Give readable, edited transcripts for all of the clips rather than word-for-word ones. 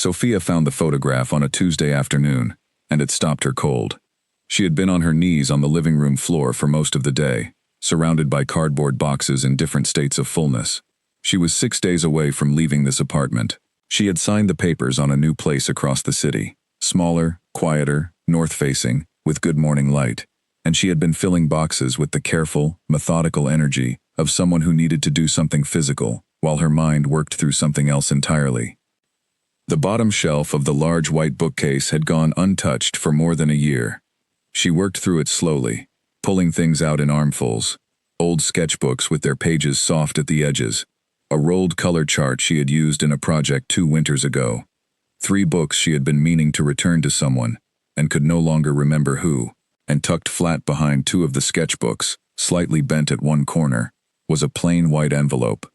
Sophia found the photograph on a Tuesday afternoon, and it stopped her cold. She had been on her knees on the living room floor for most of the day, surrounded by cardboard boxes in different states of fullness. She was 6 days away from leaving this apartment. She had signed the papers on a new place across the city, smaller, quieter, north-facing, with good morning light, and she had been filling boxes with the careful, methodical energy of someone who needed to do something physical, while her mind worked through something else entirely. The bottom shelf of the large white bookcase had gone untouched for more than a year. She worked through it slowly, pulling things out in armfuls, old sketchbooks with their pages soft at the edges, a rolled color chart she had used in a project 2 winters ago, 3 books she had been meaning to return to someone, and could no longer remember who, and tucked flat behind 2 of the sketchbooks, slightly bent at one corner, was a plain white envelope.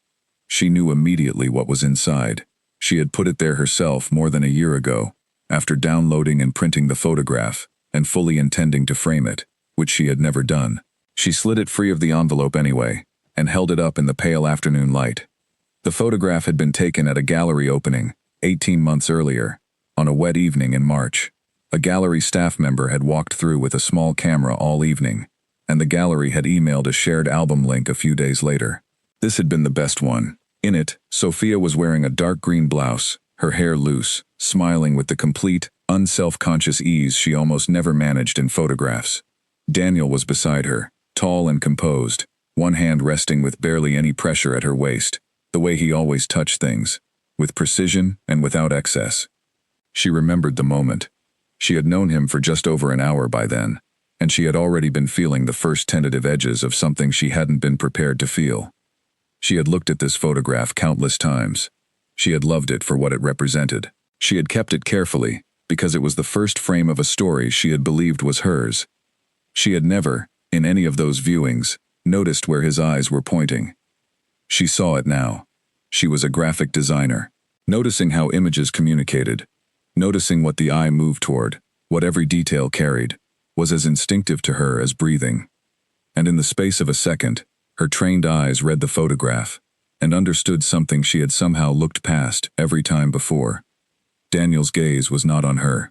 She knew immediately what was inside. She had put it there herself more than a year ago, after downloading and printing the photograph, and fully intending to frame it, which she had never done. She slid it free of the envelope anyway, and held it up in the pale afternoon light. The photograph had been taken at a gallery opening, 18 months earlier, on a wet evening in March. A gallery staff member had walked through with a small camera all evening, and the gallery had emailed a shared album link a few days later. This had been the best one. In it, Sophia was wearing a dark green blouse, her hair loose, smiling with the complete, unself-conscious ease she almost never managed in photographs. Daniel was beside her, tall and composed, one hand resting with barely any pressure at her waist, the way he always touched things, with precision and without excess. She remembered the moment. She had known him for just over an hour by then, and she had already been feeling the first tentative edges of something she hadn't been prepared to feel. She had looked at this photograph countless times. She had loved it for what it represented. She had kept it carefully, because it was the first frame of a story she had believed was hers. She had never, in any of those viewings, noticed where his eyes were pointing. She saw it now. She was a graphic designer, noticing how images communicated, noticing what the eye moved toward, what every detail carried, was as instinctive to her as breathing. And in the space of a second, her trained eyes read the photograph, and understood something she had somehow looked past every time before. Daniel's gaze was not on her.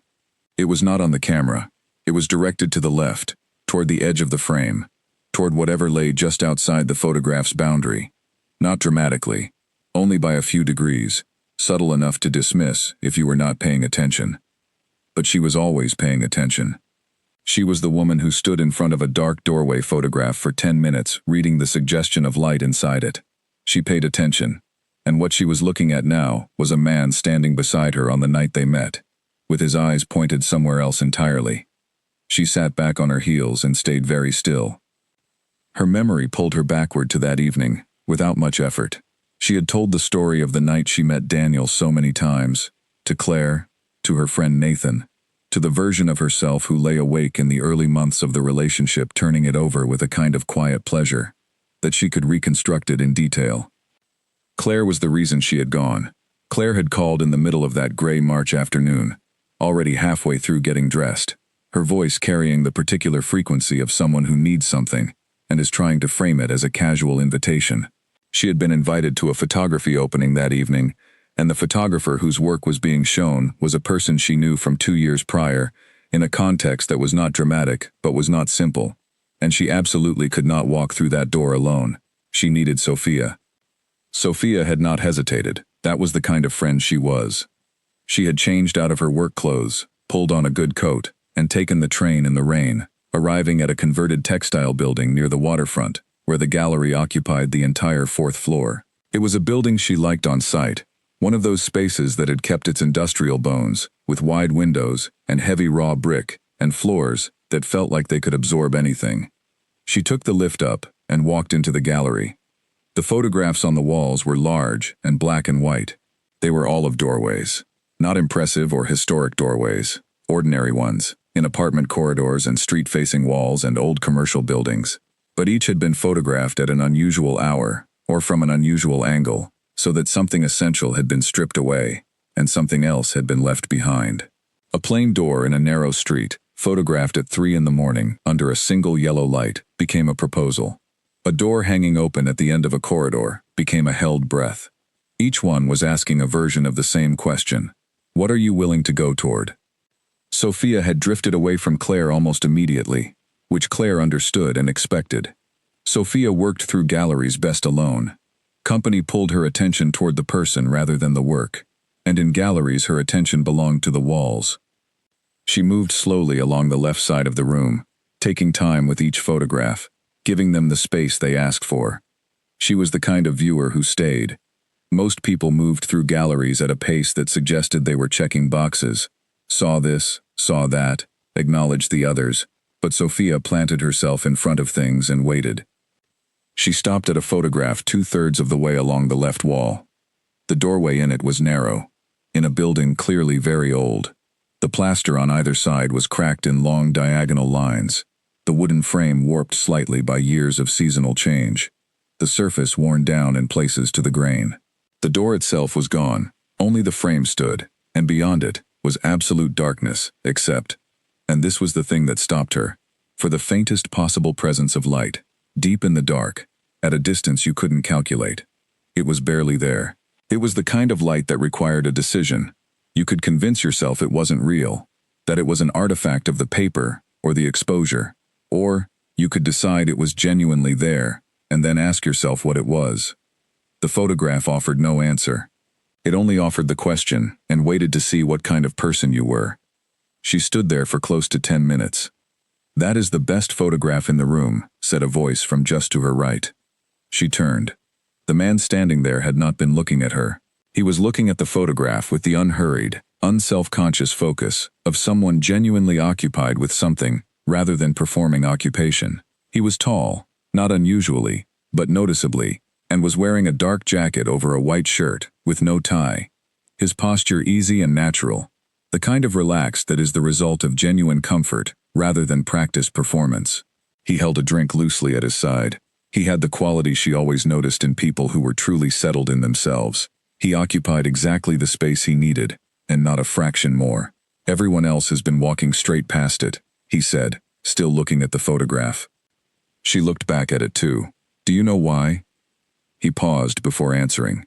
It was not on the camera. It was directed to the left, toward the edge of the frame, toward whatever lay just outside the photograph's boundary. Not dramatically, only by a few degrees, subtle enough to dismiss if you were not paying attention. But she was always paying attention. She was the woman who stood in front of a dark doorway photograph for 10 minutes, reading the suggestion of light inside it. She paid attention, and what she was looking at now was a man standing beside her on the night they met, with his eyes pointed somewhere else entirely. She sat back on her heels and stayed very still. Her memory pulled her backward to that evening, without much effort. She had told the story of the night she met Daniel so many times, to Claire, to her friend Nathan, to the version of herself who lay awake in the early months of the relationship turning it over with a kind of quiet pleasure, that she could reconstruct it in detail. Claire was the reason she had gone. Claire had called in the middle of that gray March afternoon, already halfway through getting dressed, her voice carrying the particular frequency of someone who needs something and is trying to frame it as a casual invitation. She had been invited to a photography opening that evening, and the photographer whose work was being shown was a person she knew from 2 years prior, in a context that was not dramatic but was not simple, and she absolutely could not walk through that door alone. She needed Sophia. Sophia had not hesitated. That was the kind of friend she was. She had changed out of her work clothes, pulled on a good coat, and taken the train in the rain, arriving at a converted textile building near the waterfront, where the gallery occupied the entire 4th floor. It was a building she liked on sight, one of those spaces that had kept its industrial bones, with wide windows and heavy raw brick and floors that felt like they could absorb anything. She took the lift up and walked into the gallery. The photographs on the walls were large and black and white. They were all of doorways. Not impressive or historic doorways, ordinary ones, in apartment corridors and street-facing walls and old commercial buildings. But each had been photographed at an unusual hour, or from an unusual angle, so that something essential had been stripped away, and something else had been left behind. A plain door in a narrow street, photographed at 3 in the morning under a single yellow light, became a proposal. A door hanging open at the end of a corridor became a held breath. Each one was asking a version of the same question. What are you willing to go toward? Sophia had drifted away from Claire almost immediately, which Claire understood and expected. Sophia worked through galleries best alone. Company pulled her attention toward the person rather than the work, and in galleries her attention belonged to the walls. She moved slowly along the left side of the room, taking time with each photograph, giving them the space they asked for. She was the kind of viewer who stayed. Most people moved through galleries at a pace that suggested they were checking boxes, saw this, saw that, acknowledged the others, but Sophia planted herself in front of things and waited. She stopped at a photograph 2/3 of the way along the left wall. The doorway in it was narrow, in a building clearly very old. The plaster on either side was cracked in long diagonal lines, the wooden frame warped slightly by years of seasonal change, the surface worn down in places to the grain. The door itself was gone, only the frame stood, and beyond it was absolute darkness, except, and this was the thing that stopped her, for the faintest possible presence of light, deep in the dark, at a distance you couldn't calculate. It was barely there. It was the kind of light that required a decision. You could convince yourself it wasn't real, that it was an artifact of the paper or the exposure, or you could decide it was genuinely there and then ask yourself what it was. The photograph offered no answer. It only offered the question and waited to see what kind of person you were. She stood there for close to 10 minutes. "That is the best photograph in the room," said a voice from just to her right. She turned. The man standing there had not been looking at her. He was looking at the photograph with the unhurried, unself-conscious focus of someone genuinely occupied with something rather than performing occupation. He was tall, not unusually, but noticeably, and was wearing a dark jacket over a white shirt with no tie. His posture easy and natural, the kind of relaxed that is the result of genuine comfort rather than practiced performance. He held a drink loosely at his side. He had the quality she always noticed in people who were truly settled in themselves. He occupied exactly the space he needed, and not a fraction more. "Everyone else has been walking straight past it," he said, still looking at the photograph. She looked back at it too. "Do you know why?" He paused before answering.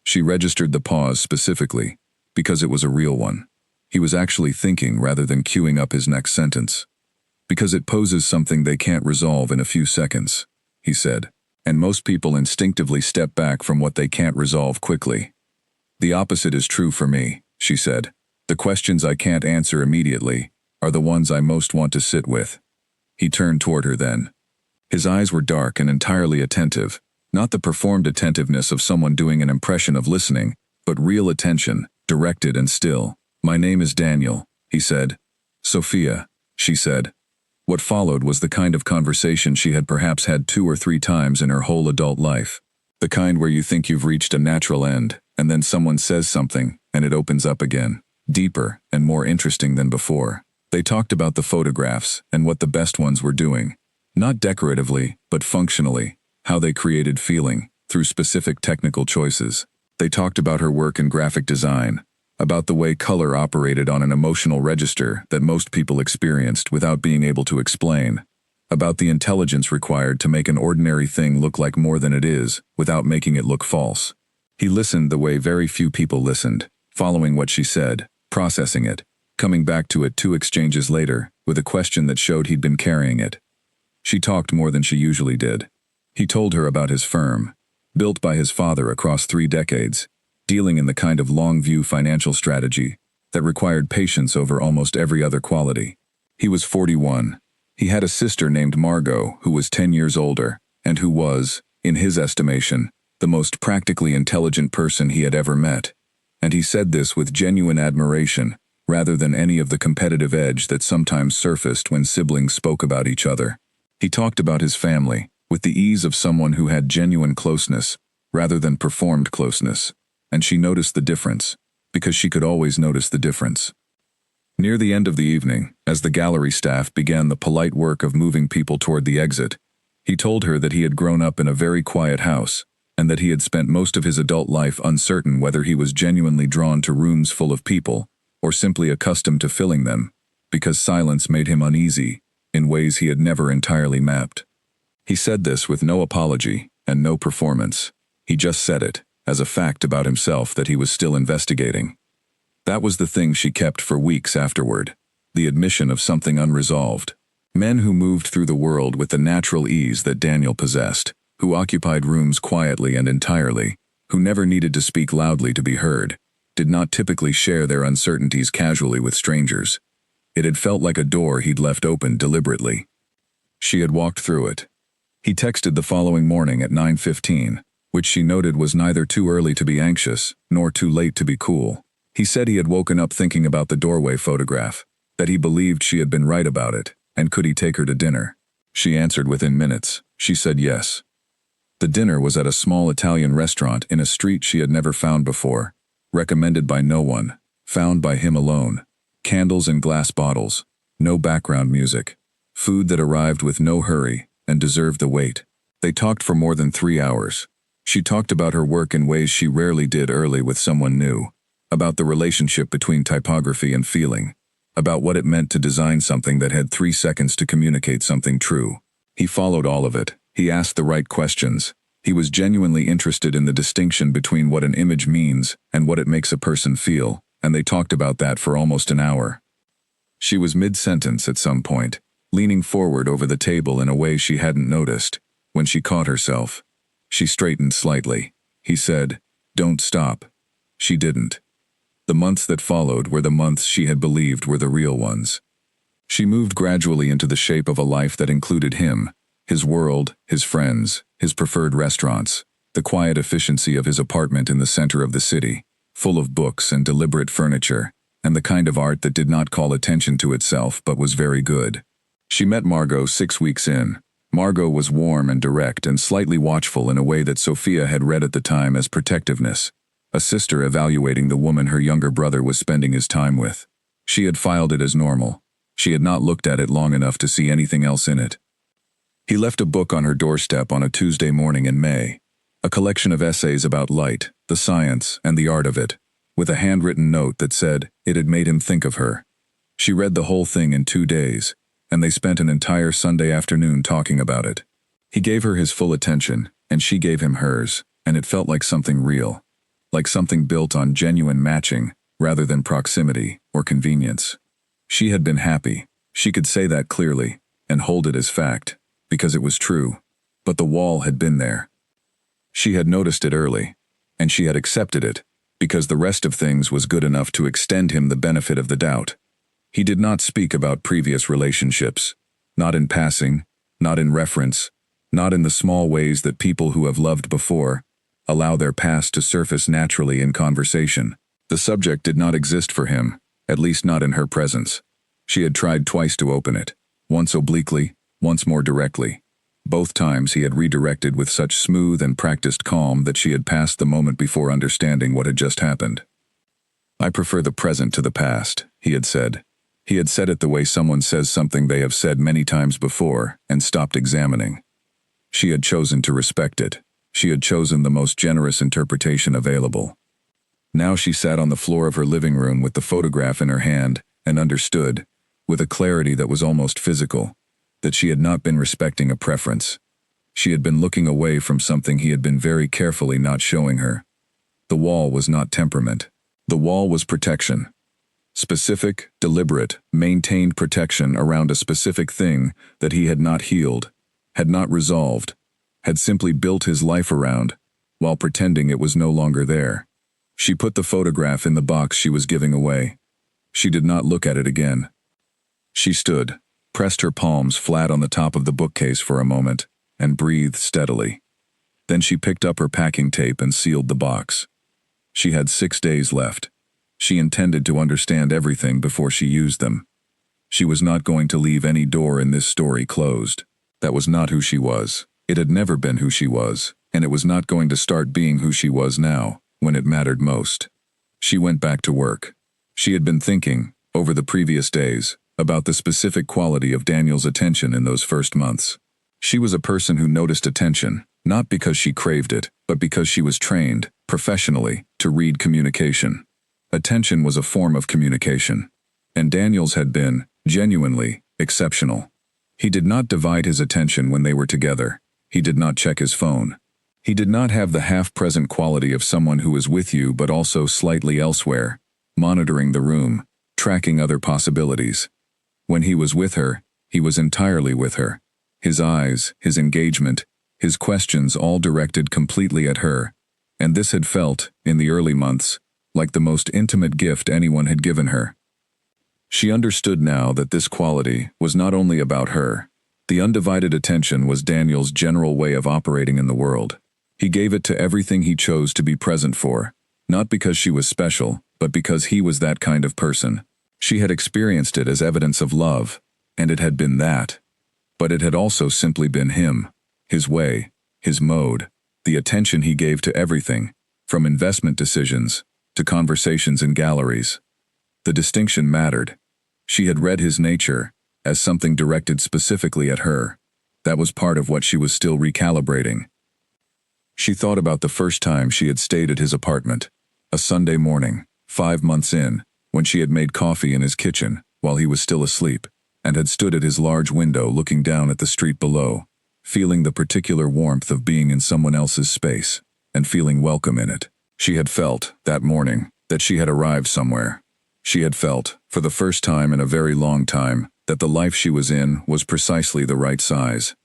She registered the pause specifically, because it was a real one. He was actually thinking rather than queuing up his next sentence. "Because it poses something they can't resolve in a few seconds," he said. "And most people instinctively step back from what they can't resolve quickly. The opposite is true for me," she said. "The questions I can't answer immediately are the ones I most want to sit with." He turned toward her then. His eyes were dark and entirely attentive, not the performed attentiveness of someone doing an impression of listening, but real attention, directed and still. "My name is Daniel," he said. "Sophia," she said. What followed was the kind of conversation she had perhaps had 2 or 3 times in her whole adult life. The kind where you think you've reached a natural end, and then someone says something, and it opens up again, deeper and more interesting than before. They talked about the photographs and what the best ones were doing. Not decoratively, but functionally, how they created feeling, through specific technical choices. They talked about her work in graphic design, about the way color operated on an emotional register that most people experienced without being able to explain, about the intelligence required to make an ordinary thing look like more than it is without making it look false. He listened the way very few people listened, following what she said, processing it, coming back to it 2 exchanges later with a question that showed he'd been carrying it. She talked more than she usually did. He told her about his firm, built by his father across 3 decades, dealing in the kind of long-view financial strategy that required patience over almost every other quality. He was 41. He had a sister named Margot who was 10 years older, and who was, in his estimation, the most practically intelligent person he had ever met. And he said this with genuine admiration, rather than any of the competitive edge that sometimes surfaced when siblings spoke about each other. He talked about his family, with the ease of someone who had genuine closeness, rather than performed closeness. And she noticed the difference, because she could always notice the difference. Near the end of the evening, as the gallery staff began the polite work of moving people toward the exit, he told her that he had grown up in a very quiet house, and that he had spent most of his adult life uncertain whether he was genuinely drawn to rooms full of people, or simply accustomed to filling them, because silence made him uneasy, in ways he had never entirely mapped. He said this with no apology and no performance. He just said it, as a fact about himself that he was still investigating. That was the thing she kept for weeks afterward, the admission of something unresolved. Men who moved through the world with the natural ease that Daniel possessed, who occupied rooms quietly and entirely, who never needed to speak loudly to be heard, did not typically share their uncertainties casually with strangers. It had felt like a door he'd left open deliberately. She had walked through it. He texted the following morning at 9:15, which she noted was neither too early to be anxious, nor too late to be cool. He said he had woken up thinking about the doorway photograph, that he believed she had been right about it, and could he take her to dinner? She answered within minutes. She said yes. The dinner was at a small Italian restaurant in a street she had never found before, recommended by no one, found by him alone. Candles and glass bottles, no background music, food that arrived with no hurry and deserved the wait. They talked for more than 3 hours. She talked about her work in ways she rarely did early with someone new, about the relationship between typography and feeling, about what it meant to design something that had 3 seconds to communicate something true. He followed all of it. He asked the right questions. He was genuinely interested in the distinction between what an image means and what it makes a person feel, and they talked about that for almost an hour. She was mid-sentence at some point, leaning forward over the table in a way she hadn't noticed, when she caught herself. She straightened slightly. He said, "Don't stop." She didn't. The months that followed were the months she had believed were the real ones. She moved gradually into the shape of a life that included him, his world, his friends, his preferred restaurants, the quiet efficiency of his apartment in the center of the city, full of books and deliberate furniture, and the kind of art that did not call attention to itself but was very good. She met Margot 6 weeks in. Margot was warm and direct and slightly watchful in a way that Sophia had read at the time as protectiveness, a sister evaluating the woman her younger brother was spending his time with. She had filed it as normal. She had not looked at it long enough to see anything else in it. He left a book on her doorstep on a Tuesday morning in May, a collection of essays about light, the science, and the art of it, with a handwritten note that said it had made him think of her. She read the whole thing in 2 days, and they spent an entire Sunday afternoon talking about it. He gave her his full attention, and she gave him hers, and it felt like something real, like something built on genuine matching rather than proximity or convenience. She had been happy. She could say that clearly, and hold it as fact, because it was true. But the wall had been there. She had noticed it early, and she had accepted it, because the rest of things was good enough to extend him the benefit of the doubt. He did not speak about previous relationships, not in passing, not in reference, not in the small ways that people who have loved before allow their past to surface naturally in conversation. The subject did not exist for him, at least not in her presence. She had tried twice to open it, once obliquely, once more directly. Both times he had redirected with such smooth and practiced calm that she had passed the moment before understanding what had just happened. "I prefer the present to the past," he had said. He had said it the way someone says something they have said many times before and stopped examining. She had chosen to respect it. She had chosen the most generous interpretation available. Now she sat on the floor of her living room with the photograph in her hand and understood, with a clarity that was almost physical, that she had not been respecting a preference. She had been looking away from something he had been very carefully not showing her. The wall was not temperament. The wall was protection. Specific, deliberate, maintained protection around a specific thing that he had not healed, had not resolved, had simply built his life around, while pretending it was no longer there. She put the photograph in the box she was giving away. She did not look at it again. She stood, pressed her palms flat on the top of the bookcase for a moment, and breathed steadily. Then she picked up her packing tape and sealed the box. She had 6 days left. She intended to understand everything before she used them. She was not going to leave any door in this story closed. That was not who she was. It had never been who she was, and it was not going to start being who she was now, when it mattered most. She went back to work. She had been thinking, over the previous days, about the specific quality of Daniel's attention in those first months. She was a person who noticed attention, not because she craved it, but because she was trained, professionally, to read communication. Attention was a form of communication, and Daniel's had been, genuinely, exceptional. He did not divide his attention when they were together. He did not check his phone. He did not have the half-present quality of someone who is with you but also slightly elsewhere, monitoring the room, tracking other possibilities. When he was with her, he was entirely with her. His eyes, his engagement, his questions all directed completely at her, and this had felt, in the early months, like the most intimate gift anyone had given her. She understood now that this quality was not only about her. The undivided attention was Daniel's general way of operating in the world. He gave it to everything he chose to be present for, not because she was special, but because he was that kind of person. She had experienced it as evidence of love, and it had been that. But it had also simply been him, his way, his mode, the attention he gave to everything, from investment decisions to conversations in galleries. The distinction mattered. She had read his nature as something directed specifically at her. That was part of what she was still recalibrating. She thought about the first time she had stayed at his apartment, a Sunday morning, 5 months in, when she had made coffee in his kitchen while he was still asleep, and had stood at his large window looking down at the street below, feeling the particular warmth of being in someone else's space, and feeling welcome in it. She had felt, that morning, that she had arrived somewhere. She had felt, for the first time in a very long time, that the life she was in was precisely the right size.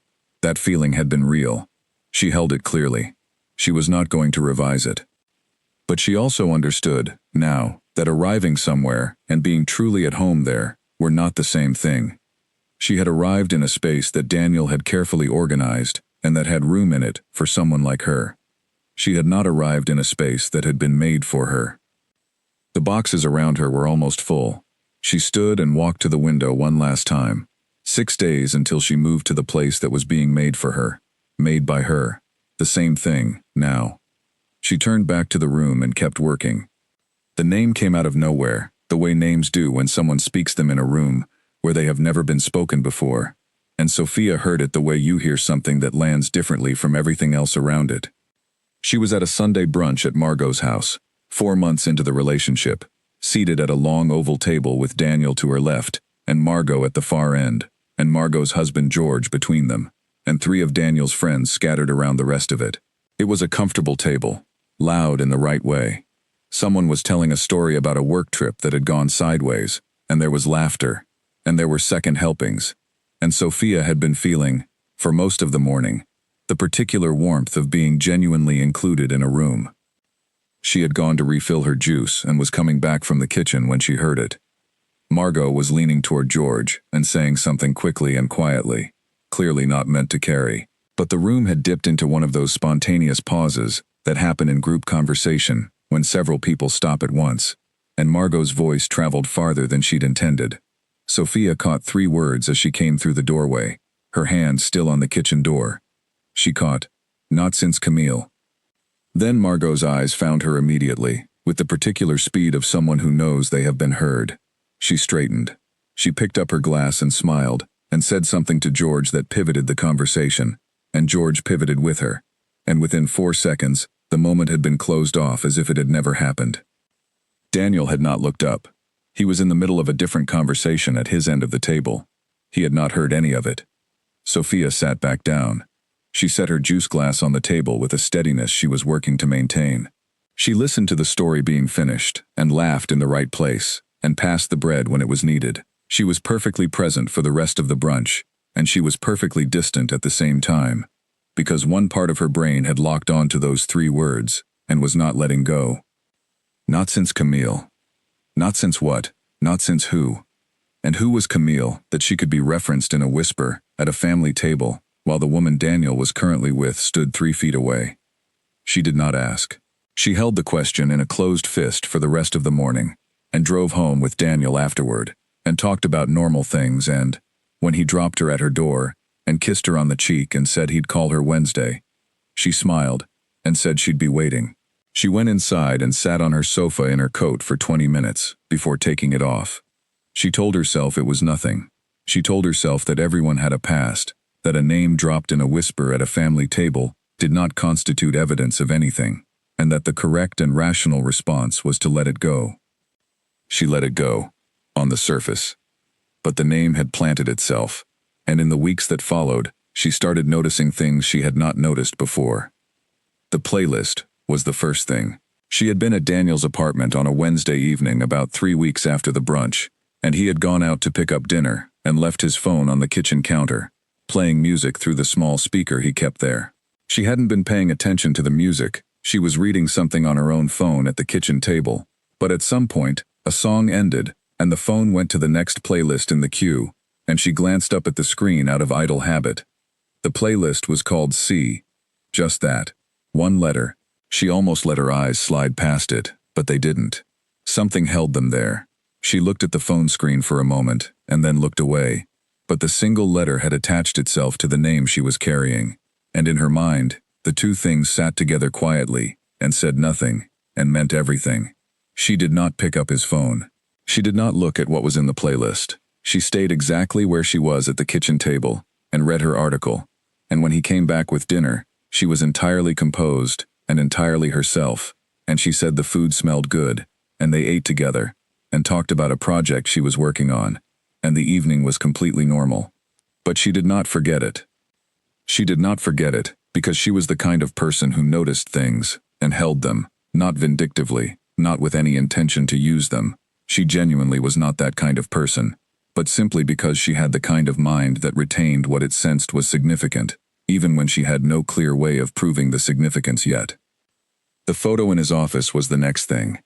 That feeling had been real. She held it clearly. She was not going to revise it. But she also understood, now, that arriving somewhere and being truly at home there were not the same thing. She had arrived in a space that Daniel had carefully organized and that had room in it for someone like her. She had not arrived in a space that had been made for her. The boxes around her were almost full. She stood and walked to the window one last time. 6 days until she moved to the place that was being made for her. Made by her. The same thing, now. She turned back to the room and kept working. The name came out of nowhere, the way names do when someone speaks them in a room where they have never been spoken before. And Sophia heard it the way you hear something that lands differently from everything else around it. She was at a Sunday brunch at Margot's house, 4 months into the relationship, seated at a long oval table with Daniel to her left, and Margot at the far end, and Margot's husband George between them, and 3 of Daniel's friends scattered around the rest of it. It was a comfortable table, loud in the right way. Someone was telling a story about a work trip that had gone sideways, and there was laughter, and there were second helpings, and Sophia had been feeling, for most of the morning, the particular warmth of being genuinely included in a room. She had gone to refill her juice and was coming back from the kitchen when she heard it. Margot was leaning toward George and saying something quickly and quietly, clearly not meant to carry. But the room had dipped into one of those spontaneous pauses that happen in group conversation when several people stop at once, and Margot's voice traveled farther than she'd intended. Sophia caught 3 words as she came through the doorway, her hand still on the kitchen door. She caught, "Not since Camille." Then Margot's eyes found her immediately, with the particular speed of someone who knows they have been heard. She straightened. She picked up her glass and smiled, and said something to George that pivoted the conversation, and George pivoted with her, and within 4 seconds, the moment had been closed off as if it had never happened. Daniel had not looked up. He was in the middle of a different conversation at his end of the table. He had not heard any of it. Sophia sat back down. She set her juice glass on the table with a steadiness she was working to maintain. She listened to the story being finished, and laughed in the right place, and passed the bread when it was needed. She was perfectly present for the rest of the brunch, and she was perfectly distant at the same time, because one part of her brain had locked on to those 3 words, and was not letting go. Not since Camille. Not since what? Not since who? And who was Camille, that she could be referenced in a whisper, at a family table, while the woman Daniel was currently with stood 3 feet away? She did not ask. She held the question in a closed fist for the rest of the morning, and drove home with Daniel afterward, and talked about normal things and, when he dropped her at her door, and kissed her on the cheek and said he'd call her Wednesday, she smiled, and said she'd be waiting. She went inside and sat on her sofa in her coat for 20 minutes, before taking it off. She told herself it was nothing. She told herself that everyone had a past, that a name dropped in a whisper at a family table did not constitute evidence of anything, and that the correct and rational response was to let it go. She let it go, on the surface. But the name had planted itself, and in the weeks that followed, she started noticing things she had not noticed before. The playlist was the first thing. She had been at Daniel's apartment on a Wednesday evening about 3 weeks after the brunch, and he had gone out to pick up dinner and left his phone on the kitchen counter, playing music through the small speaker he kept there. She hadn't been paying attention to the music. She was reading something on her own phone at the kitchen table, but at some point, a song ended, and the phone went to the next playlist in the queue, and she glanced up at the screen out of idle habit. The playlist was called C. Just that. One letter. She almost let her eyes slide past it, but they didn't. Something held them there. She looked at the phone screen for a moment, and then looked away. But the single letter had attached itself to the name she was carrying, and in her mind, the two things sat together quietly, and said nothing, and meant everything. She did not pick up his phone. She did not look at what was in the playlist. She stayed exactly where she was at the kitchen table, and read her article. And when he came back with dinner, she was entirely composed, and entirely herself, and she said the food smelled good, and they ate together, and talked about a project she was working on, and the evening was completely normal. But she did not forget it. She did not forget it, because she was the kind of person who noticed things, and held them, not vindictively, not with any intention to use them. She genuinely was not that kind of person, but simply because she had the kind of mind that retained what it sensed was significant, even when she had no clear way of proving the significance yet. The photo in his office was the next thing.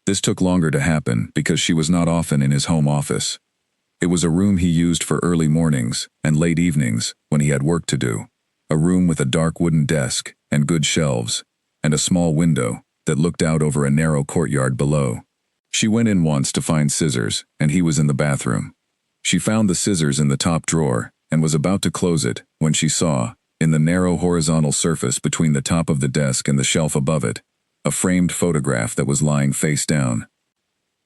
This took longer to happen because she was not often in his home office. It was a room he used for early mornings and late evenings when he had work to do. A room with a dark wooden desk and good shelves, and a small window that looked out over a narrow courtyard below. She went in once to find scissors, and he was in the bathroom. She found the scissors in the top drawer and was about to close it when she saw, in the narrow horizontal surface between the top of the desk and the shelf above it, a framed photograph that was lying face down.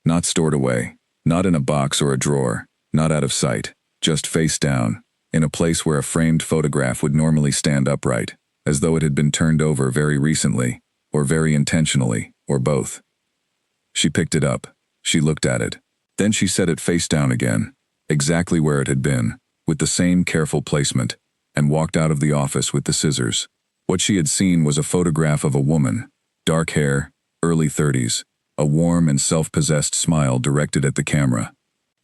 Not stored away, not in a box or a drawer, not out of sight, just face down, in a place where a framed photograph would normally stand upright, as though it had been turned over very recently, or very intentionally, or both. She picked it up. She looked at it. Then she set it face down again, exactly where it had been, with the same careful placement, and walked out of the office with the scissors. What she had seen was a photograph of a woman, dark hair, early 30s, a warm and self-possessed smile directed at the camera.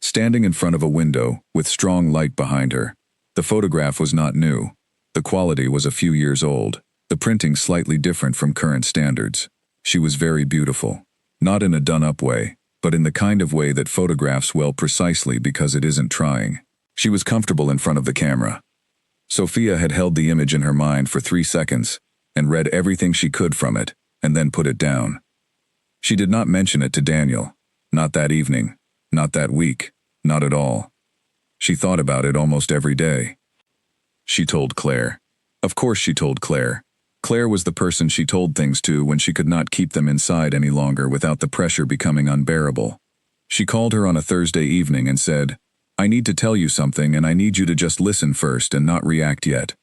Standing in front of a window, with strong light behind her. The photograph was not new. The quality was a few years old, the printing slightly different from current standards. She was very beautiful. Not in a done-up way, but in the kind of way that photographs well precisely because it isn't trying. She was comfortable in front of the camera. Sophia had held the image in her mind for 3 seconds, and read everything she could from it, and then put it down. She did not mention it to Daniel. Not that evening. Not that week. Not at all. She thought about it almost every day. She told Claire. Of course she told Claire. Claire was the person she told things to when she could not keep them inside any longer without the pressure becoming unbearable. She called her on a Thursday evening and said, "I need to tell you something and I need you to just listen first and not react yet."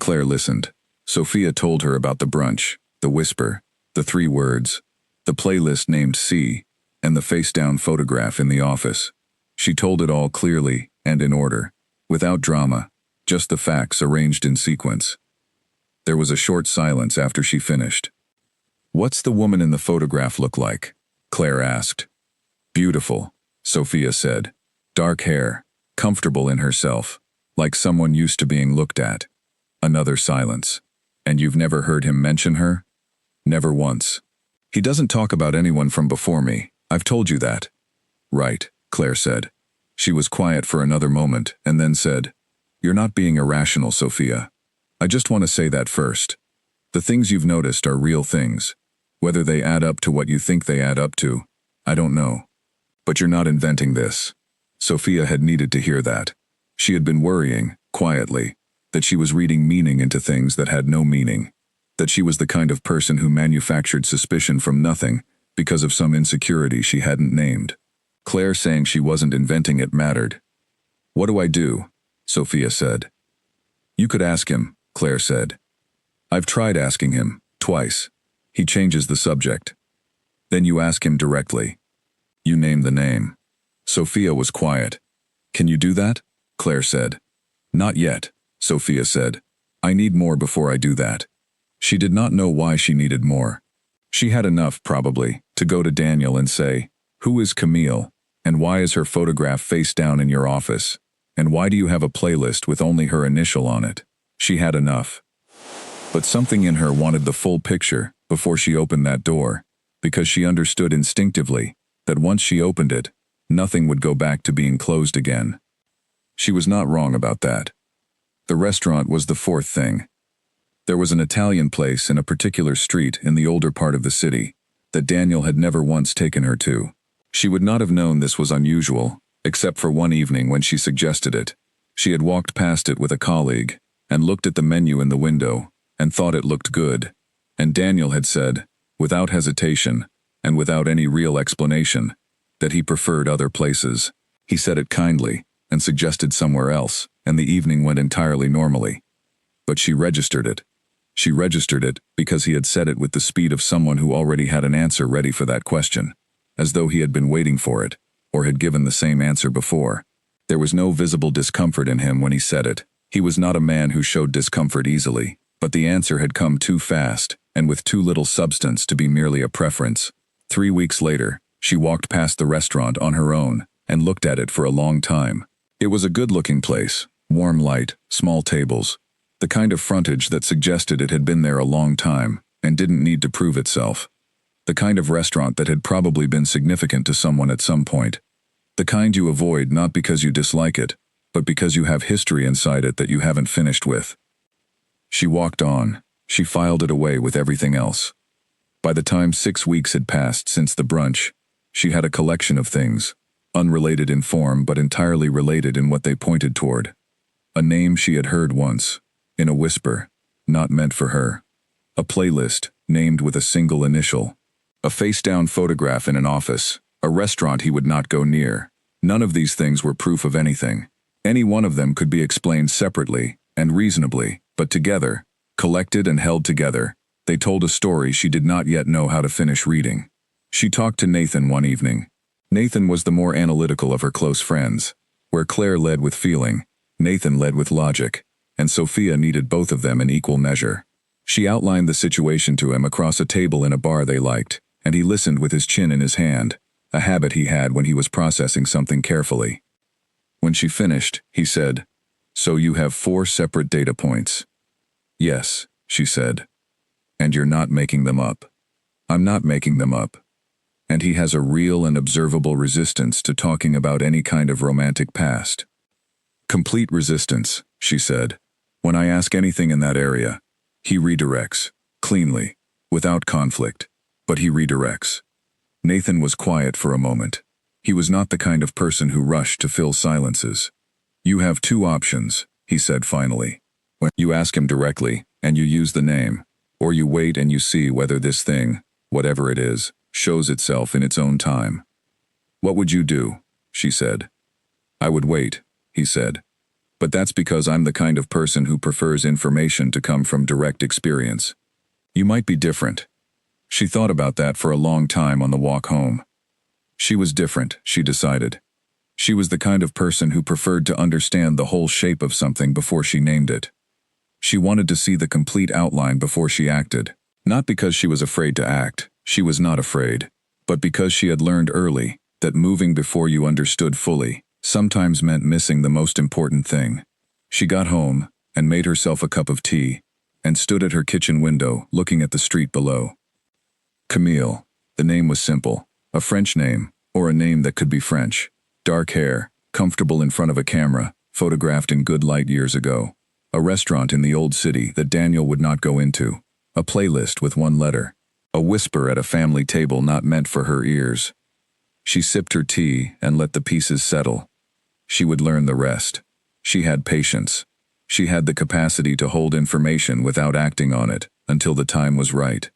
Claire listened. Sophia told her about the brunch, the whisper, the 3 words, the playlist named C, and the face-down photograph in the office. She told it all clearly and in order, without drama, just the facts arranged in sequence. There was a short silence after she finished. "What's the woman in the photograph look like?" Claire asked. "Beautiful," Sophia said. "Dark hair, comfortable in herself, like someone used to being looked at." Another silence. "And you've never heard him mention her?" "Never once. He doesn't talk about anyone from before me. I've told you that." "Right," Claire said. She was quiet for another moment and then said, "You're not being irrational, Sophia. I just want to say that first. The things you've noticed are real things. Whether they add up to what you think they add up to, I don't know. But you're not inventing this." Sophia had needed to hear that. She had been worrying, quietly, that she was reading meaning into things that had no meaning, that she was the kind of person who manufactured suspicion from nothing because of some insecurity she hadn't named. Claire saying she wasn't inventing it mattered. "What do I do?" Sophia said. "You could ask him," Claire said. "I've tried asking him, twice. He changes the subject. Then you ask him directly. You name the name." Sophia was quiet. "Can you do that?" Claire said. "Not yet," Sophia said. "I need more before I do that." She did not know why she needed more. She had enough, probably, to go to Daniel and say, "Who is Camille? And why is her photograph face down in your office? And why do you have a playlist with only her initial on it?" She had enough. But something in her wanted the full picture before she opened that door, because she understood instinctively that once she opened it, nothing would go back to being closed again. She was not wrong about that. The restaurant was the fourth thing. There was an Italian place in a particular street in the older part of the city that Daniel had never once taken her to. She would not have known this was unusual, except for one evening when she suggested it. She had walked past it with a colleague and looked at the menu in the window and thought it looked good, and Daniel had said, without hesitation and without any real explanation, that he preferred other places. He said it kindly and suggested somewhere else, and the evening went entirely normally. But she registered it. She registered it because he had said it with the speed of someone who already had an answer ready for that question, as though he had been waiting for it, or had given the same answer before. There was no visible discomfort in him when he said it. He was not a man who showed discomfort easily, but the answer had come too fast, and with too little substance to be merely a preference. 3 weeks later, she walked past the restaurant on her own, and looked at it for a long time. It was a good-looking place, warm light, small tables, the kind of frontage that suggested it had been there a long time, and didn't need to prove itself. The kind of restaurant that had probably been significant to someone at some point. The kind you avoid not because you dislike it, but because you have history inside it that you haven't finished with. She walked on. She filed it away with everything else. By the time 6 weeks had passed since the brunch, she had a collection of things, unrelated in form but entirely related in what they pointed toward. A name she had heard once, in a whisper, not meant for her. A playlist, named with a single initial. A face-down photograph in an office, a restaurant he would not go near. None of these things were proof of anything. Any one of them could be explained separately and reasonably, but together, collected and held together, they told a story she did not yet know how to finish reading. She talked to Nathan one evening. Nathan was the more analytical of her close friends. Where Claire led with feeling, Nathan led with logic, and Sophia needed both of them in equal measure. She outlined the situation to him across a table in a bar they liked, and he listened with his chin in his hand, a habit he had when he was processing something carefully. When she finished, he said, "So you have 4 separate data points." "Yes," she said. "And you're not making them up." "I'm not making them up." And he has a real and observable resistance to talking about any kind of romantic past. "Complete resistance," she said. "When I ask anything in that area, he redirects, cleanly, without conflict, but he redirects." Nathan was quiet for a moment. He was not the kind of person who rushed to fill silences. "You have 2 options," he said finally. "When you ask him directly, and you use the name, or you wait and you see whether this thing, whatever it is, shows itself in its own time." "What would you do?" she said. "I would wait," he said. "But that's because I'm the kind of person who prefers information to come from direct experience. You might be different." She thought about that for a long time on the walk home. She was different, she decided. She was the kind of person who preferred to understand the whole shape of something before she named it. She wanted to see the complete outline before she acted, not because she was afraid to act, she was not afraid, but because she had learned early that moving before you understood fully sometimes meant missing the most important thing. She got home and made herself a cup of tea and stood at her kitchen window looking at the street below. Camille, the name was simple, a French name, or a name that could be French. Dark hair, comfortable in front of a camera, photographed in good light years ago. A restaurant in the old city that Daniel would not go into. A playlist with 1 letter. A whisper at a family table not meant for her ears. She sipped her tea and let the pieces settle. She would learn the rest. She had patience. She had the capacity to hold information without acting on it until the time was right.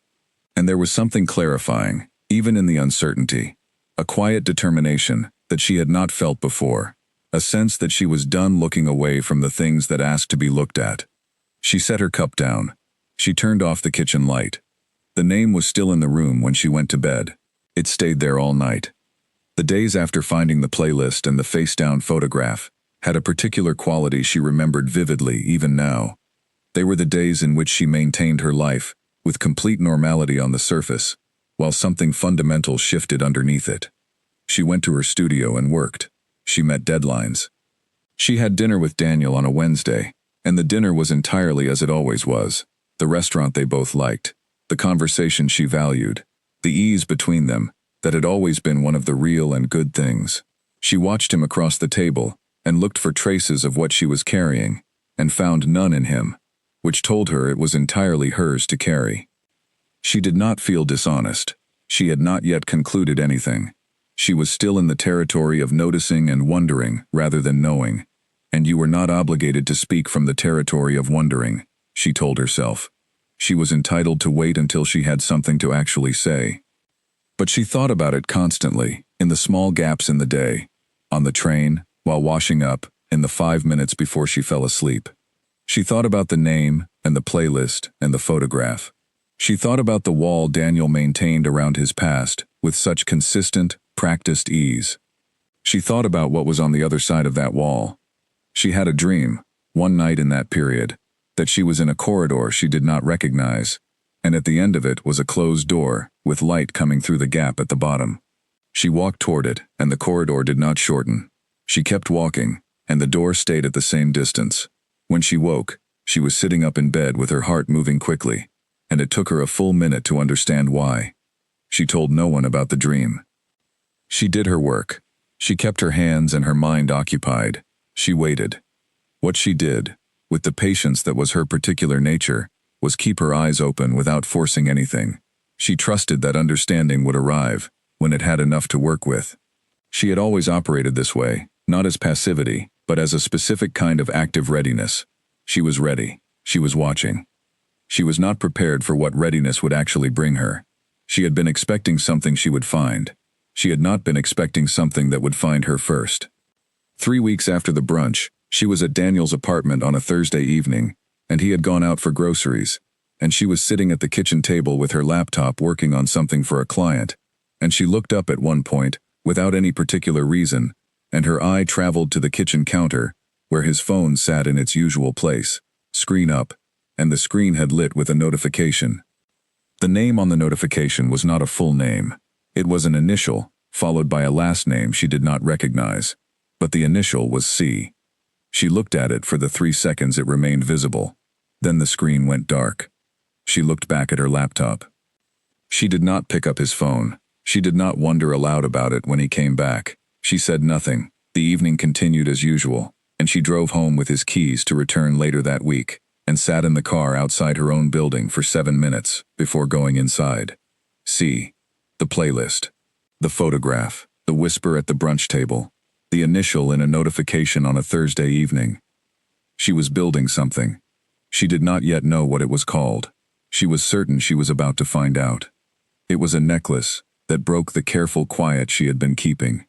And there was something clarifying, even in the uncertainty. A quiet determination that she had not felt before. A sense that she was done looking away from the things that asked to be looked at. She set her cup down. She turned off the kitchen light. The name was still in the room when she went to bed. It stayed there all night. The days after finding the playlist and the face-down photograph had a particular quality she remembered vividly even now. They were the days in which she maintained her life, with complete normality on the surface, while something fundamental shifted underneath it. She went to her studio and worked. She met deadlines. She had dinner with Daniel on a Wednesday, and the dinner was entirely as it always was, the restaurant they both liked, the conversation she valued, the ease between them that had always been one of the real and good things. She watched him across the table and looked for traces of what she was carrying, and found none in him, which told her it was entirely hers to carry. She did not feel dishonest. She had not yet concluded anything. She was still in the territory of noticing and wondering rather than knowing, and you were not obligated to speak from the territory of wondering, she told herself. She was entitled to wait until she had something to actually say. But she thought about it constantly, in the small gaps in the day, on the train, while washing up, in the 5 minutes before she fell asleep. She thought about the name, and the playlist, and the photograph. She thought about the wall Daniel maintained around his past, with such consistent, practiced ease. She thought about what was on the other side of that wall. She had a dream, one night in that period, that she was in a corridor she did not recognize, and at the end of it was a closed door, with light coming through the gap at the bottom. She walked toward it, and the corridor did not shorten. She kept walking, and the door stayed at the same distance. When she woke, she was sitting up in bed with her heart moving quickly, and it took her a full minute to understand why. She told no one about the dream. She did her work. She kept her hands and her mind occupied. She waited. What she did, with the patience that was her particular nature, was keep her eyes open without forcing anything. She trusted that understanding would arrive when it had enough to work with. She had always operated this way, not as passivity, but as a specific kind of active readiness. She was ready. She was watching. She was not prepared for what readiness would actually bring her. She had been expecting something she would find. She had not been expecting something that would find her first. 3 weeks after the brunch, she was at Daniel's apartment on a Thursday evening, and he had gone out for groceries, and she was sitting at the kitchen table with her laptop working on something for a client, and she looked up at one point, without any particular reason, and her eye traveled to the kitchen counter, where his phone sat in its usual place, screen up, and the screen had lit with a notification. The name on the notification was not a full name. It was an initial, followed by a last name she did not recognize, but the initial was C. She looked at it for the 3 seconds it remained visible. Then the screen went dark. She looked back at her laptop. She did not pick up his phone. She did not wonder aloud about it when he came back. She said nothing. The evening continued as usual, and she drove home with his keys to return later that week, and sat in the car outside her own building for 7 minutes before going inside. C. The playlist. The photograph. The whisper at the brunch table. The initial in a notification on a Thursday evening. She was building something. She did not yet know what it was called. She was certain she was about to find out. It was a necklace that broke the careful quiet she had been keeping.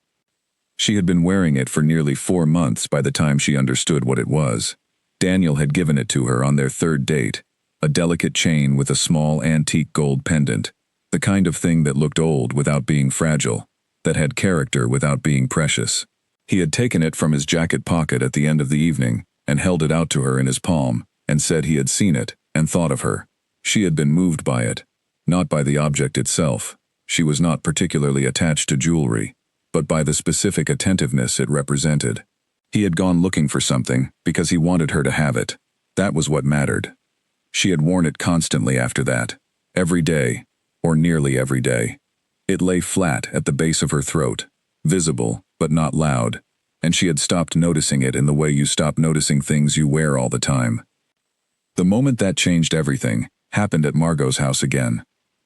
She had been wearing it for nearly 4 months by the time she understood what it was. Daniel had given it to her on their 3rd date, a delicate chain with a small antique gold pendant, the kind of thing that looked old without being fragile, that had character without being precious. He had taken it from his jacket pocket at the end of the evening and held it out to her in his palm and said he had seen it and thought of her. She had been moved by it, not by the object itself. She was not particularly attached to jewelry, but by the specific attentiveness it represented. He had gone looking for something because he wanted her to have it. That was what mattered. She had worn it constantly after that, every day, or nearly every day. It lay flat at the base of her throat, visible but not loud, and she had stopped noticing it in the way you stop noticing things you wear all the time. The moment that changed everything happened at Margot's house again.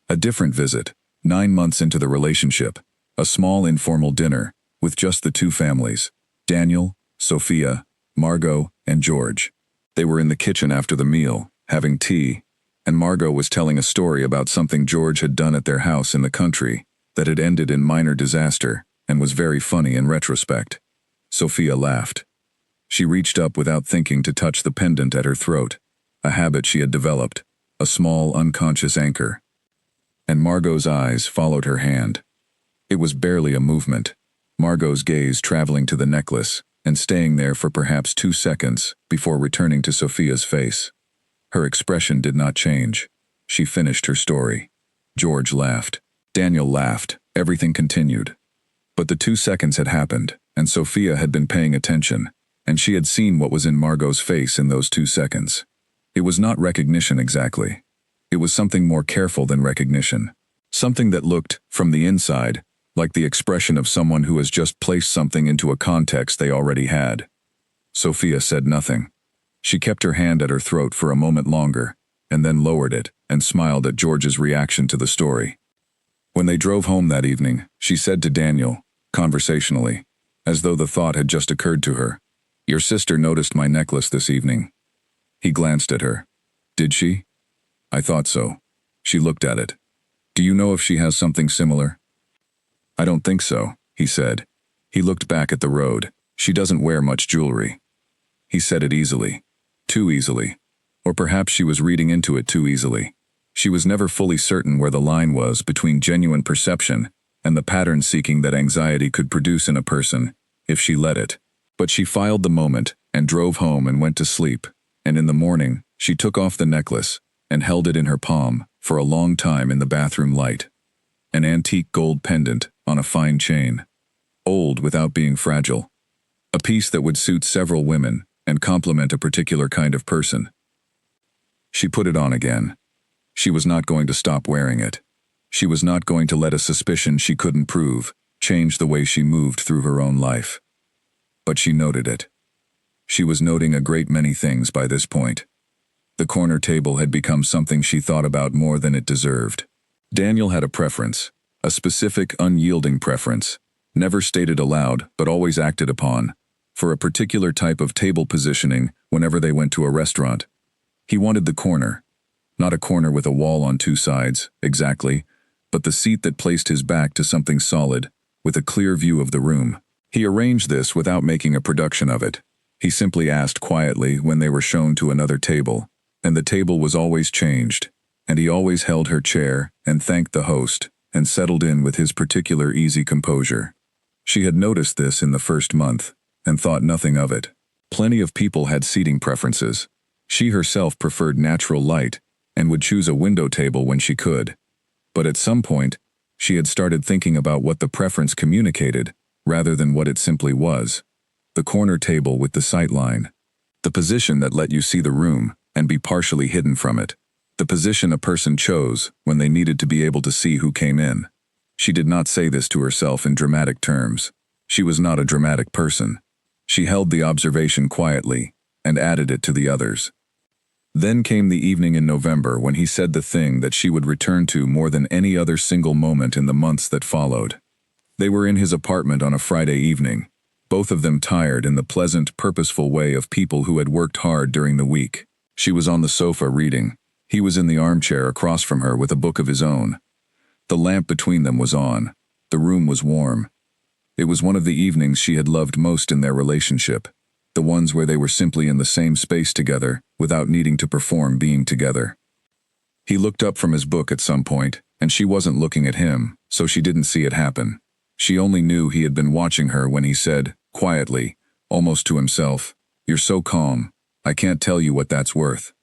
A different visit, 9 months into the relationship, a small informal dinner with just the 2 families, Daniel, Sophia, Margot, and George. They were in the kitchen after the meal, having tea, and Margot was telling a story about something George had done at their house in the country that had ended in minor disaster and was very funny in retrospect. Sophia laughed. She reached up without thinking to touch the pendant at her throat, a habit she had developed, a small unconscious anchor. And Margot's eyes followed her hand. It was barely a movement, Margot's gaze traveling to the necklace and staying there for perhaps 2 seconds before returning to Sophia's face. Her expression did not change. She finished her story. George laughed. Daniel laughed. Everything continued. But the 2 seconds had happened, and Sophia had been paying attention, and she had seen what was in Margot's face in those 2 seconds. It was not recognition exactly. It was something more careful than recognition. Something that looked, from the inside, like the expression of someone who has just placed something into a context they already had. Sophia said nothing. She kept her hand at her throat for a moment longer, and then lowered it and smiled at George's reaction to the story. When they drove home that evening, she said to Daniel, conversationally, as though the thought had just occurred to her, "Your sister noticed my necklace this evening." He glanced at her. "Did she?" "I thought so." She looked at it. "Do you know if she has something similar?" "I don't think so," he said. He looked back at the road. "She doesn't wear much jewelry." He said it easily. Too easily. Or perhaps she was reading into it too easily. She was never fully certain where the line was between genuine perception and the pattern-seeking that anxiety could produce in a person, if she let it. But she filed the moment and drove home and went to sleep, and in the morning, she took off the necklace and held it in her palm for a long time in the bathroom light. An antique gold pendant on a fine chain. Old without being fragile. A piece that would suit several women and complement a particular kind of person. She put it on again. She was not going to stop wearing it. She was not going to let a suspicion she couldn't prove change the way she moved through her own life. But she noted it. She was noting a great many things by this point. The corner table had become something she thought about more than it deserved. Daniel had a preference, a specific, unyielding preference, never stated aloud but always acted upon, for a particular type of table positioning whenever they went to a restaurant. He wanted the corner. Not a corner with a wall on 2 sides, exactly, but the seat that placed his back to something solid, with a clear view of the room. He arranged this without making a production of it. He simply asked quietly when they were shown to another table, and the table was always changed, and he always held her chair and thanked the host, and settled in with his particular easy composure. She had noticed this in the first month, and thought nothing of it. Plenty of people had seating preferences. She herself preferred natural light, and would choose a window table when she could. But at some point, she had started thinking about what the preference communicated, rather than what it simply was. The corner table with the sight line. The position that let you see the room, and be partially hidden from it. The position a person chose when they needed to be able to see who came in. She did not say this to herself in dramatic terms. She was not a dramatic person. She held the observation quietly, and added it to the others. Then came the evening in November when he said the thing that she would return to more than any other single moment in the months that followed. They were in his apartment on a Friday evening, both of them tired in the pleasant, purposeful way of people who had worked hard during the week. She was on the sofa reading. He was in the armchair across from her with a book of his own. The lamp between them was on. The room was warm. It was one of the evenings she had loved most in their relationship. The ones where they were simply in the same space together, without needing to perform being together. He looked up from his book at some point, and she wasn't looking at him, so she didn't see it happen. She only knew he had been watching her when he said, quietly, almost to himself, "You're so calm, I can't tell you what that's worth."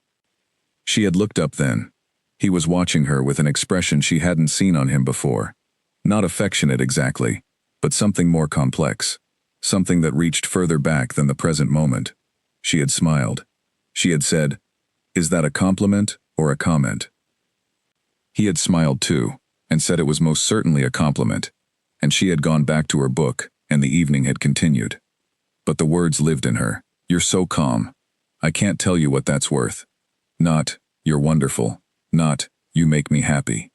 She had looked up then. He was watching her with an expression she hadn't seen on him before. Not affectionate exactly, but something more complex. Something that reached further back than the present moment. She had smiled. She had said, "Is that a compliment or a comment?" He had smiled too, and said it was most certainly a compliment, and she had gone back to her book, and the evening had continued. But the words lived in her. "You're so calm. I can't tell you what that's worth." Not, "You're wonderful." Not, "You make me happy."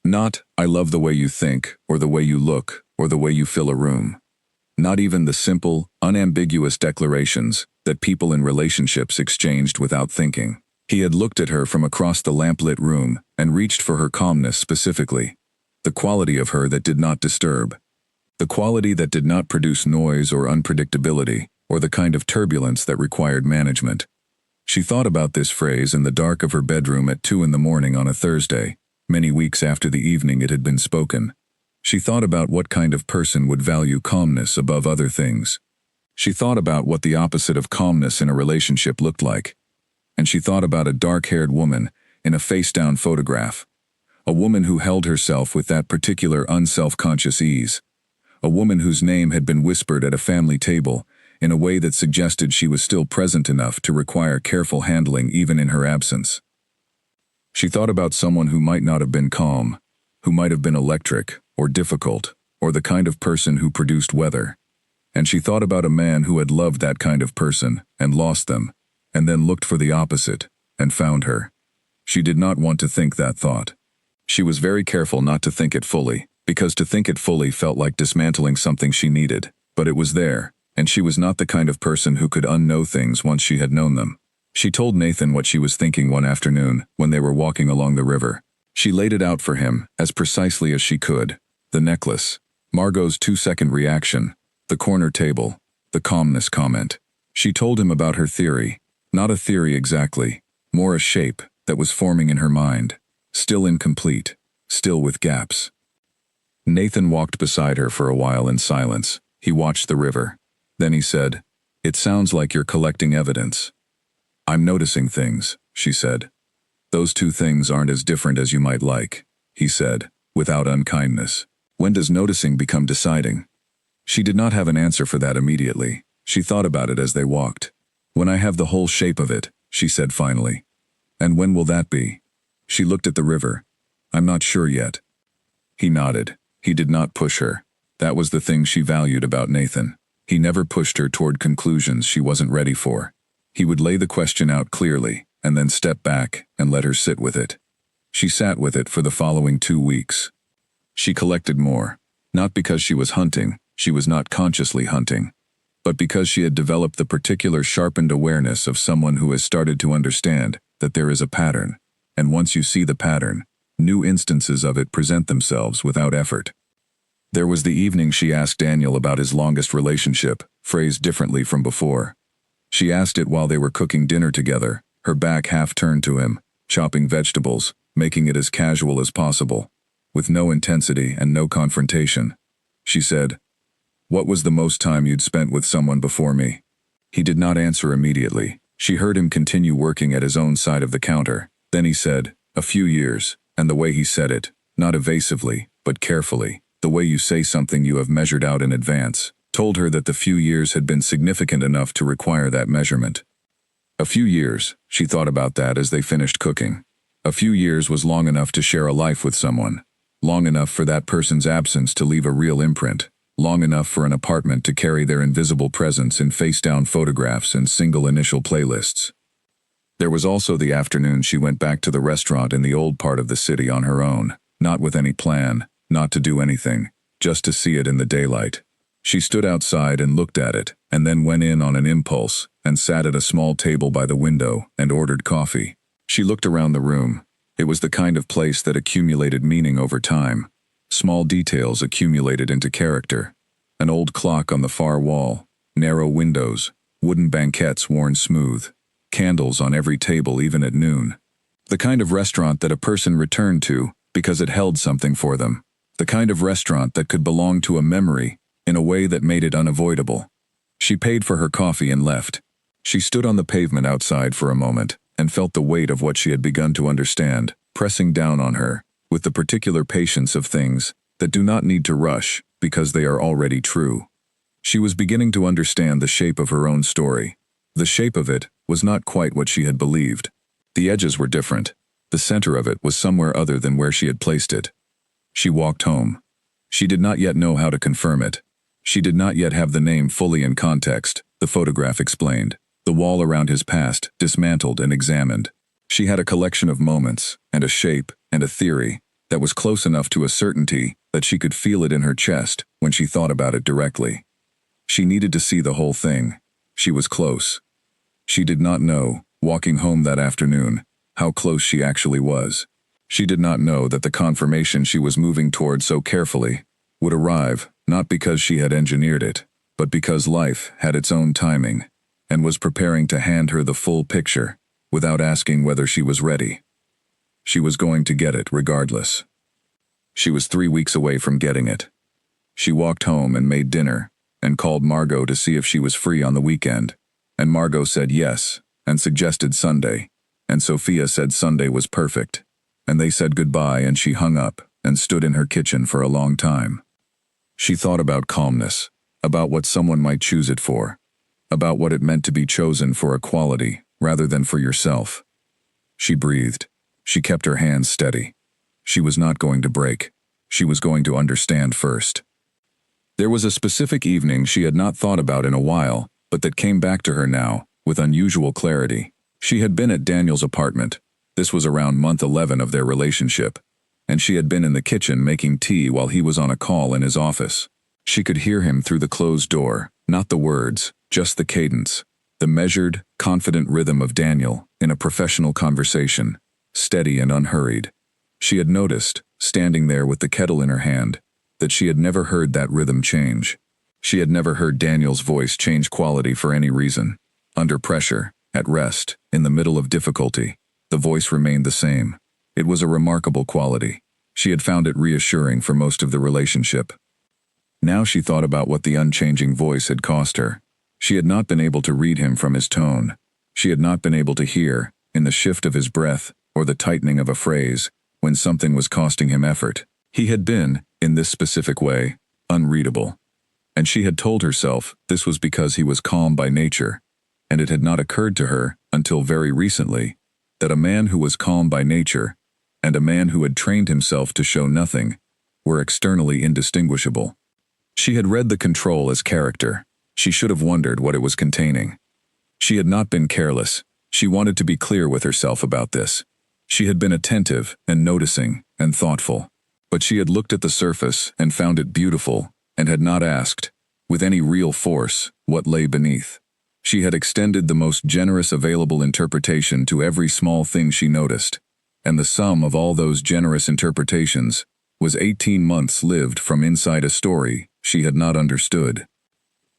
Not, "I love the way you think, or the way you look, or the way you fill a room." Not even the simple, unambiguous declarations that people in relationships exchanged without thinking. He had looked at her from across the lamplit room and reached for her calmness specifically. The quality of her that did not disturb. The quality that did not produce noise or unpredictability, or the kind of turbulence that required management. She thought about this phrase in the dark of her bedroom at 2 in the morning on a Thursday, many weeks after the evening it had been spoken. She thought about what kind of person would value calmness above other things. She thought about what the opposite of calmness in a relationship looked like. And she thought about a dark-haired woman in a face-down photograph. A woman who held herself with that particular unself-conscious ease. A woman whose name had been whispered at a family table in a way that suggested she was still present enough to require careful handling even in her absence. She thought about someone who might not have been calm, who might have been electric or difficult, or the kind of person who produced weather. And she thought about a man who had loved that kind of person and lost them, and then looked for the opposite and found her. She did not want to think that thought. She was very careful not to think it fully, because to think it fully felt like dismantling something she needed, but it was there, and she was not the kind of person who could unknow things once she had known them. She told Nathan what she was thinking one afternoon when they were walking along the river. She laid it out for him as precisely as she could. The necklace, Margot's 2-second reaction, the corner table, the calmness comment. She told him about her theory, not a theory exactly, more a shape that was forming in her mind, still incomplete, still with gaps. Nathan walked beside her for a while in silence. He watched the river. Then he said, "It sounds like you're collecting evidence." "I'm noticing things," she said. "Those two things aren't as different as you might like," he said, without unkindness. "When does noticing become deciding?" She did not have an answer for that immediately. She thought about it as they walked. "When I have the whole shape of it," she said finally. "And when will that be?" She looked at the river. "I'm not sure yet." He nodded. He did not push her. That was the thing she valued about Nathan. He never pushed her toward conclusions she wasn't ready for. He would lay the question out clearly, and then step back and let her sit with it. She sat with it for the following 2 weeks. She collected more, not because she was hunting, she was not consciously hunting, but because she had developed the particular sharpened awareness of someone who has started to understand that there is a pattern, and once you see the pattern, new instances of it present themselves without effort. There was the evening she asked Daniel about his longest relationship, phrased differently from before. She asked it while they were cooking dinner together, her back half turned to him, chopping vegetables, making it as casual as possible, with no intensity and no confrontation. She said, "What was the most time you'd spent with someone before me?" He did not answer immediately. She heard him continue working at his own side of the counter. Then he said, "A few years," and the way he said it, not evasively, but carefully, the way you say something you have measured out in advance, told her that the few years had been significant enough to require that measurement. A few years, she thought about that as they finished cooking. A few years was long enough to share a life with someone, long enough for that person's absence to leave a real imprint, long enough for an apartment to carry their invisible presence in face-down photographs and single initial playlists. There was also the afternoon she went back to the restaurant in the old part of the city on her own, not with any plan, not to do anything, just to see it in the daylight. She stood outside and looked at it, and then went in on an impulse, and sat at a small table by the window and ordered coffee. She looked around the room. It was the kind of place that accumulated meaning over time. Small details accumulated into character. An old clock on the far wall, narrow windows, wooden banquettes worn smooth, candles on every table even at noon. The kind of restaurant that a person returned to because it held something for them. The kind of restaurant that could belong to a memory in a way that made it unavoidable. She paid for her coffee and left. She stood on the pavement outside for a moment and felt the weight of what she had begun to understand, pressing down on her, with the particular patience of things that do not need to rush because they are already true. She was beginning to understand the shape of her own story. The shape of it was not quite what she had believed. The edges were different. The center of it was somewhere other than where she had placed it. She walked home. She did not yet know how to confirm it. She did not yet have the name fully in context, the photograph explained. The wall around his past, dismantled and examined. She had a collection of moments, and a shape, and a theory, that was close enough to a certainty that she could feel it in her chest when she thought about it directly. She needed to see the whole thing. She was close. She did not know, walking home that afternoon, how close she actually was. She did not know that the confirmation she was moving toward so carefully would arrive, not because she had engineered it, but because life had its own timing, and was preparing to hand her the full picture, without asking whether she was ready. She was going to get it regardless. She was 3 weeks away from getting it. She walked home and made dinner, and called Margot to see if she was free on the weekend, and Margot said yes, and suggested Sunday, and Sophia said Sunday was perfect, and they said goodbye, and she hung up and stood in her kitchen for a long time. She thought about calmness, about what someone might choose it for, about what it meant to be chosen for a quality rather than for yourself. She breathed. She kept her hands steady. She was not going to break. She was going to understand first. There was a specific evening she had not thought about in a while, but that came back to her now, with unusual clarity. She had been at Daniel's apartment. This was around month 11 of their relationship, and she had been in the kitchen making tea while he was on a call in his office. She could hear him through the closed door, not the words, just the cadence, the measured, confident rhythm of Daniel in a professional conversation, steady and unhurried. She had noticed, standing there with the kettle in her hand, that she had never heard that rhythm change. She had never heard Daniel's voice change quality for any reason. Under pressure, at rest, in the middle of difficulty, the voice remained the same. It was a remarkable quality. She had found it reassuring for most of the relationship. Now she thought about what the unchanging voice had cost her. She had not been able to read him from his tone. She had not been able to hear, in the shift of his breath or the tightening of a phrase, when something was costing him effort. He had been, in this specific way, unreadable. And she had told herself this was because he was calm by nature, and it had not occurred to her, until very recently, that a man who was calm by nature and a man who had trained himself to show nothing were externally indistinguishable. She had read the control as character. She should have wondered what it was containing. She had not been careless. She wanted to be clear with herself about this. She had been attentive and noticing and thoughtful. But she had looked at the surface and found it beautiful and had not asked, with any real force, what lay beneath. She had extended the most generous available interpretation to every small thing she noticed, and the sum of all those generous interpretations was 18 months lived from inside a story she had not understood.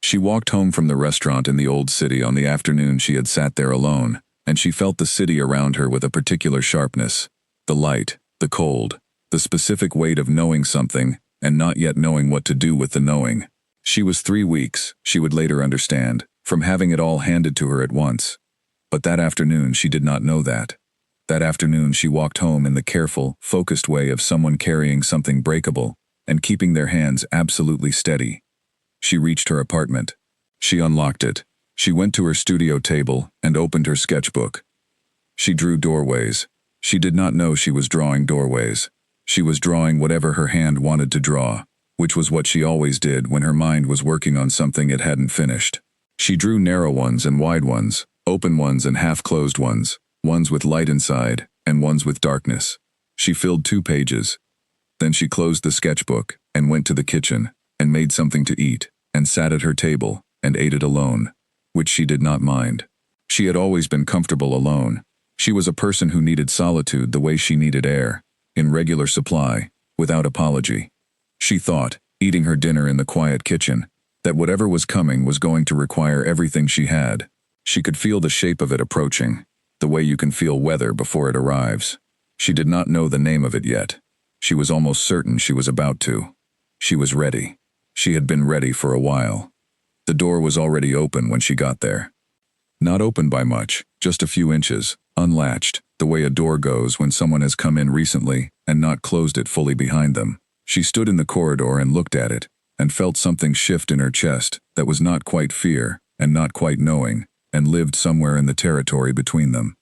She walked home from the restaurant in the old city on the afternoon she had sat there alone, and she felt the city around her with a particular sharpness, the light, the cold, the specific weight of knowing something and not yet knowing what to do with the knowing. She was 3 weeks, she would later understand, from having it all handed to her at once. But that afternoon she did not know that. That afternoon she walked home in the careful, focused way of someone carrying something breakable and keeping their hands absolutely steady. She reached her apartment. She unlocked it. She went to her studio table and opened her sketchbook. She drew doorways. She did not know she was drawing doorways. She was drawing whatever her hand wanted to draw, which was what she always did when her mind was working on something it hadn't finished. She drew narrow ones and wide ones, open ones and half-closed ones, ones with light inside and ones with darkness. She filled 2 pages. Then she closed the sketchbook and went to the kitchen and made something to eat and sat at her table and ate it alone, which she did not mind. She had always been comfortable alone. She was a person who needed solitude the way she needed air, in regular supply, without apology. She thought, eating her dinner in the quiet kitchen, that whatever was coming was going to require everything she had. She could feel the shape of it approaching, the way you can feel weather before it arrives. She did not know the name of it yet. She was almost certain she was about to. She was ready. She had been ready for a while. The door was already open when she got there. Not open by much, just a few inches, unlatched, the way a door goes when someone has come in recently and not closed it fully behind them. She stood in the corridor and looked at it, and felt something shift in her chest that was not quite fear and not quite knowing, and lived somewhere in the territory between them.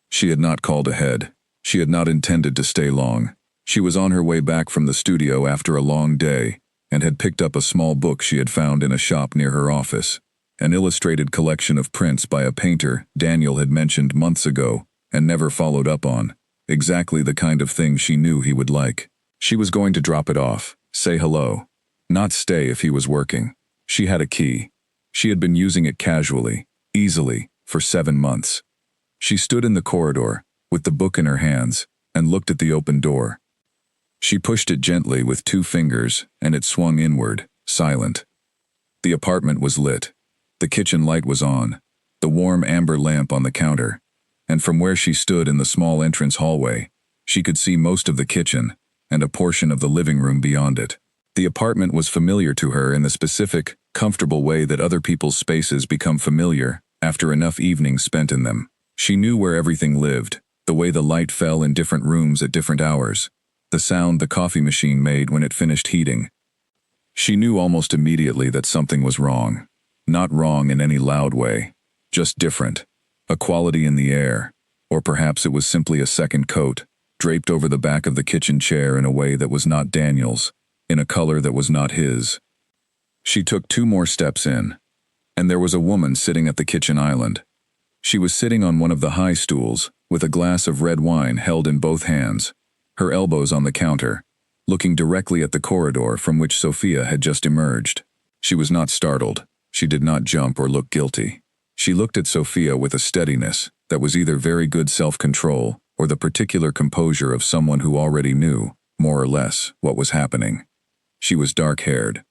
She had not called ahead. She had not intended to stay long. She was on her way back from the studio after a long day, and had picked up a small book she had found in a shop near her office, an illustrated collection of prints by a painter Daniel had mentioned months ago and never followed up on, exactly the kind of thing she knew he would like. She was going to drop it off, say hello, not stay if he was working. She had a key. She had been using it casually, easily, for 7 months. She stood in the corridor, with the book in her hands, and looked at the open door. She pushed it gently with 2 fingers, and it swung inward, silent. The apartment was lit. The kitchen light was on, the warm amber lamp on the counter, and from where she stood in the small entrance hallway, she could see most of the kitchen and a portion of the living room beyond it. The apartment was familiar to her in the specific, comfortable way that other people's spaces become familiar after enough evenings spent in them. She knew where everything lived, The way the light fell in different rooms at different hours. The sound the coffee machine made when it finished heating. She knew almost immediately that something was wrong. Not wrong in any loud way, just different. A quality in the air. Or perhaps it was simply a second coat, draped over the back of the kitchen chair in a way that was not Daniel's, in a color that was not his. She took 2 more steps in, and there was a woman sitting at the kitchen island. She was sitting on one of the high stools, with a glass of red wine held in both hands, her elbows on the counter, looking directly at the corridor from which Sophia had just emerged. She was not startled. She did not jump or look guilty. She looked at Sophia with a steadiness that was either very good self-control or the particular composure of someone who already knew, more or less, what was happening. She was dark-haired.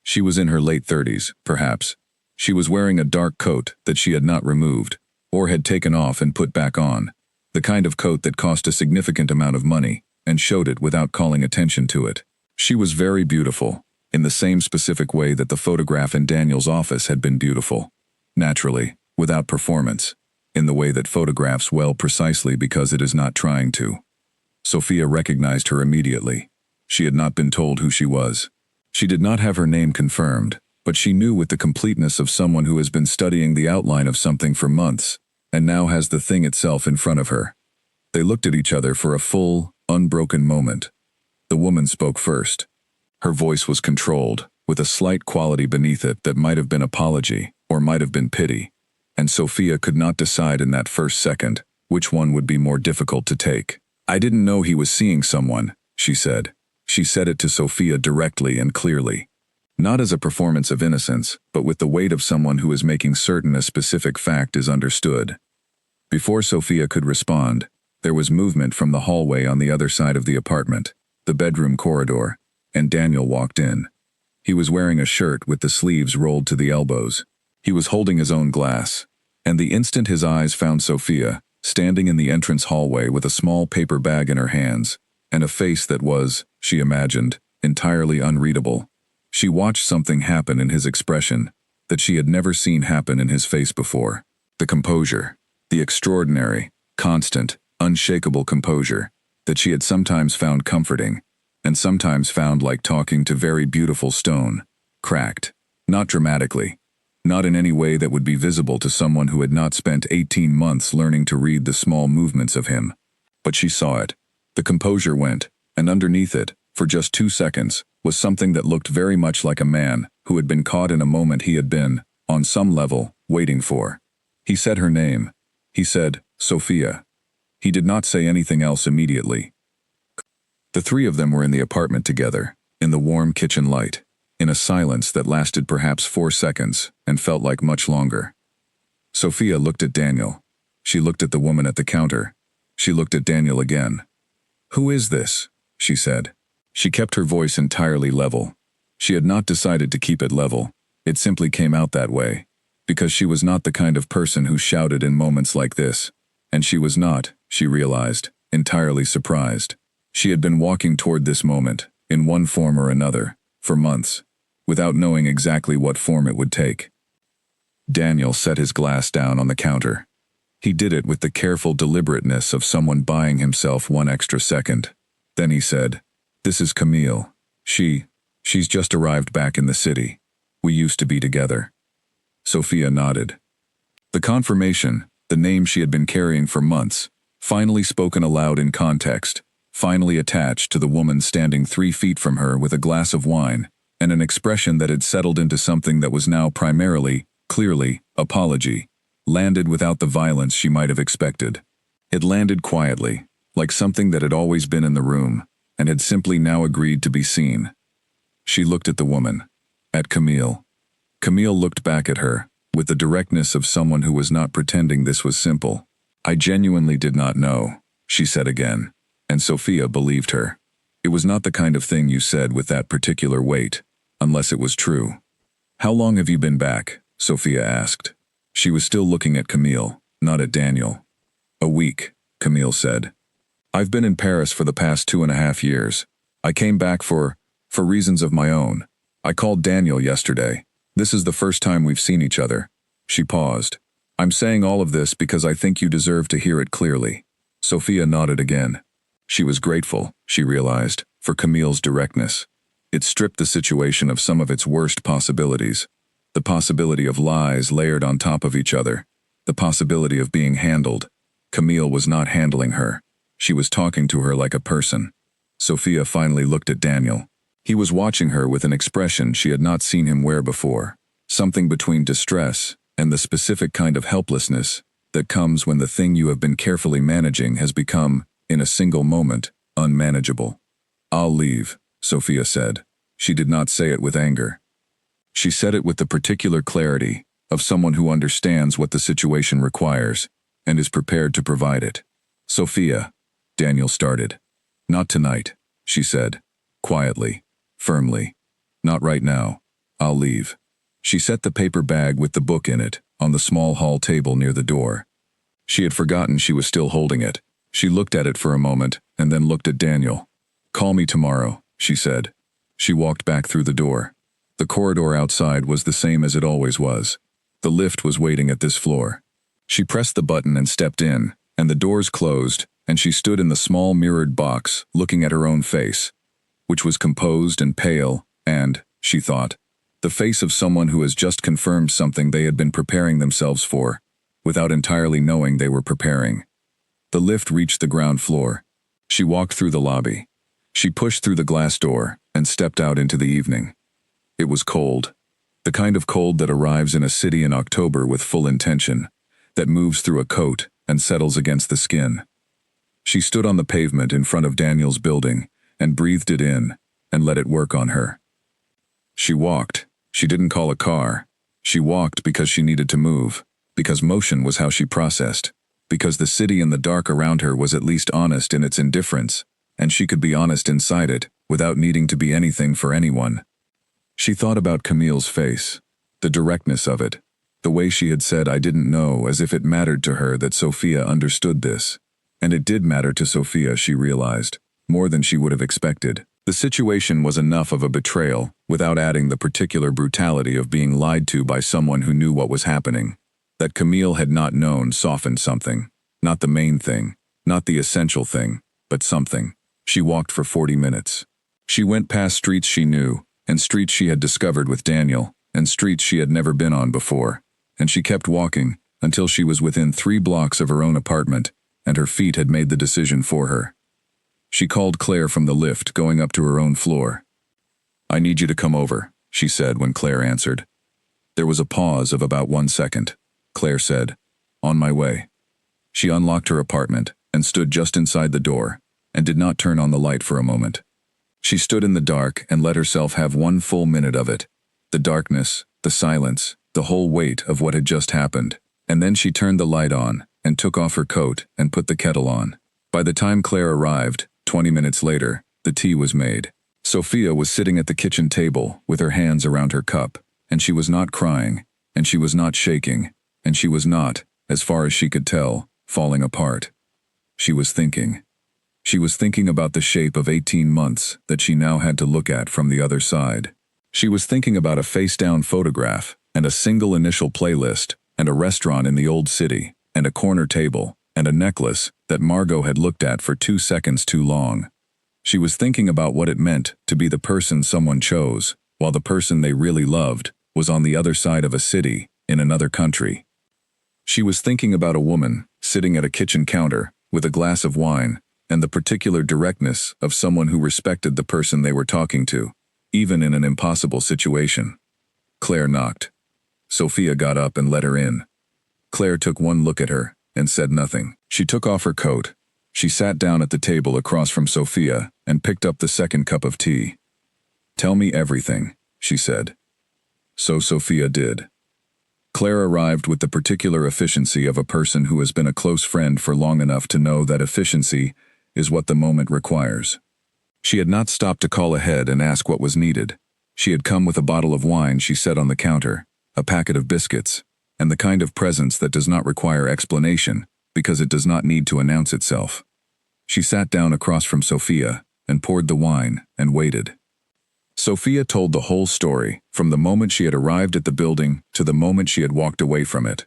She was in her late 30s, perhaps. She was wearing a dark coat that she had not removed, or had taken off and put back on, the kind of coat that cost a significant amount of money, and showed it without calling attention to it. She was very beautiful, in the same specific way that the photograph in Daniel's office had been beautiful. Naturally, without performance, in the way that photographs well precisely because it is not trying to. Sophia recognized her immediately. She had not been told who she was. She did not have her name confirmed, but she knew with the completeness of someone who has been studying the outline of something for months, and now has the thing itself in front of her. They looked at each other for a full, unbroken moment. The woman spoke first. Her voice was controlled, with a slight quality beneath it that might have been apology, or might have been pity, and Sophia could not decide in that first second which one would be more difficult to take. "I didn't know he was seeing someone," she said. She said it to Sophia directly and clearly. Not as a performance of innocence, but with the weight of someone who is making certain a specific fact is understood. Before Sophia could respond, there was movement from the hallway on the other side of the apartment, the bedroom corridor, and Daniel walked in. He was wearing a shirt with the sleeves rolled to the elbows. He was holding his own glass, and the instant his eyes found Sophia, standing in the entrance hallway with a small paper bag in her hands, and a face that was, she imagined, entirely unreadable. She watched something happen in his expression that she had never seen happen in his face before. The composure, the extraordinary, constant, unshakable composure that she had sometimes found comforting, and sometimes found like talking to very beautiful stone, cracked, not dramatically, not in any way that would be visible to someone who had not spent 18 months learning to read the small movements of him. But she saw it. The composure went, and underneath it, for just 2 seconds, was something that looked very much like a man who had been caught in a moment he had been, on some level, waiting for. He said her name. He said, Sophia. He did not say anything else immediately. The 3 of them were in the apartment together, in the warm kitchen light, in a silence that lasted perhaps 4 seconds and felt like much longer. Sophia looked at Daniel. She looked at the woman at the counter. She looked at Daniel again. "Who is this?" she said. She kept her voice entirely level. She had not decided to keep it level. It simply came out that way, because she was not the kind of person who shouted in moments like this, and she was not, she realized, entirely surprised. She had been walking toward this moment, in one form or another, for months, without knowing exactly what form it would take. Daniel set his glass down on the counter. He did it with the careful deliberateness of someone buying himself 1 extra second. Then he said, "This is Camille. She's just arrived back in the city. We used to be together." Sophia nodded. The confirmation, the name she had been carrying for months, finally spoken aloud in context, finally attached to the woman standing 3 feet from her with a glass of wine, and an expression that had settled into something that was now primarily, clearly, apology, landed without the violence she might have expected. It landed quietly, like something that had always been in the room, and had simply now agreed to be seen. She looked at the woman, at Camille. Camille looked back at her, with the directness of someone who was not pretending this was simple. "I genuinely did not know," she said again, and Sophia believed her. It was not the kind of thing you said with that particular weight, unless it was true. "How long have you been back?" Sophia asked. She was still looking at Camille, not at Daniel. "A week," Camille said. "I've been in Paris for the past 2.5 years. I came back for reasons of my own. I called Daniel yesterday. This is the first time we've seen each other." She paused. "I'm saying all of this because I think you deserve to hear it clearly." Sophia nodded again. She was grateful, she realized, for Camille's directness. It stripped the situation of some of its worst possibilities. The possibility of lies layered on top of each other. The possibility of being handled. Camille was not handling her. She was talking to her like a person. Sophia finally looked at Daniel. He was watching her with an expression she had not seen him wear before. Something between distress and the specific kind of helplessness that comes when the thing you have been carefully managing has become, in a single moment, unmanageable. "I'll leave," Sophia said. She did not say it with anger. She said it with the particular clarity of someone who understands what the situation requires and is prepared to provide it. "Sophia," Daniel started. "Not tonight," she said, quietly, firmly. "Not right now. I'll leave." She set the paper bag with the book in it on the small hall table near the door. She had forgotten she was still holding it. She looked at it for a moment and then looked at Daniel. "Call me tomorrow," she said. She walked back through the door. The corridor outside was the same as it always was. The lift was waiting at this floor. She pressed the button and stepped in, and the doors closed, and she stood in the small mirrored box looking at her own face, which was composed and pale and, she thought, the face of someone who has just confirmed something they had been preparing themselves for, without entirely knowing they were preparing. The lift reached the ground floor. She walked through the lobby. She pushed through the glass door and stepped out into the evening. It was cold. The kind of cold that arrives in a city in October with full intention, that moves through a coat and settles against the skin. She stood on the pavement in front of Daniel's building and breathed it in and let it work on her. She walked. She didn't call a car. She walked because she needed to move, because motion was how she processed, because the city in the dark around her was at least honest in its indifference, and she could be honest inside it without needing to be anything for anyone. She thought about Camille's face, the directness of it, the way she had said "I didn't know" as if it mattered to her that Sophia understood this. And it did matter to Sophia, she realized, more than she would have expected. The situation was enough of a betrayal, without adding the particular brutality of being lied to by someone who knew what was happening. That Camille had not known softened something. Not the main thing, not the essential thing, but something. She walked for 40 minutes. She went past streets she knew, and streets she had discovered with Daniel, and streets she had never been on before. And she kept walking, until she was within 3 blocks of her own apartment, and her feet had made the decision for her. She called Claire from the lift going up to her own floor. "I need you to come over," she said when Claire answered. There was a pause of about 1 second. Claire said, "On my way." She unlocked her apartment and stood just inside the door, and did not turn on the light for a moment. She stood in the dark and let herself have 1 full minute of it. The darkness, the silence, the whole weight of what had just happened. And then she turned the light on and took off her coat and put the kettle on. By the time Claire arrived, 20 minutes later, the tea was made. Sophia was sitting at the kitchen table with her hands around her cup, and she was not crying, and she was not shaking, and she was not, as far as she could tell, falling apart. She was thinking. She was thinking about the shape of 18 months that she now had to look at from the other side. She was thinking about a face-down photograph, and a single initial playlist, and a restaurant in the old city, and a corner table, and a necklace that Margot had looked at for 2 seconds too long. She was thinking about what it meant to be the person someone chose, while the person they really loved was on the other side of a city, in another country. She was thinking about a woman sitting at a kitchen counter with a glass of wine, and the particular directness of someone who respected the person they were talking to, even in an impossible situation. Claire knocked. Sophia got up and let her in. Claire took 1 look at her and said nothing. She took off her coat. She sat down at the table across from Sophia and picked up the 2nd cup of tea. "Tell me everything," she said. So Sophia did. Claire arrived with the particular efficiency of a person who has been a close friend for long enough to know that efficiency is what the moment requires. She had not stopped to call ahead and ask what was needed. She had come with a bottle of wine she set on the counter, a packet of biscuits, and the kind of presence that does not require explanation because it does not need to announce itself. She sat down across from Sophia and poured the wine and waited. Sophia told the whole story, from the moment she had arrived at the building to the moment she had walked away from it.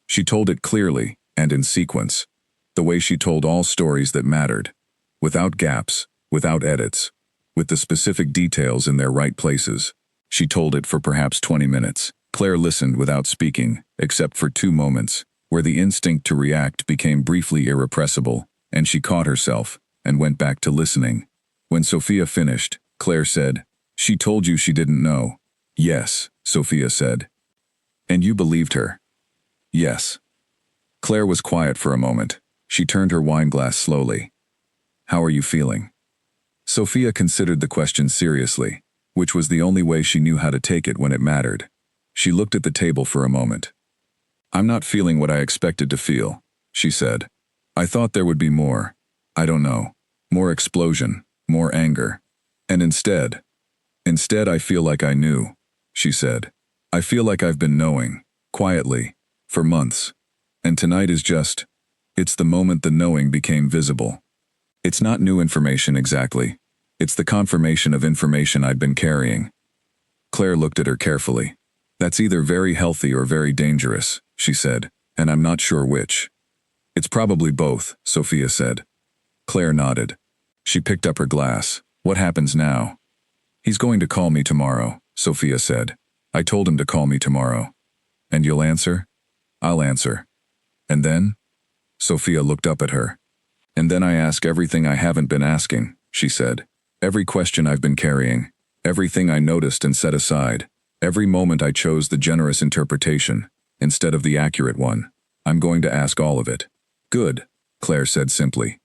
She told it clearly and in sequence. The way she told all stories that mattered. Without gaps, without edits, with the specific details in their right places. She told it for perhaps 20 minutes. Claire listened without speaking, except for 2 moments, where the instinct to react became briefly irrepressible, and she caught herself, and went back to listening. When Sophia finished, Claire said, "She told you she didn't know." "Yes," Sophia said. "And you believed her?" "Yes." Claire was quiet for a moment. She turned her wine glass slowly. "How are you feeling?" Sophia considered the question seriously, which was the only way she knew how to take it when it mattered. She looked at the table for a moment. "I'm not feeling what I expected to feel," she said. "I thought there would be more. I don't know. More explosion, more anger. And instead I feel like I knew," she said. "I feel like I've been knowing, quietly, for months. And tonight is just, it's the moment the knowing became visible. It's not new information exactly. It's the confirmation of information I'd been carrying." Claire looked at her carefully. "That's either very healthy or very dangerous," she said, "and I'm not sure which." "It's probably both," Sophia said. Claire nodded. She picked up her glass. "What happens now?" "He's going to call me tomorrow," Sophia said. "I told him to call me tomorrow." "And you'll answer?" "I'll answer." "And then?" Sophia looked up at her. "And then I ask everything I haven't been asking," she said. "Every question I've been carrying. Everything I noticed and set aside. Every moment I chose the generous interpretation, instead of the accurate one. I'm going to ask all of it." "Good," Claire said simply.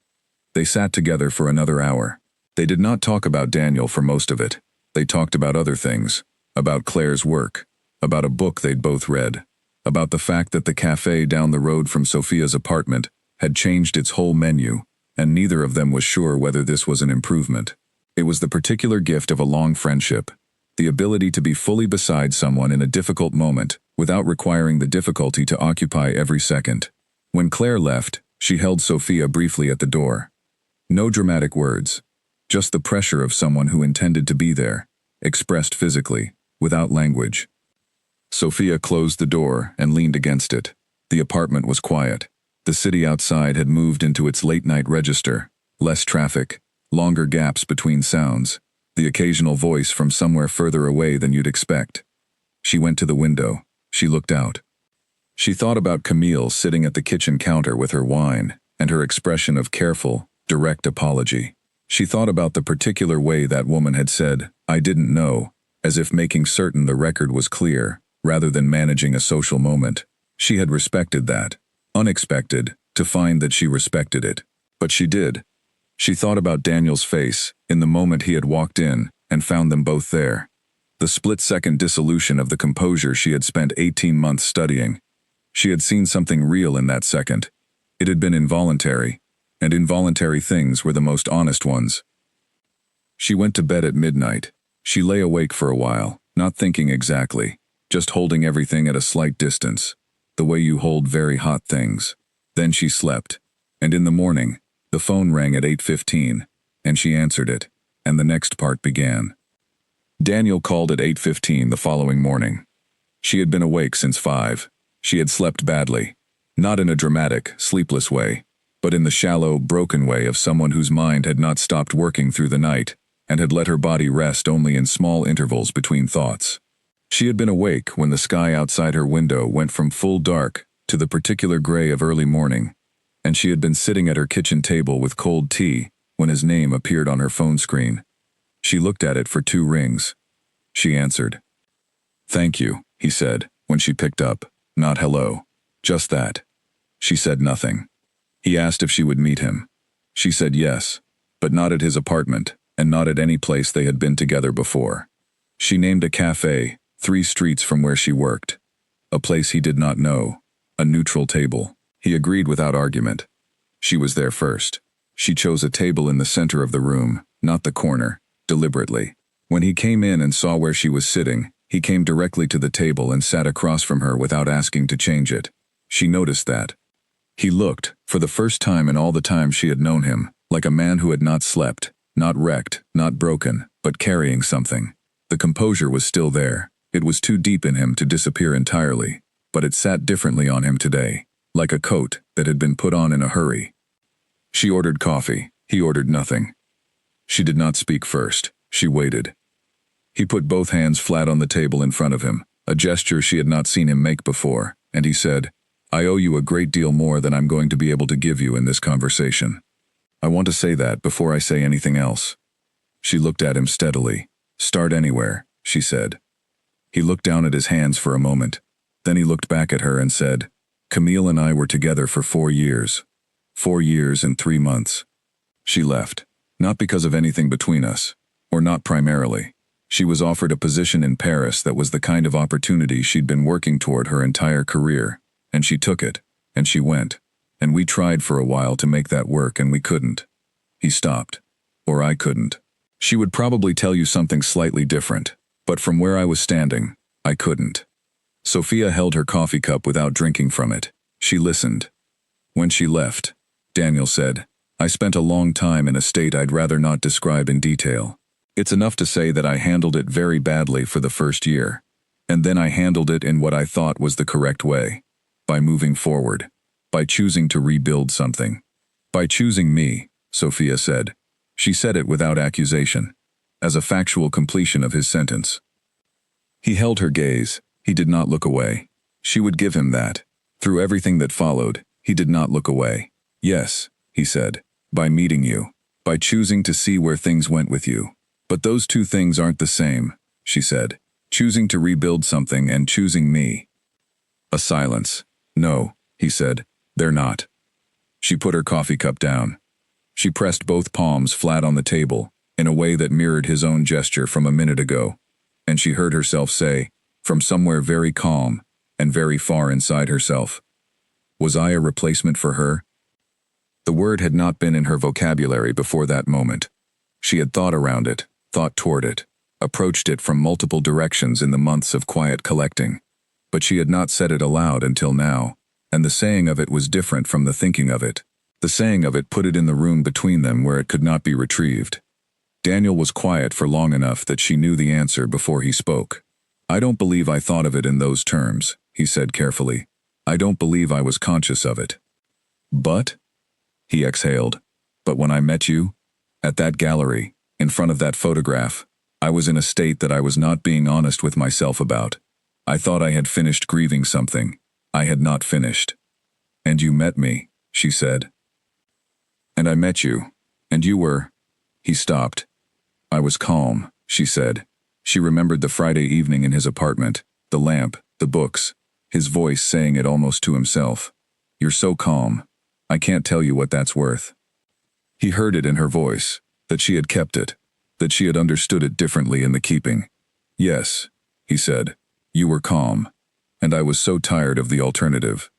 They sat together for another hour. They did not talk about Daniel for most of it. They talked about other things. About Claire's work. About a book they'd both read. About the fact that the cafe down the road from Sophia's apartment had changed its whole menu, and neither of them was sure whether this was an improvement. It was the particular gift of a long friendship. The ability to be fully beside someone in a difficult moment, without requiring the difficulty to occupy every second. When Claire left, she held Sophia briefly at the door. No dramatic words. Just the pressure of someone who intended to be there, expressed physically, without language. Sophia closed the door and leaned against it. The apartment was quiet. The city outside had moved into its late-night register. Less traffic, longer gaps between sounds, the occasional voice from somewhere further away than you'd expect. She went to the window. She looked out. She thought about Camille sitting at the kitchen counter with her wine, and her expression of careful, direct apology. She thought about the particular way that woman had said, "I didn't know," as if making certain the record was clear, rather than managing a social moment. She had respected that. Unexpected, to find that she respected it. But she did. She thought about Daniel's face, in the moment he had walked in, and found them both there. The split-second dissolution of the composure she had spent 18 months studying. She had seen something real in that second. It had been involuntary, and involuntary things were the most honest ones. She went to bed at midnight. She lay awake for a while, not thinking exactly, just holding everything at a slight distance, the way you hold very hot things. Then she slept, and in the morning, the phone rang at 8:15, and she answered it, and the next part began. Daniel called at 8:15 the following morning. She had been awake since 5. She had slept badly, not in a dramatic, sleepless way, but in the shallow, broken way of someone whose mind had not stopped working through the night, and had let her body rest only in small intervals between thoughts. She had been awake when the sky outside her window went from full dark to the particular gray of early morning, and she had been sitting at her kitchen table with cold tea when his name appeared on her phone screen. She looked at it for 2 rings. She answered. "Thank you," he said, when she picked up. Not hello. Just that. She said nothing. He asked if she would meet him. She said yes, but not at his apartment, and not at any place they had been together before. She named a cafe, 3 streets from where she worked. A place he did not know. A neutral table. He agreed without argument. She was there first. She chose a table in the center of the room, not the corner, deliberately. When he came in and saw where she was sitting, he came directly to the table and sat across from her without asking to change it. She noticed that. He looked, for the first time in all the time she had known him, like a man who had not slept, not wrecked, not broken, but carrying something. The composure was still there. It was too deep in him to disappear entirely, but it sat differently on him today, like a coat that had been put on in a hurry, She ordered coffee. He ordered nothing. She did not speak first. She waited. He put both hands flat on the table in front of him, a gesture she had not seen him make before, and he said, "I owe you a great deal more than I'm going to be able to give you in this conversation. I want to say that before I say anything else." She looked at him steadily. "Start anywhere," she said. He looked down at his hands for a moment. Then he looked back at her and said, "Camille and I were together for 4 years. 4 years and 3 months. She left. Not because of anything between us, or not primarily. She was offered a position in Paris that was the kind of opportunity she'd been working toward her entire career, and she took it, and she went, and we tried for a while to make that work and we couldn't." He stopped. "Or I couldn't. She would probably tell you something slightly different, but from where I was standing, I couldn't." Sophia held her coffee cup without drinking from it. She listened. "When she left," Daniel said, "I spent a long time in a state I'd rather not describe in detail. It's enough to say that I handled it very badly for the first year, and then I handled it in what I thought was the correct way, by moving forward, by choosing to rebuild something. By choosing me," Sophia said. She said it without accusation, as a factual completion of his sentence. He held her gaze. He did not look away. She would give him that. Through everything that followed, he did not look away. "Yes," he said, "by meeting you, by choosing to see where things went with you. But those two things aren't the same," she said. "Choosing to rebuild something and choosing me." A silence. "No," he said, "they're not." She put her coffee cup down. She pressed both palms flat on the table, in a way that mirrored his own gesture from a minute ago, and she heard herself say, from somewhere very calm and very far inside herself, "Was I a replacement for her?" The word had not been in her vocabulary before that moment. She had thought around it, thought toward it, approached it from multiple directions in the months of quiet collecting, but she had not said it aloud until now, and the saying of it was different from the thinking of it. The saying of it put it in the room between them where it could not be retrieved. Daniel was quiet for long enough that she knew the answer before he spoke. "I don't believe I thought of it in those terms," he said carefully. "I don't believe I was conscious of it." "But?" He exhaled. "But when I met you, at that gallery, in front of that photograph, I was in a state that I was not being honest with myself about. I thought I had finished grieving something. I had not finished. And you met me," she said. "And I met you, and you were—" He stopped. "I was calm," she said. She remembered the Friday evening in his apartment, the lamp, the books, his voice saying it almost to himself. "You're so calm. I can't tell you what that's worth." He heard it in her voice, that she had kept it, that she had understood it differently in the keeping. "Yes," he said, "you were calm, and I was so tired of the alternative."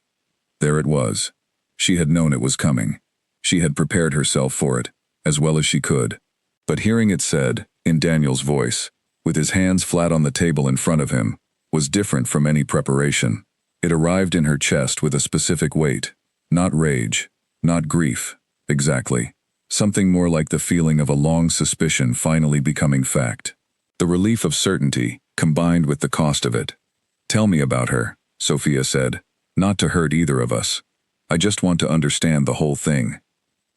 There it was. She had known it was coming. She had prepared herself for it, as well as she could. But hearing it said, in Daniel's voice, with his hands flat on the table in front of him, was different from any preparation. It arrived in her chest with a specific weight. Not rage, not grief, exactly. Something more like the feeling of a long suspicion finally becoming fact. The relief of certainty, combined with the cost of it. "Tell me about her," Sophia said. "Not to hurt either of us. I just want to understand the whole thing."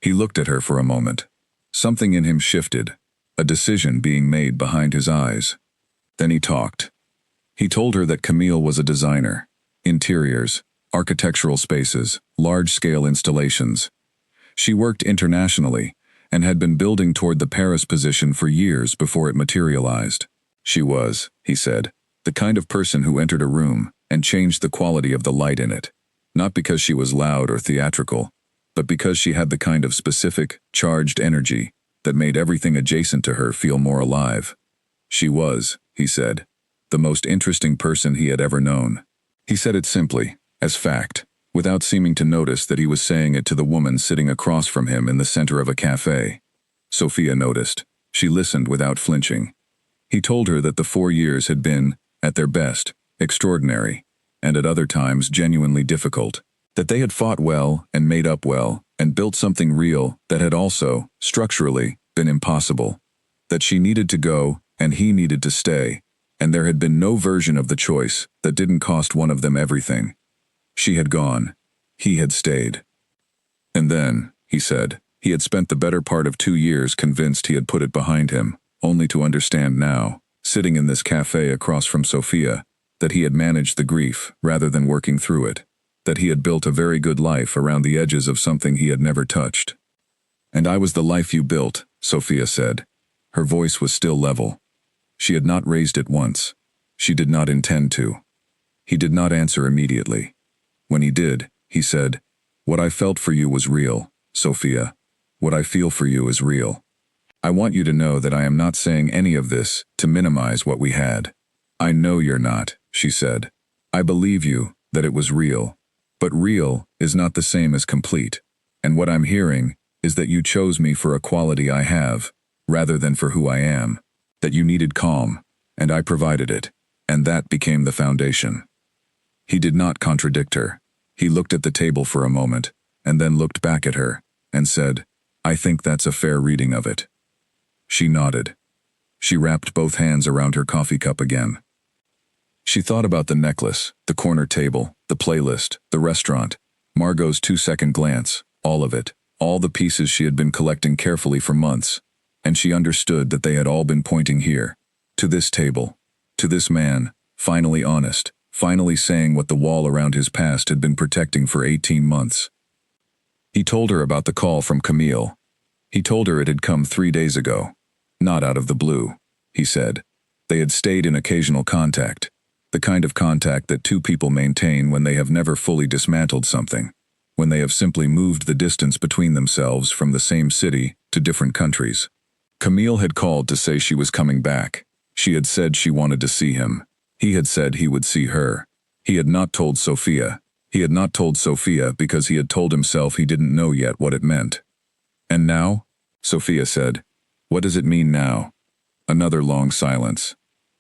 He looked at her for a moment. Something in him shifted, a decision being made behind his eyes. Then he talked. He told her that Camille was a designer. Interiors, architectural spaces, large-scale installations. She worked internationally and had been building toward the Paris position for years before it materialized. She was, he said, the kind of person who entered a room and changed the quality of the light in it, not because she was loud or theatrical, but because she had the kind of specific, charged energy that made everything adjacent to her feel more alive. She was, he said, the most interesting person he had ever known. He said it simply, as fact, without seeming to notice that he was saying it to the woman sitting across from him in the center of a cafe. Sophia noticed. She listened without flinching. He told her that the 4 years had been, at their best, extraordinary, and at other times genuinely difficult. That they had fought well and made up well and built something real that had also, structurally, been impossible. That she needed to go and he needed to stay, and there had been no version of the choice that didn't cost one of them everything. She had gone. He had stayed. And then, he said, He had spent the better part of 2 years convinced he had put it behind him, only to understand now, sitting in this cafe across from Sophia, that he had managed the grief rather than working through it, that he had built a very good life around the edges of something he had never touched. "And I was the life you built," Sophia said. Her voice was still level. She had not raised it once. She did not intend to. He did not answer immediately. When he did, he said, "What I felt for you was real, Sophia. What I feel for you is real. I want you to know that I am not saying any of this to minimize what we had. I know you're not," she said. "I believe you, that it was real. But real is not the same as complete. And what I'm hearing is that you chose me for a quality I have, rather than for who I am. That you needed calm, and I provided it, and that became the foundation." He did not contradict her. He looked at the table for a moment, and then looked back at her, and said, "I think that's a fair reading of it." She nodded. She wrapped both hands around her coffee cup again. She thought about the necklace, the corner table, the playlist, the restaurant, Margot's 2-second glance, all of it, all the pieces she had been collecting carefully for months, and she understood that they had all been pointing here, to this table, to this man, finally honest, finally saying what the wall around his past had been protecting for 18 months. He told her about the call from Camille. He told her it had come 3 days ago. Not out of the blue, he said. They had stayed in occasional contact, the kind of contact that two people maintain when they have never fully dismantled something, when they have simply moved the distance between themselves from the same city to different countries. Camille had called to say she was coming back. She had said she wanted to see him. He had said he would see her. He had not told Sophia. He had not told Sophia because he had told himself he didn't know yet what it meant. "And now?" Sophia said. "What does it mean now?" Another long silence.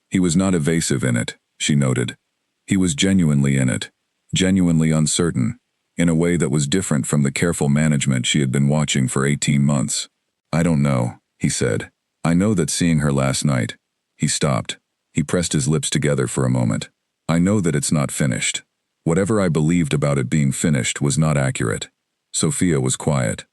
He was not evasive in it, she noted. He was genuinely in it, genuinely uncertain, in a way that was different from the careful management she had been watching for 18 months. "I don't know," he said. "I know that seeing her last night..." He stopped. He pressed his lips together for a moment. "I know that it's not finished. Whatever I believed about it being finished was not accurate." Sophia was quiet.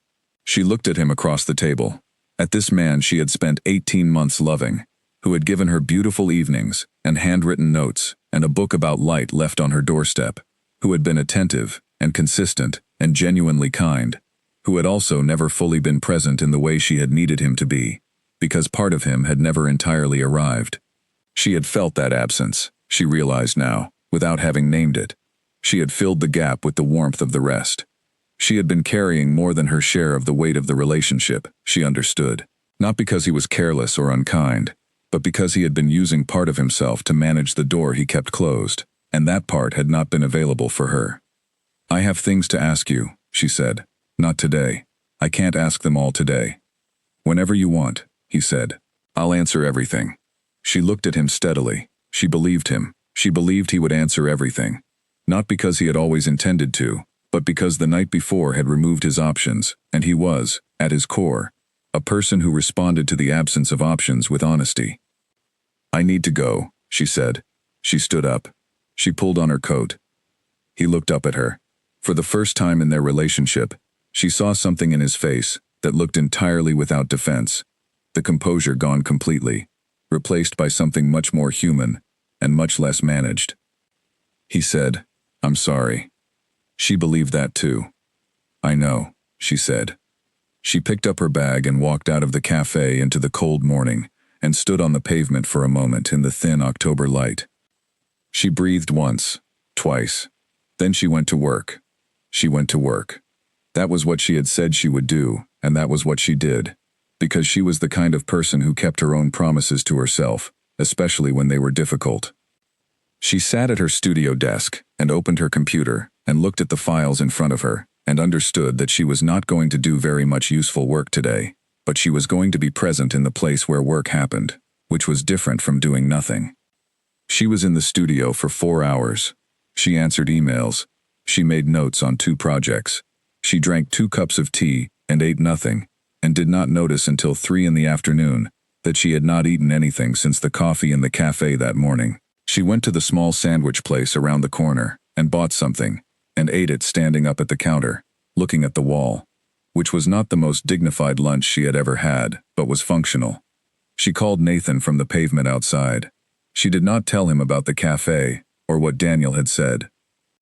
She looked at him across the table, at this man she had spent 18 months loving, who had given her beautiful evenings and handwritten notes and a book about light left on her doorstep, who had been attentive and consistent and genuinely kind, who had also never fully been present in the way she had needed him to be, because part of him had never entirely arrived. She had felt that absence, she realized now, without having named it. She had filled the gap with the warmth of the rest. She had been carrying more than her share of the weight of the relationship, she understood, not because he was careless or unkind, but because he had been using part of himself to manage the door he kept closed, and that part had not been available for her. "I have things to ask you," she said. "Not today. I can't ask them all today." "Whenever you want," he said. "I'll answer everything." She looked at him steadily. She believed him. She believed he would answer everything. Not because he had always intended to, but because the night before had removed his options, and he was, at his core, a person who responded to the absence of options with honesty. "I need to go," she said. She stood up. She pulled on her coat. He looked up at her. For the first time in their relationship, she saw something in his face that looked entirely without defense, the composure gone completely, replaced by something much more human and much less managed. He said, "I'm sorry." She believed that too. "I know," she said. She picked up her bag and walked out of the cafe into the cold morning and stood on the pavement for a moment in the thin October light. She breathed once, twice. Then she went to work. She went to work. That was what she had said she would do, and that was what she did, because she was the kind of person who kept her own promises to herself, especially when they were difficult. She sat at her studio desk and opened her computer and looked at the files in front of her and understood that she was not going to do very much useful work today, but she was going to be present in the place where work happened, which was different from doing nothing. She was in the studio for 4 hours. She answered emails. She made notes on 2 projects. She drank 2 cups of tea and ate nothing, and did not notice until 3 in the afternoon that she had not eaten anything since the coffee in the cafe that morning. She went to the small sandwich place around the corner and bought something, and ate it standing up at the counter, looking at the wall. which was not the most dignified lunch she had ever had, but was functional. She called Nathan from the pavement outside. She did not tell him about the cafe, or what Daniel had said.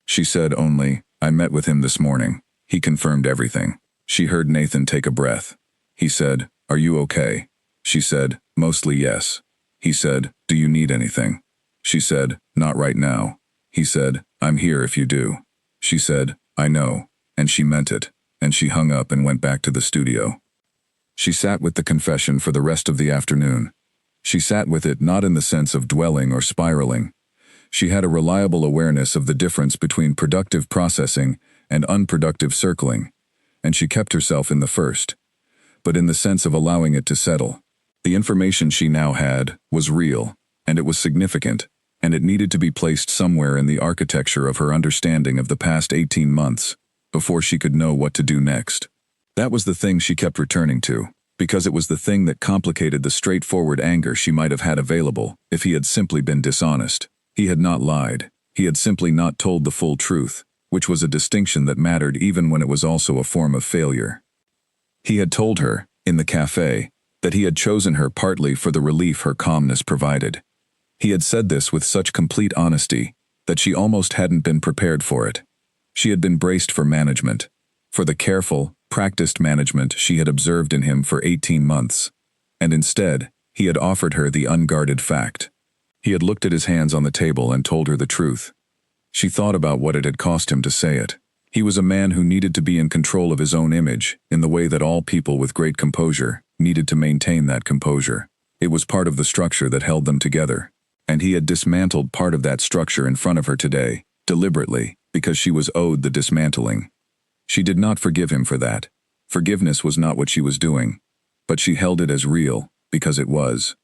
She said only, "I met with him this morning. He confirmed everything." She heard Nathan take a breath. He said, "Are you okay?" She said, "Mostly yes." He said, "Do you need anything?" She said, "Not right now." He said, "I'm here if you do." She said, "I know," and she meant it, and she hung up and went back to the studio. She sat with the confession for the rest of the afternoon. She sat with it not in the sense of dwelling or spiraling. She had a reliable awareness of the difference between productive processing and unproductive circling, and she kept herself in the first, but in the sense of allowing it to settle. The information she now had was real, and it was significant, and it needed to be placed somewhere in the architecture of her understanding of the past 18 months, before she could know what to do next. That was the thing she kept returning to, because it was the thing that complicated the straightforward anger she might have had available if he had simply been dishonest. He had not lied. He had simply not told the full truth, which was a distinction that mattered even when it was also a form of failure. He had told her, in the cafe, that he had chosen her partly for the relief her calmness provided. He had said this with such complete honesty that she almost hadn't been prepared for it. She had been braced for management, for the careful, practiced management she had observed in him for 18 months, and instead, he had offered her the unguarded fact. He had looked at his hands on the table and told her the truth. She thought about what it had cost him to say it. He was a man who needed to be in control of his own image, in the way that all people with great composure needed to maintain that composure. It was part of the structure that held them together, and he had dismantled part of that structure in front of her today, deliberately, because she was owed the dismantling. She did not forgive him for that. Forgiveness was not what she was doing, but she held it as real, because it was.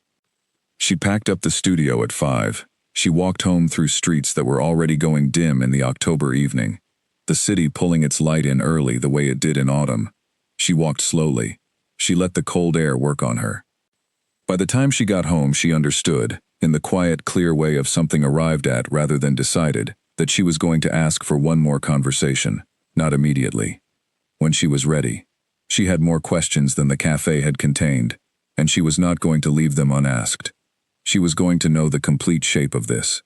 She packed up the studio at 5. She walked home through streets that were already going dim in the October evening, the city pulling its light in early the way it did in autumn. She walked slowly. She let the cold air work on her. By the time she got home, she understood, in the quiet, clear way of something arrived at rather than decided, that she was going to ask for one more conversation, not immediately. When she was ready. She had more questions than the cafe had contained, and she was not going to leave them unasked. She was going to know the complete shape of this.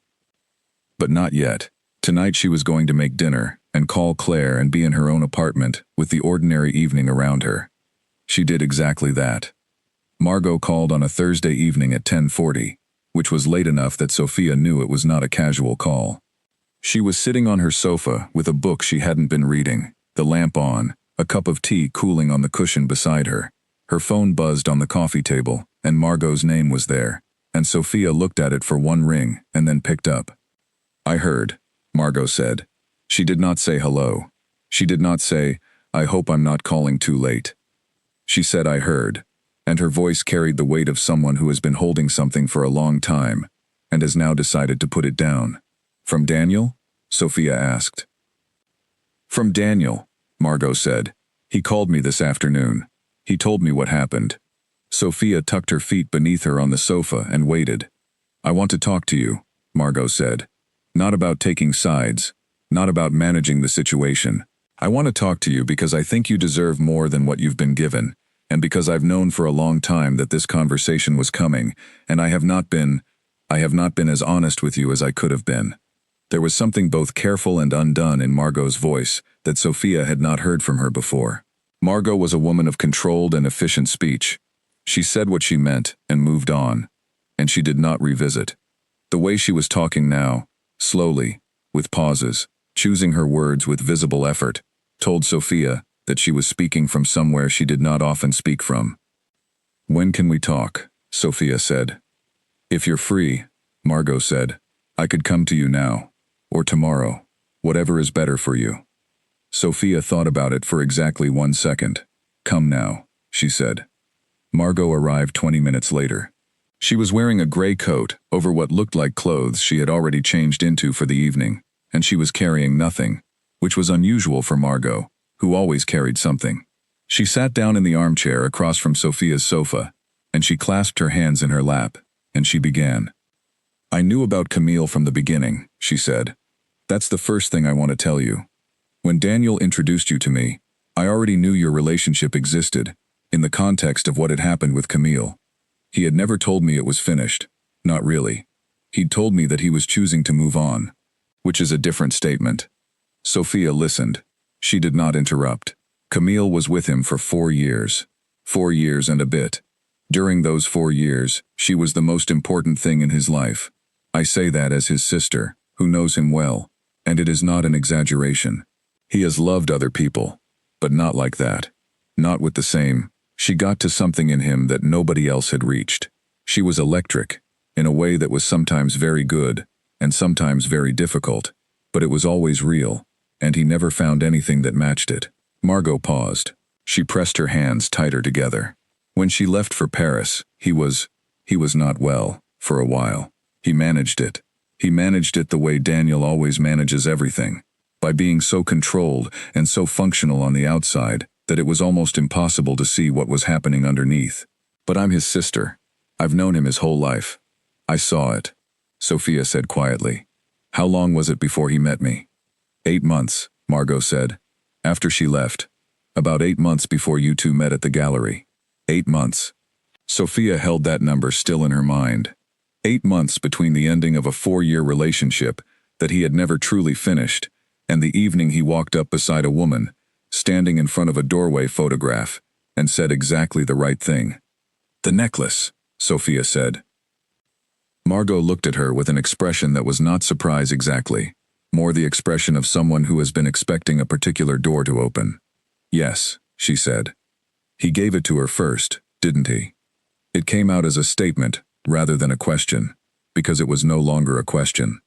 But not yet. Tonight she was going to make dinner, and call Claire and be in her own apartment, with the ordinary evening around her. She did exactly that. Margot called on a Thursday evening at 10:40, which was late enough that Sophia knew it was not a casual call. She was sitting on her sofa with a book she hadn't been reading, the lamp on, a cup of tea cooling on the cushion beside her. Her phone buzzed on the coffee table, and Margot's name was there, and Sophia looked at it for one ring and then picked up. "I heard," Margot said. She did not say hello. She did not say, "I hope I'm not calling too late." She said, "I heard," and her voice carried the weight of someone who has been holding something for a long time and has now decided to put it down. "From Daniel?" Sophia asked. "From Daniel," Margot said. "He called me this afternoon. He told me what happened." Sophia tucked her feet beneath her on the sofa and waited. "I want to talk to you," Margot said. "Not about taking sides, not about managing the situation. I want to talk to you because I think you deserve more than what you've been given, and because I've known for a long time that this conversation was coming, and I have not been as honest with you as I could have been." There was something both careful and undone in Margot's voice that Sophia had not heard from her before. Margot was a woman of controlled and efficient speech. She said what she meant and moved on, and she did not revisit. The way she was talking now, slowly, with pauses, choosing her words with visible effort, told Sophia that she was speaking from somewhere she did not often speak from. "When can we talk?" Sophia said. "If you're free," Margot said. "I could come to you now, or tomorrow, whatever is better for you." Sophia thought about it for exactly 1 second. "Come now," she said. Margot arrived 20 minutes later. She was wearing a gray coat over what looked like clothes she had already changed into for the evening, and she was carrying nothing, which was unusual for Margot, who always carried something. She sat down in the armchair across from Sophia's sofa, and she clasped her hands in her lap, and she began. "I knew about Camille from the beginning," she said. "That's the first thing I want to tell you. When Daniel introduced you to me, I already knew your relationship existed, in the context of what had happened with Camille. He had never told me it was finished. Not really. He'd told me that he was choosing to move on, which is a different statement. Sophia listened. She did not interrupt. Camille was with him for 4 years. 4 years and a bit. During those 4 years, she was the most important thing in his life. I say that as his sister, who knows him well, and it is not an exaggeration. He has loved other people, but not like that. Not with the same. She got to something in him that nobody else had reached. She was electric, in a way that was sometimes very good, and sometimes very difficult, but it was always real, and he never found anything that matched it. Margot paused. She pressed her hands tighter together. When she left for Paris, he was not well, for a while. He managed it. He managed it the way Daniel always manages everything, by being so controlled and so functional on the outside that it was almost impossible to see what was happening underneath. But I'm his sister. I've known him his whole life. I saw it, Sophia said quietly. How long was it before he met me? 8 months, Margot said. After she left. About 8 months before you two met at the gallery. 8 months. Sophia held that number still in her mind. 8 months between the ending of a 4-year relationship that he had never truly finished, and the evening he walked up beside a woman, standing in front of a doorway photograph, and said exactly the right thing. The necklace, Sophia said. Margot looked at her with an expression that was not surprise exactly, more the expression of someone who has been expecting a particular door to open. Yes, she said. He gave it to her first, didn't he? It came out as a statement, rather than a question, because it was no longer a question.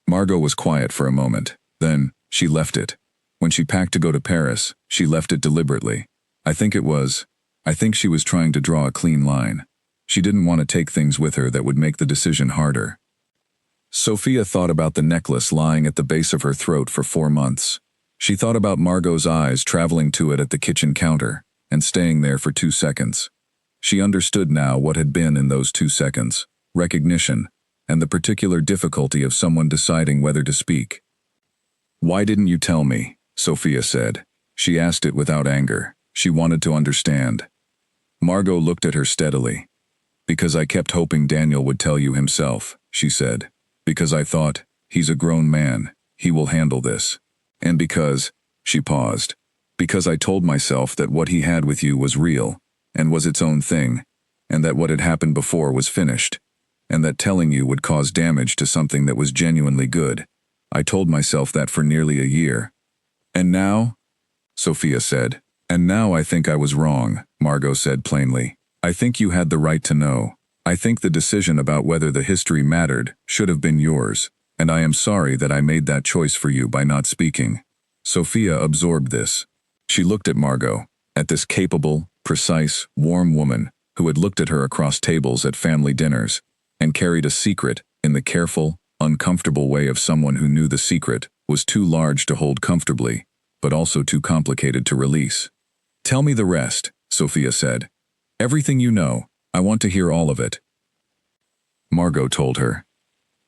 Margot was quiet for a moment. Then, she left it. When she packed to go to Paris, she left it deliberately. I think she was trying to draw a clean line. She didn't want to take things with her that would make the decision harder. Sophia thought about the necklace lying at the base of her throat for 4 months. She thought about Margot's eyes traveling to it at the kitchen counter, and staying there for 2 seconds. She understood now what had been in those 2 seconds, recognition, and the particular difficulty of someone deciding whether to speak. Why didn't you tell me? Sophia said. She asked it without anger. She wanted to understand. Margot looked at her steadily. Because I kept hoping Daniel would tell you himself, she said. Because I thought, he's a grown man, he will handle this. And because, she paused, because I told myself that what he had with you was real, and was its own thing, and that what had happened before was finished, and that telling you would cause damage to something that was genuinely good. I told myself that for nearly a year. And now? Sophia said. And now I think I was wrong, Margot said plainly. I think you had the right to know. I think the decision about whether the history mattered should have been yours, and I am sorry that I made that choice for you by not speaking. Sophia absorbed this. She looked at Margot, at this capable, precise, warm woman who had looked at her across tables at family dinners, and carried a secret in the careful, uncomfortable way of someone who knew the secret was too large to hold comfortably, but also too complicated to release. Tell me the rest, Sophia said. Everything you know, I want to hear all of it. Margot told her.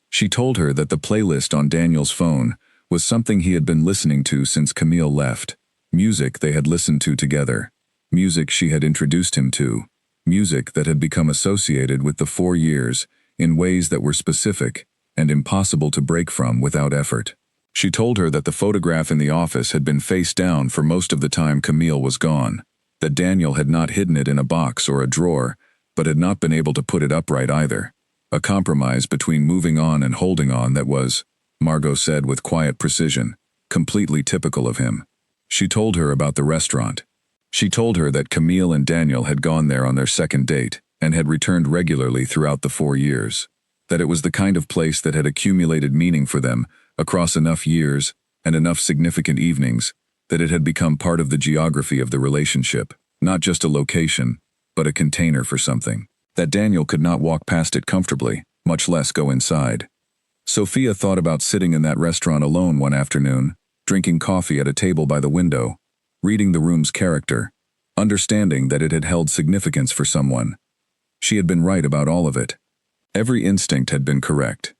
She told her that the playlist on Daniel's phone was something he had been listening to since Camille left, music they had listened to together, music she had introduced him to, music that had become associated with the 4 years in ways that were specific and impossible to break from without effort. She told her that the photograph in the office had been face down for most of the time Camille was gone, that Daniel had not hidden it in a box or a drawer, but had not been able to put it upright either. A compromise between moving on and holding on that was, Margot said with quiet precision, completely typical of him. She told her about the restaurant. She told her that Camille and Daniel had gone there on their second date and had returned regularly throughout the 4 years, that it was the kind of place that had accumulated meaning for them across enough years and enough significant evenings that it had become part of the geography of the relationship, not just a location, but a container for something, that Daniel could not walk past it comfortably, much less go inside. Sophia thought about sitting in that restaurant alone one afternoon, drinking coffee at a table by the window, reading the room's character, understanding that it had held significance for someone. She had been right about all of it. Every instinct had been correct.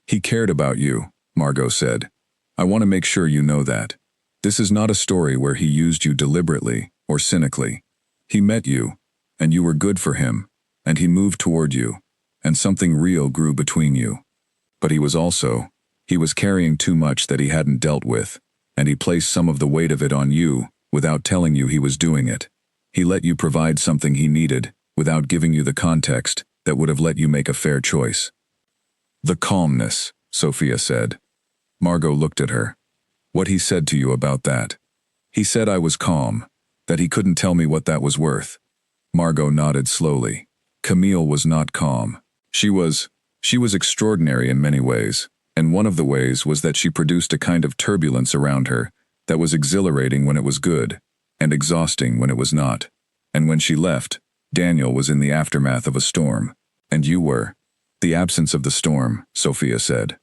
He cared about you, Margot said. I want to make sure you know that. This is not a story where he used you deliberately or cynically. He met you, and you were good for him, and he moved toward you, and something real grew between you. But he was carrying too much that he hadn't dealt with, and he placed some of the weight of it on you without telling you he was doing it. He let you provide something he needed without giving you the context that would have let you make a fair choice. The calmness, Sophia said. Margot looked at her. What he said to you about that? He said I was calm, that he couldn't tell me what that was worth. Margot nodded slowly. Camille was not calm. She was extraordinary in many ways, and one of the ways was that she produced a kind of turbulence around her that was exhilarating when it was good, and exhausting when it was not. And when she left, Daniel was in the aftermath of a storm, and you were. The absence of the storm, Sophia said.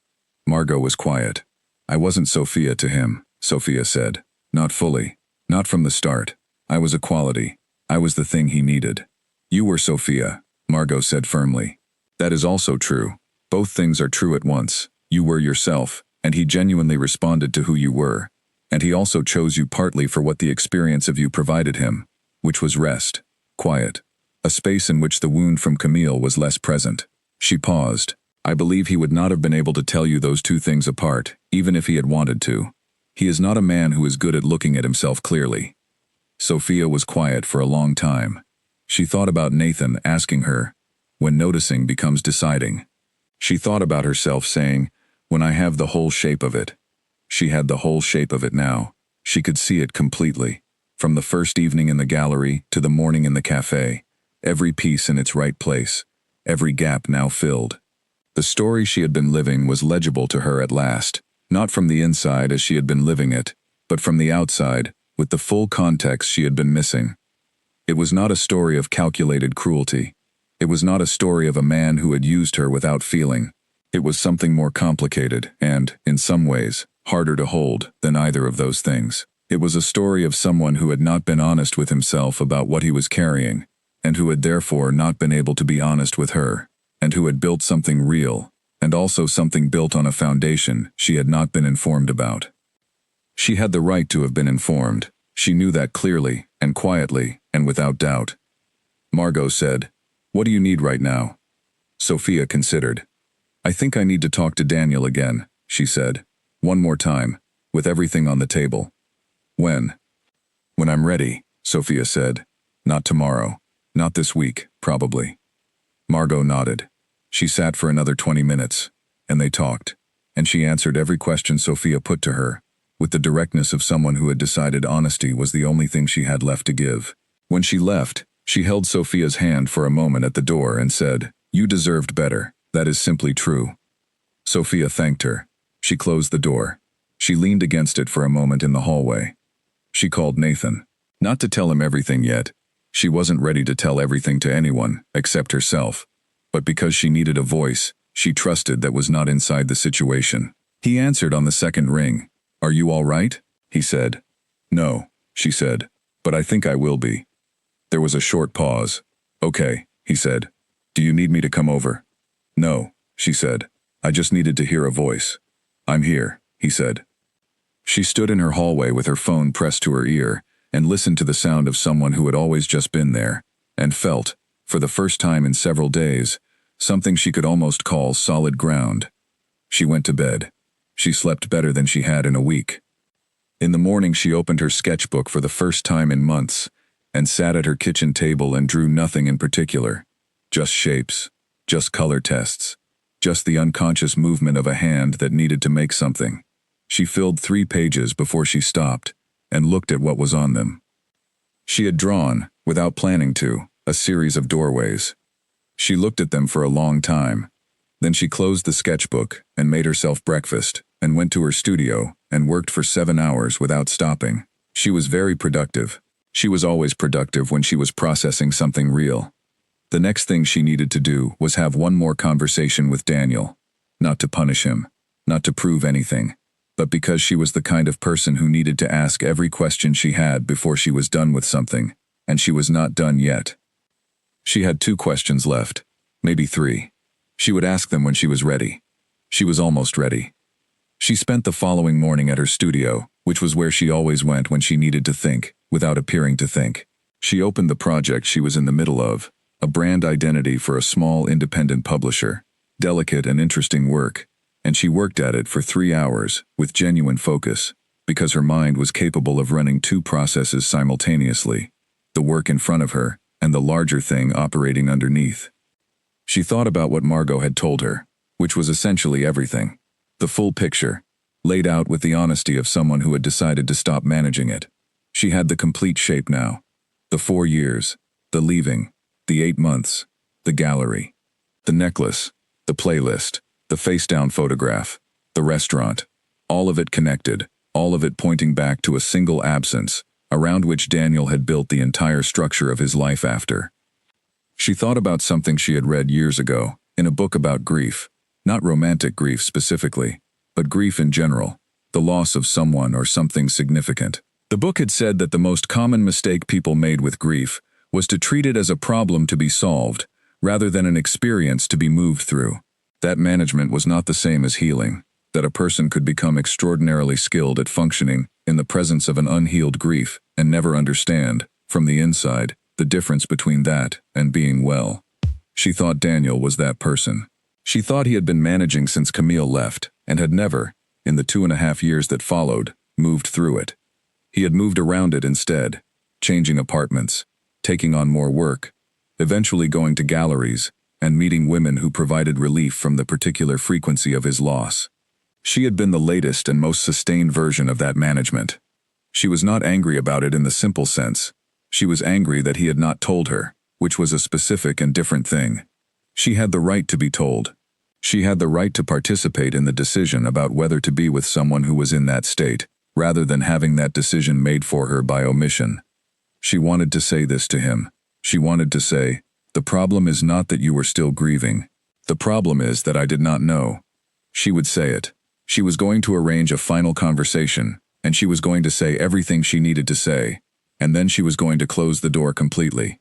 Margot was quiet. I wasn't Sophia to him, Sophia said. Not fully. Not from the start. I was a quality. I was the thing he needed. You were Sophia, Margot said firmly. That is also true. Both things are true at once. You were yourself, and he genuinely responded to who you were. And he also chose you partly for what the experience of you provided him, which was rest, quiet, a space in which the wound from Camille was less present. She paused. I believe he would not have been able to tell you those two things apart, even if he had wanted to. He is not a man who is good at looking at himself clearly. Sophia was quiet for a long time. She thought about Nathan asking her, when noticing becomes deciding. She thought about herself saying, when I have the whole shape of it. She had the whole shape of it now. She could see it completely. From the first evening in the gallery to the morning in the cafe. Every piece in its right place. Every gap now filled. The story she had been living was legible to her at last, not from the inside as she had been living it, but from the outside, with the full context she had been missing. It was not a story of calculated cruelty. It was not a story of a man who had used her without feeling. It was something more complicated and, in some ways, harder to hold than either of those things. It was a story of someone who had not been honest with himself about what he was carrying, and who had therefore not been able to be honest with her, and who had built something real, and also something built on a foundation she had not been informed about. She had the right to have been informed. She knew that clearly, and quietly, and without doubt. Margot said, "What do you need right now?" Sophia considered. "I think I need to talk to Daniel again," she said. "One more time, with everything on the table." "When?" "When I'm ready," Sophia said. "Not tomorrow. Not this week, probably." Margot nodded. She sat for another 20 minutes, and they talked, and she answered every question Sophia put to her, with the directness of someone who had decided honesty was the only thing she had left to give. When she left, she held Sophia's hand for a moment at the door and said, "You deserved better. That is simply true." Sophia thanked her. She closed the door. She leaned against it for a moment in the hallway. She called Nathan. Not to tell him everything yet. She wasn't ready to tell everything to anyone, except herself. But because she needed a voice, she trusted that was not inside the situation. He answered on the second ring. "Are you all right?" he said. "No," she said, "but I think I will be." There was a short pause. "Okay," he said. "Do you need me to come over?" "No," she said. "I just needed to hear a voice." "I'm here," he said. She stood in her hallway with her phone pressed to her ear and listened to the sound of someone who had always just been there, and felt, for the first time in several days, something she could almost call solid ground. She went to bed. She slept better than she had in a week. In the morning she opened her sketchbook for the first time in months, and sat at her kitchen table and drew nothing in particular. Just shapes. Just color tests. Just the unconscious movement of a hand that needed to make something. She filled 3 pages before she stopped, and looked at what was on them. She had drawn, without planning to, a series of doorways. She looked at them for a long time. Then she closed the sketchbook and made herself breakfast, and went to her studio and worked for 7 hours without stopping. She was very productive. She was always productive when she was processing something real. The next thing she needed to do was have one more conversation with Daniel. Not to punish him, not to prove anything, but because she was the kind of person who needed to ask every question she had before she was done with something, and she was not done yet. She had 2 questions left, maybe 3. She would ask them when she was ready. She was almost ready. She spent the following morning at her studio, which was where she always went when she needed to think, without appearing to think. She opened the project she was in the middle of, a brand identity for a small independent publisher, delicate and interesting work, and she worked at it for 3 hours, with genuine focus, because her mind was capable of running 2 processes simultaneously, the work in front of her, and the larger thing operating underneath. She thought about what Margot had told her, which was essentially everything. The full picture, laid out with the honesty of someone who had decided to stop managing it. She had the complete shape now. The 4 years, the leaving, the 8 months, the gallery, the necklace, the playlist, the face-down photograph, the restaurant, all of it connected, all of it pointing back to a single absence, around which Daniel had built the entire structure of his life after. She thought about something she had read years ago, in a book about grief, not romantic grief specifically, but grief in general, the loss of someone or something significant. The book had said that the most common mistake people made with grief was to treat it as a problem to be solved, rather than an experience to be moved through. That management was not the same as healing, that a person could become extraordinarily skilled at functioning in the presence of an unhealed grief and never understand, from the inside, the difference between that and being well. She thought Daniel was that person. She thought he had been managing since Camille left and had never, in the 2.5 years that followed, moved through it. He had moved around it instead, changing apartments, taking on more work, eventually going to galleries, and meeting women who provided relief from the particular frequency of his loss. She had been the latest and most sustained version of that management. She was not angry about it in the simple sense. She was angry that he had not told her, which was a specific and different thing. She had the right to be told. She had the right to participate in the decision about whether to be with someone who was in that state, rather than having that decision made for her by omission. She wanted to say this to him. She wanted to say, "The problem is not that you were still grieving. The problem is that I did not know." She would say it. She was going to arrange a final conversation, and she was going to say everything she needed to say, and then she was going to close the door completely.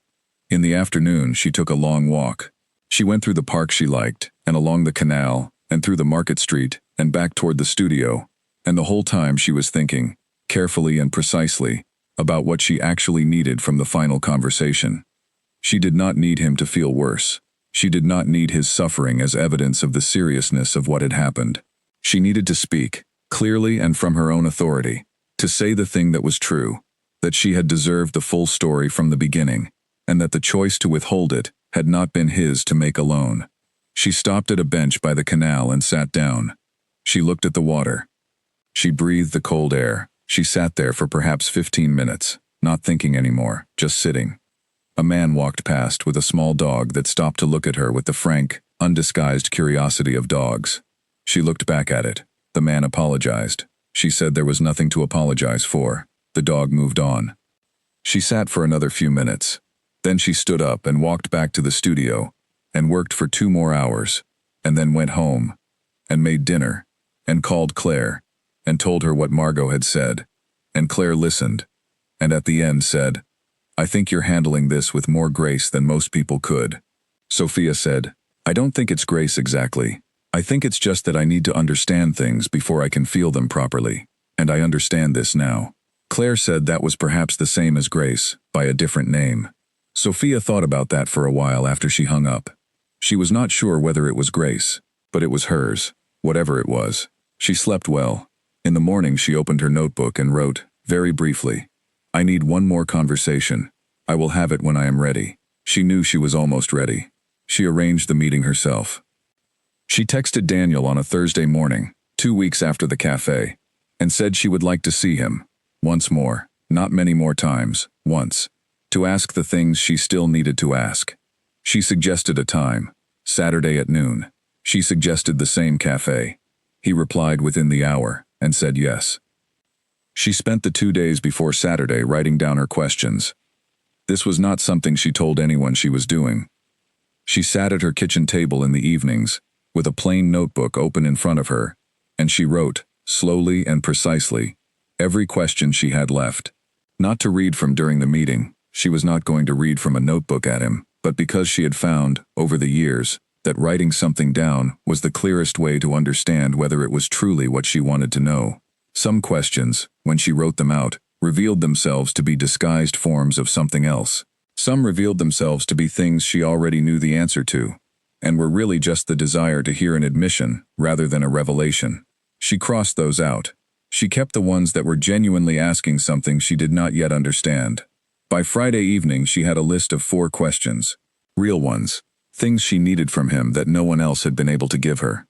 In the afternoon, she took a long walk. She went through the park she liked, and along the canal, and through the market street, and back toward the studio, and the whole time she was thinking, carefully and precisely, about what she actually needed from the final conversation. She did not need him to feel worse. She did not need his suffering as evidence of the seriousness of what had happened. She needed to speak, clearly and from her own authority, to say the thing that was true, that she had deserved the full story from the beginning, and that the choice to withhold it had not been his to make alone. She stopped at a bench by the canal and sat down. She looked at the water. She breathed the cold air. She sat there for perhaps 15 minutes, not thinking anymore, just sitting. A man walked past with a small dog that stopped to look at her with the frank, undisguised curiosity of dogs. She looked back at it. The man apologized. She said there was nothing to apologize for. The dog moved on. She sat for another few minutes. Then she stood up and walked back to the studio, and worked for 2 more hours, and then went home, and made dinner, and called Claire, and told her what Margot had said, and Claire listened, and at the end said, "I think you're handling this with more grace than most people could." Sophia said, "I don't think it's grace exactly. I think it's just that I need to understand things before I can feel them properly, and I understand this now." Claire said that was perhaps the same as grace, by a different name. Sophia thought about that for a while after she hung up. She was not sure whether it was grace, but it was hers, whatever it was. She slept well. In the morning she opened her notebook and wrote, very briefly, "I need one more conversation. I will have it when I am ready." She knew she was almost ready. She arranged the meeting herself. She texted Daniel on a Thursday morning, 2 weeks after the cafe, and said she would like to see him, once more, not many more times, once, to ask the things she still needed to ask. She suggested a time, Saturday at noon. She suggested the same cafe. He replied within the hour, and said yes. She spent the 2 days before Saturday writing down her questions. This was not something she told anyone she was doing. She sat at her kitchen table in the evenings, with a plain notebook open in front of her, and she wrote, slowly and precisely, every question she had left. Not to read from during the meeting. She was not going to read from a notebook at him, but because she had found, over the years, that writing something down was the clearest way to understand whether it was truly what she wanted to know. Some questions, when she wrote them out, revealed themselves to be disguised forms of something else. Some revealed themselves to be things she already knew the answer to, and were really just the desire to hear an admission rather than a revelation. She crossed those out. She kept the ones that were genuinely asking something she did not yet understand. By Friday evening, she had a list of 4 questions. Real ones. Things she needed from him that no one else had been able to give her.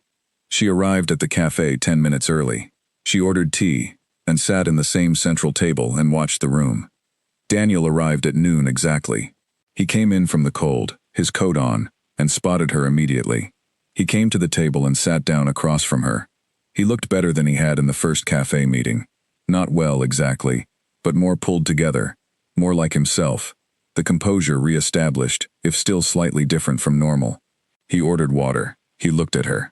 She arrived at the cafe 10 minutes early. She ordered tea and sat in the same central table and watched the room. Daniel arrived at noon exactly. He came in from the cold, his coat on, and spotted her immediately. He came to the table and sat down across from her. He looked better than he had in the first cafe meeting. Not well exactly, but more pulled together, more like himself. The composure re-established, if still slightly different from normal. He ordered water. He looked at her.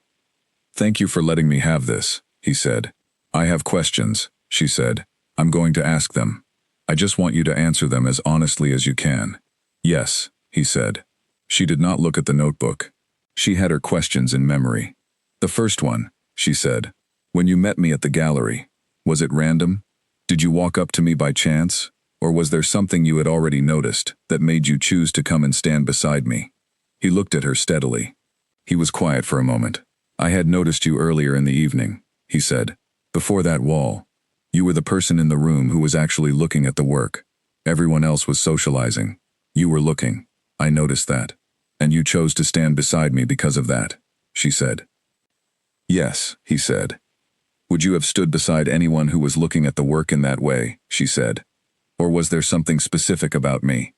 "Thank you for letting me have this," he said. "I have questions," she said. "I'm going to ask them. I just want you to answer them as honestly as you can." "Yes," he said. She did not look at the notebook. She had her questions in memory. "The first one," she said. "When you met me at the gallery, was it random? Did you walk up to me by chance? Or was there something you had already noticed that made you choose to come and stand beside me?" He looked at her steadily. He was quiet for a moment. "I had noticed you earlier in the evening," he said. "Before that wall. You were the person in the room who was actually looking at the work. Everyone else was socializing. You were looking. I noticed that. And you chose to stand beside me because of that," she said. "Yes," he said. "Would you have stood beside anyone who was looking at the work in that way?" she said. "Or was there something specific about me?"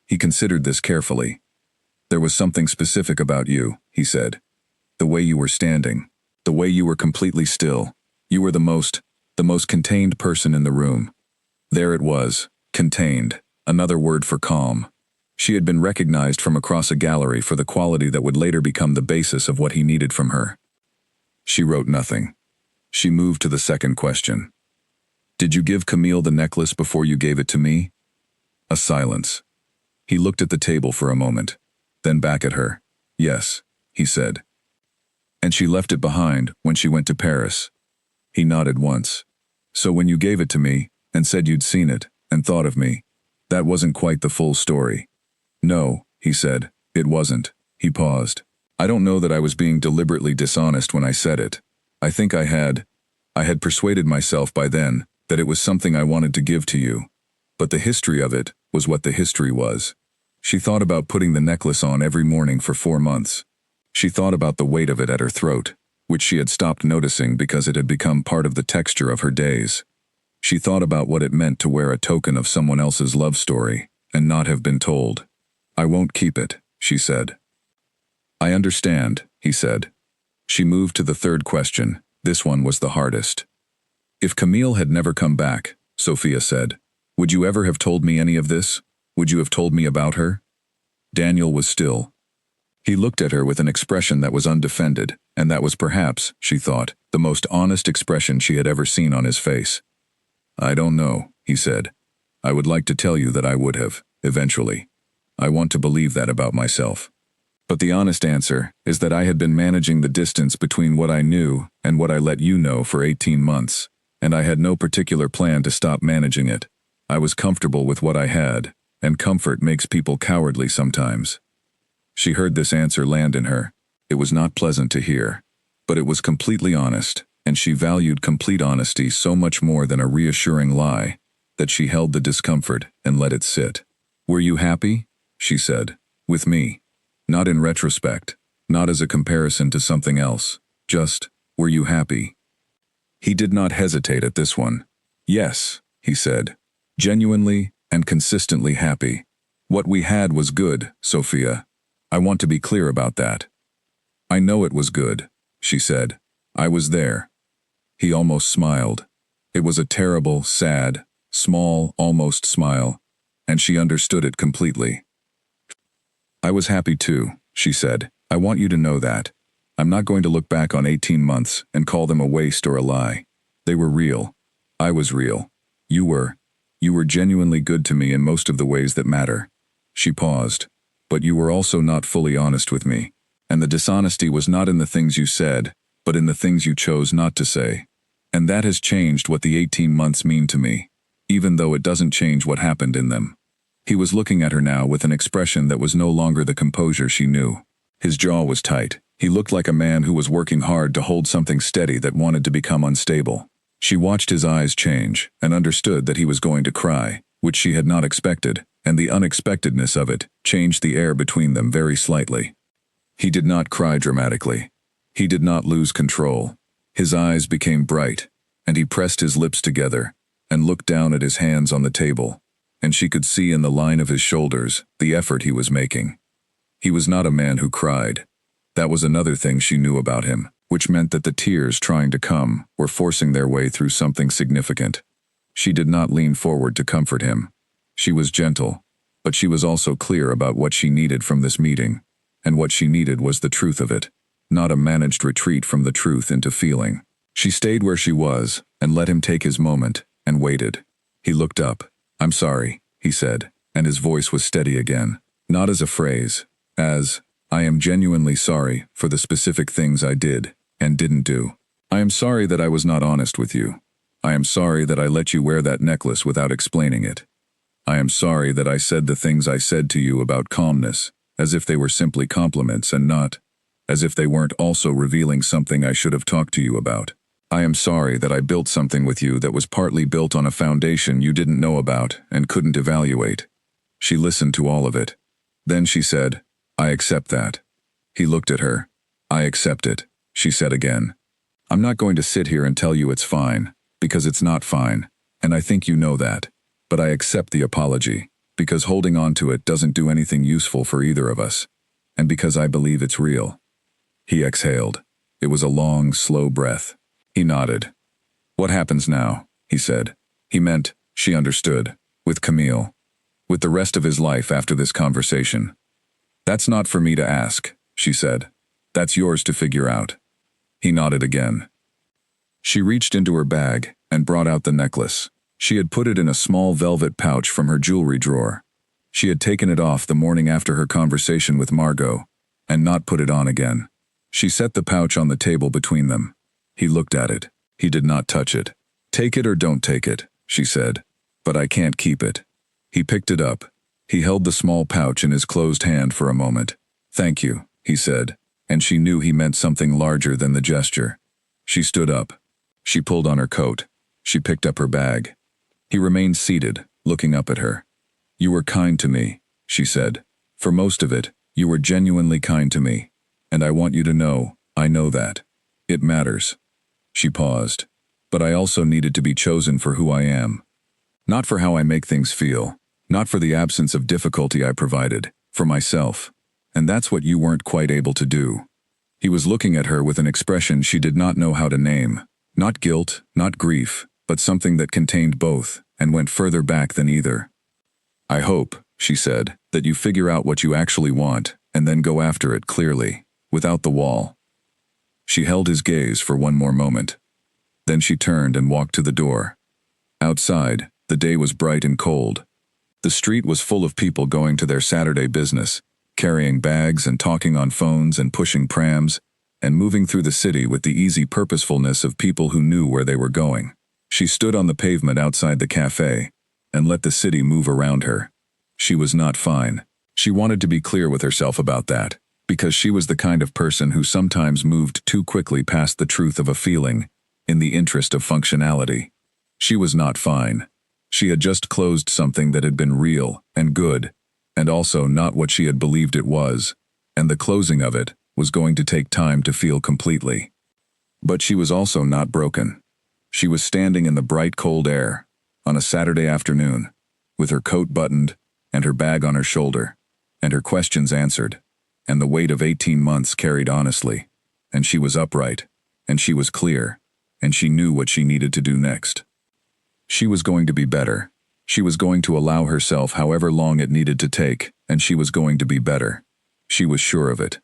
He considered this carefully. "There was something specific about you," he said. "The way you were standing. The way you were completely still. You were the most contained person in the room." There it was, contained, another word for calm. She had been recognized from across a gallery for the quality that would later become the basis of what he needed from her. She wrote nothing. She moved to the second question. "Did you give Camille the necklace before you gave it to me?" A silence. He looked at the table for a moment, then back at her. "Yes," he said. "And she left it behind when she went to Paris?" He nodded once. "So when you gave it to me, and said you'd seen it, and thought of me, that wasn't quite the full story?" "No," he said, "it wasn't." He paused. "I don't know that I was being deliberately dishonest when I said it. I think I had persuaded myself by then that it was something I wanted to give to you. But the history of it was what the history was." She thought about putting the necklace on every morning for 4 months. She thought about the weight of it at her throat, which she had stopped noticing because it had become part of the texture of her days. She thought about what it meant to wear a token of someone else's love story and not have been told. "I won't keep it," she said. "I understand," he said. She moved to the third question. This one was the hardest. "If Camille had never come back," Sophia said, "would you ever have told me any of this? Would you have told me about her?" Daniel was still. He looked at her with an expression that was undefended, and that was perhaps, she thought, the most honest expression she had ever seen on his face. "I don't know," he said. "I would like to tell you that I would have, eventually. I want to believe that about myself. But the honest answer is that I had been managing the distance between what I knew and what I let you know for 18 months, and I had no particular plan to stop managing it. I was comfortable with what I had, and comfort makes people cowardly sometimes." She heard this answer land in her. It was not pleasant to hear, but it was completely honest, and she valued complete honesty so much more than a reassuring lie that she held the discomfort and let it sit. "Were you happy?" she said. "With me. Not in retrospect, not as a comparison to something else. Just, were you happy?" He did not hesitate at this one. "Yes," he said. "Genuinely and consistently happy. What we had was good, Sophia. I want to be clear about that." "I know it was good," she said. "I was there." He almost smiled. It was a terrible, sad, small, almost smile, and she understood it completely. "I was happy too," she said. "I want you to know that. I'm not going to look back on 18 months and call them a waste or a lie. They were real. I was real. You were genuinely good to me in most of the ways that matter." She paused. "But you were also not fully honest with me. And the dishonesty was not in the things you said, but in the things you chose not to say. And that has changed what the 18 months mean to me, even though it doesn't change what happened in them. He was looking at her now with an expression that was no longer the composure she knew. His jaw was tight. He looked like a man who was working hard to hold something steady that wanted to become unstable. She watched his eyes change and understood that he was going to cry, which she had not expected, and the unexpectedness of it changed the air between them very slightly. He did not cry dramatically. He did not lose control. His eyes became bright, and he pressed his lips together and looked down at his hands on the table, and she could see in the line of his shoulders the effort he was making. He was not a man who cried. That was another thing she knew about him, which meant that the tears trying to come were forcing their way through something significant. She did not lean forward to comfort him. She was gentle, but she was also clear about what she needed from this meeting, and what she needed was the truth of it, not a managed retreat from the truth into feeling. She stayed where she was and let him take his moment and waited. He looked up. "I'm sorry," he said, and his voice was steady again, not as a phrase, as, "I am genuinely sorry for the specific things I did and didn't do. I am sorry that I was not honest with you. I am sorry that I let you wear that necklace without explaining it. I am sorry that I said the things I said to you about calmness, as if they were simply compliments and not, as if they weren't also revealing something I should have talked to you about. I am sorry that I built something with you that was partly built on a foundation you didn't know about and couldn't evaluate." She listened to all of it. Then she said, "I accept that." He looked at her. "I accept it," she said again. "I'm not going to sit here and tell you it's fine, because it's not fine, and I think you know that. But I accept the apology, because holding on to it doesn't do anything useful for either of us, and because I believe it's real." He exhaled. It was a long, slow breath. He nodded. "What happens now?" he said. He meant, she understood, with Camille. With the rest of his life after this conversation. "That's not for me to ask," she said. "That's yours to figure out." He nodded again. She reached into her bag and brought out the necklace. She had put it in a small velvet pouch from her jewelry drawer. She had taken it off the morning after her conversation with Margot, and not put it on again. She set the pouch on the table between them. He looked at it. He did not touch it. "Take it or don't take it," she said. "But I can't keep it." He picked it up. He held the small pouch in his closed hand for a moment. "Thank you," he said, and she knew he meant something larger than the gesture. She stood up. She pulled on her coat. She picked up her bag. He remained seated, looking up at her. "You were kind to me," she said. "For most of it, you were genuinely kind to me. And I want you to know, I know that. It matters." She paused. "But I also needed to be chosen for who I am. Not for how I make things feel. Not for the absence of difficulty I provided. For myself. And that's what you weren't quite able to do." He was looking at her with an expression she did not know how to name. Not guilt, not grief, but something that contained both, and went further back than either. "I hope," she said, "that you figure out what you actually want, and then go after it clearly, without the wall." She held his gaze for one more moment. Then she turned and walked to the door. Outside, the day was bright and cold. The street was full of people going to their Saturday business, carrying bags and talking on phones and pushing prams, and moving through the city with the easy purposefulness of people who knew where they were going. She stood on the pavement outside the cafe, and let the city move around her. She was not fine. She wanted to be clear with herself about that, because she was the kind of person who sometimes moved too quickly past the truth of a feeling, in the interest of functionality. She was not fine. She had just closed something that had been real and good, and also not what she had believed it was, and the closing of it was going to take time to feel completely. But she was also not broken. She was standing in the bright cold air, on a Saturday afternoon, with her coat buttoned, and her bag on her shoulder, and her questions answered, and the weight of 18 months carried honestly, and she was upright, and she was clear, and she knew what she needed to do next. She was going to be better. She was going to allow herself however long it needed to take, and she was going to be better. She was sure of it.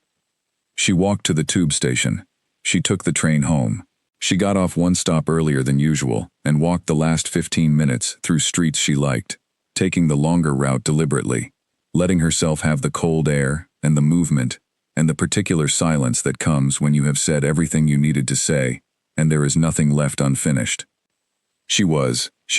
She walked to the tube station. She took the train home. She got off one stop earlier than usual and walked the last 15 minutes through streets she liked, taking the longer route deliberately, letting herself have the cold air and the movement and the particular silence that comes when you have said everything you needed to say, and there is nothing left unfinished. She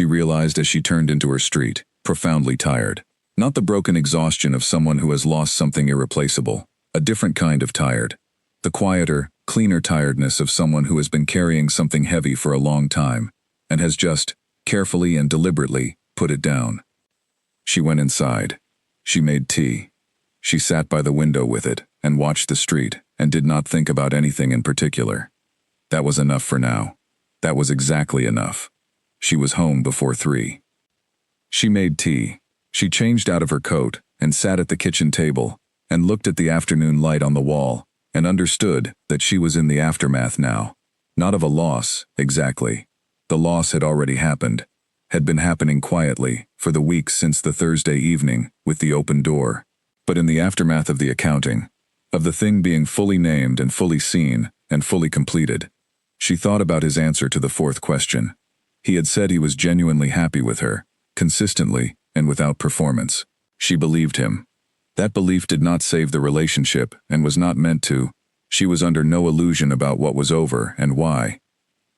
realized as she turned into her street, profoundly tired. Not the broken exhaustion of someone who has lost something irreplaceable, a different kind of tired. The quieter, cleaner tiredness of someone who has been carrying something heavy for a long time, and has just, carefully and deliberately, put it down. She went inside. She made tea. She sat by the window with it, and watched the street, and did not think about anything in particular. That was enough for now. That was exactly enough. She was home before 3. She made tea. She changed out of her coat, and sat at the kitchen table, and looked at the afternoon light on the wall, and understood that she was in the aftermath now. Not of a loss, exactly. The loss had already happened, had been happening quietly, for the weeks since the Thursday evening, with the open door. But in the aftermath of the accounting, of the thing being fully named and fully seen, and fully completed, she thought about his answer to the 4th question. He had said he was genuinely happy with her, consistently, and without performance. She believed him. That belief did not save the relationship, and was not meant to. She was under no illusion about what was over and why.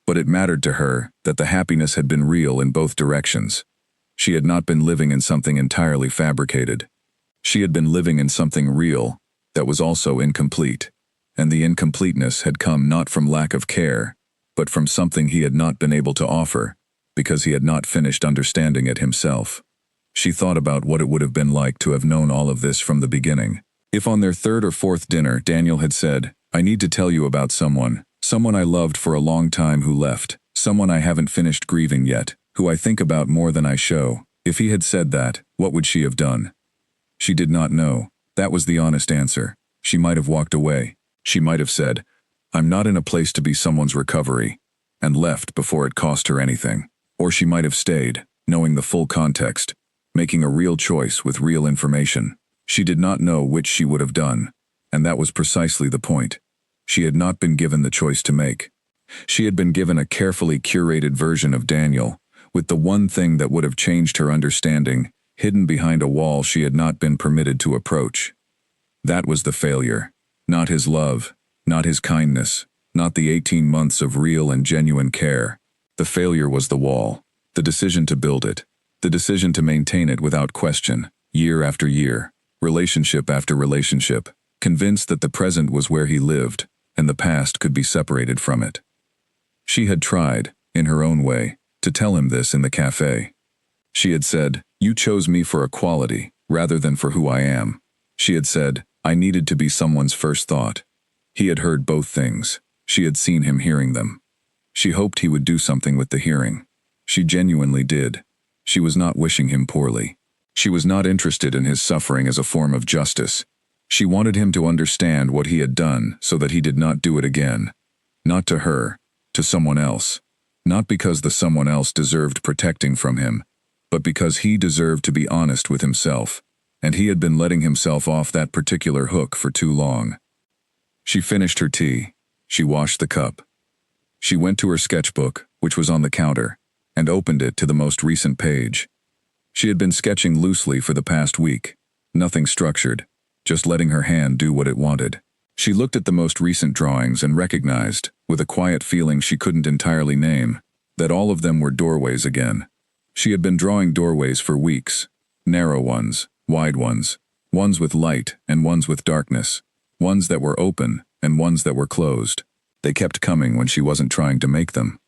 But it mattered to her that the happiness had been real in both directions. She had not been living in something entirely fabricated. She had been living in something real that was also incomplete, and the incompleteness had come not from lack of care, but from something he had not been able to offer, because he had not finished understanding it himself. She thought about what it would have been like to have known all of this from the beginning. If on their 3rd or 4th dinner Daniel had said, "I need to tell you about someone I loved for a long time who left, someone I haven't finished grieving yet, who I think about more than I show," if he had said that, what would she have done? She did not know. That was the honest answer. She might have walked away. She might have said, "I'm not in a place to be someone's recovery," and left before it cost her anything. Or she might have stayed, knowing the full context, making a real choice with real information. She did not know which she would have done, and that was precisely the point. She had not been given the choice to make. She had been given a carefully curated version of Daniel, with the one thing that would have changed her understanding, hidden behind a wall she had not been permitted to approach. That was the failure. Not his love, not his kindness, not the 18 months of real and genuine care. The failure was the wall, the decision to build it, the decision to maintain it without question, year after year, relationship after relationship, convinced that the present was where he lived, and the past could be separated from it. She had tried, in her own way, to tell him this in the cafe. She had said, "You chose me for a quality, rather than for who I am." She had said, "I needed to be someone's first thought." He had heard both things. She had seen him hearing them. She hoped he would do something with the hearing. She genuinely did. She was not wishing him poorly. She was not interested in his suffering as a form of justice. She wanted him to understand what he had done so that he did not do it again. Not to her, to someone else. Not because the someone else deserved protecting from him, but because he deserved to be honest with himself, and he had been letting himself off that particular hook for too long. She finished her tea. She washed the cup. She went to her sketchbook, which was on the counter, and opened it to the most recent page. She had been sketching loosely for the past week, nothing structured, just letting her hand do what it wanted. She looked at the most recent drawings and recognized, with a quiet feeling she couldn't entirely name, that all of them were doorways again. She had been drawing doorways for weeks, narrow ones, wide ones, ones with light and ones with darkness, ones that were open and ones that were closed. They kept coming when she wasn't trying to make them.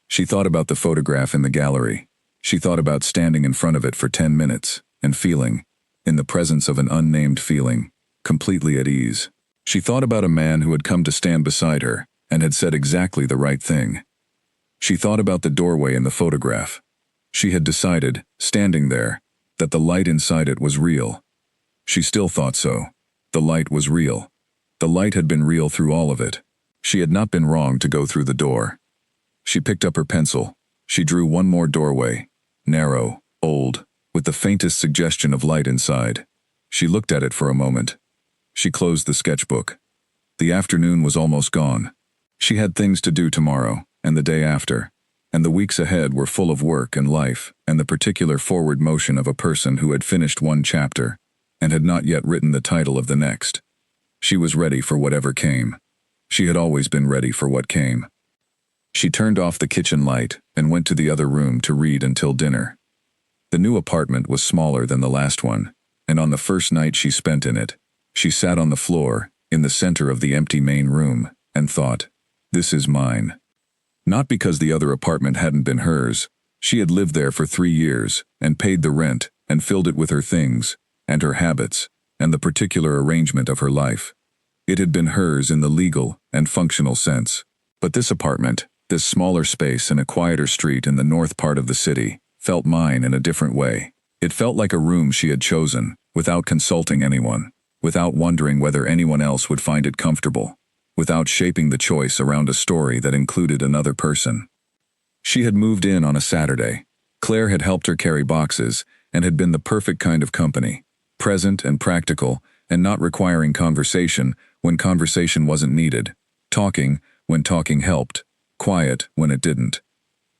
She thought about the photograph in the gallery. She thought about standing in front of it for 10 minutes and feeling, in the presence of an unnamed feeling, completely at ease. She thought about a man who had come to stand beside her and had said exactly the right thing. She thought about the doorway in the photograph. She had decided, standing there, that the light inside it was real. She still thought so. The light was real. The light had been real through all of it. She had not been wrong to go through the door. She picked up her pencil. She drew one more doorway, narrow, old, with the faintest suggestion of light inside. She looked at it for a moment. She closed the sketchbook. The afternoon was almost gone. She had things to do tomorrow, and the day after, and the weeks ahead were full of work and life and the particular forward motion of a person who had finished one chapter and had not yet written the title of the next. She was ready for whatever came. She had always been ready for what came. She turned off the kitchen light and went to the other room to read until dinner. The new apartment was smaller than the last one, and on the first night she spent in it, she sat on the floor, in the center of the empty main room, and thought, "This is mine." Not because the other apartment hadn't been hers. She had lived there for 3 years, and paid the rent, and filled it with her things, and her habits, and the particular arrangement of her life. It had been hers in the legal and functional sense. But this apartment, this smaller space in a quieter street in the north part of the city, felt mine in a different way. It felt like a room she had chosen, without consulting anyone, without wondering whether anyone else would find it comfortable, without shaping the choice around a story that included another person. She had moved in on a Saturday. Claire had helped her carry boxes, and had been the perfect kind of company, present and practical, and not requiring conversation when conversation wasn't needed, talking when talking helped, quiet when it didn't.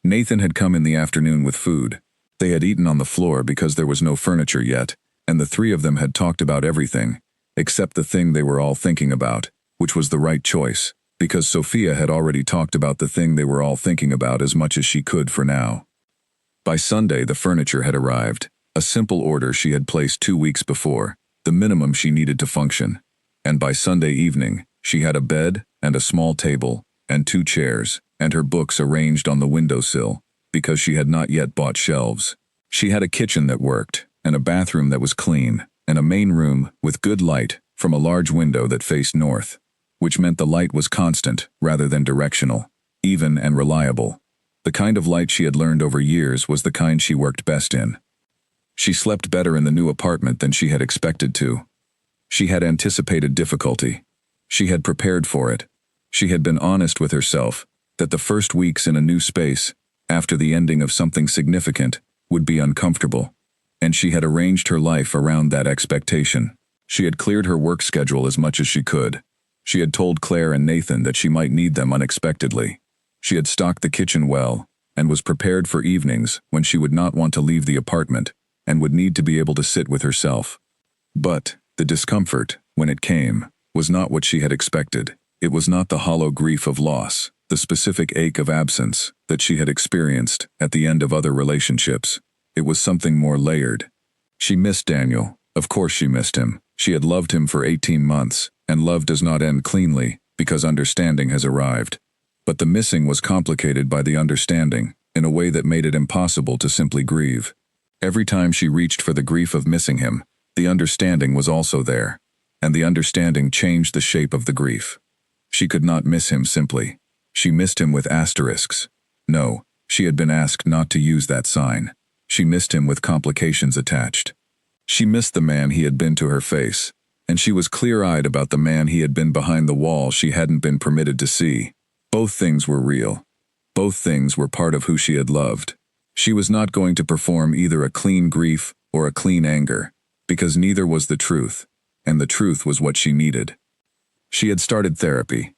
Nathan had come in the afternoon with food. They had eaten on the floor because there was no furniture yet, and the three of them had talked about everything, except the thing they were all thinking about, which was the right choice, because Sophia had already talked about the thing they were all thinking about as much as she could for now. By Sunday the furniture had arrived, a simple order she had placed 2 weeks before, the minimum she needed to function, and by Sunday evening she had a bed and a small table and 2 chairs and her books arranged on the windowsill, because she had not yet bought shelves. She had a kitchen that worked, and a bathroom that was clean, and a main room with good light from a large window that faced north, which meant the light was constant rather than directional, even and reliable. The kind of light she had learned over years was the kind she worked best in. She slept better in the new apartment than she had expected to. She had anticipated difficulty. She had prepared for it. She had been honest with herself that the first weeks in a new space, after the ending of something significant, would be uncomfortable, and she had arranged her life around that expectation. She had cleared her work schedule as much as she could. She had told Claire and Nathan that she might need them unexpectedly. She had stocked the kitchen well, and was prepared for evenings when she would not want to leave the apartment, and would need to be able to sit with herself. But the discomfort, when it came, was not what she had expected. It was not the hollow grief of loss, the specific ache of absence that she had experienced at the end of other relationships. It was something more layered. She missed Daniel. Of course she missed him. She had loved him for 18 months, and love does not end cleanly, because understanding has arrived. But the missing was complicated by the understanding, in a way that made it impossible to simply grieve. Every time she reached for the grief of missing him, the understanding was also there, and the understanding changed the shape of the grief. She could not miss him simply. She missed him with asterisks. No, she had been asked not to use that sign. She missed him with complications attached. She missed the man he had been to her face, and she was clear-eyed about the man he had been behind the wall she hadn't been permitted to see. Both things were real. Both things were part of who she had loved. She was not going to perform either a clean grief or a clean anger, because neither was the truth, and the truth was what she needed. She had started therapy.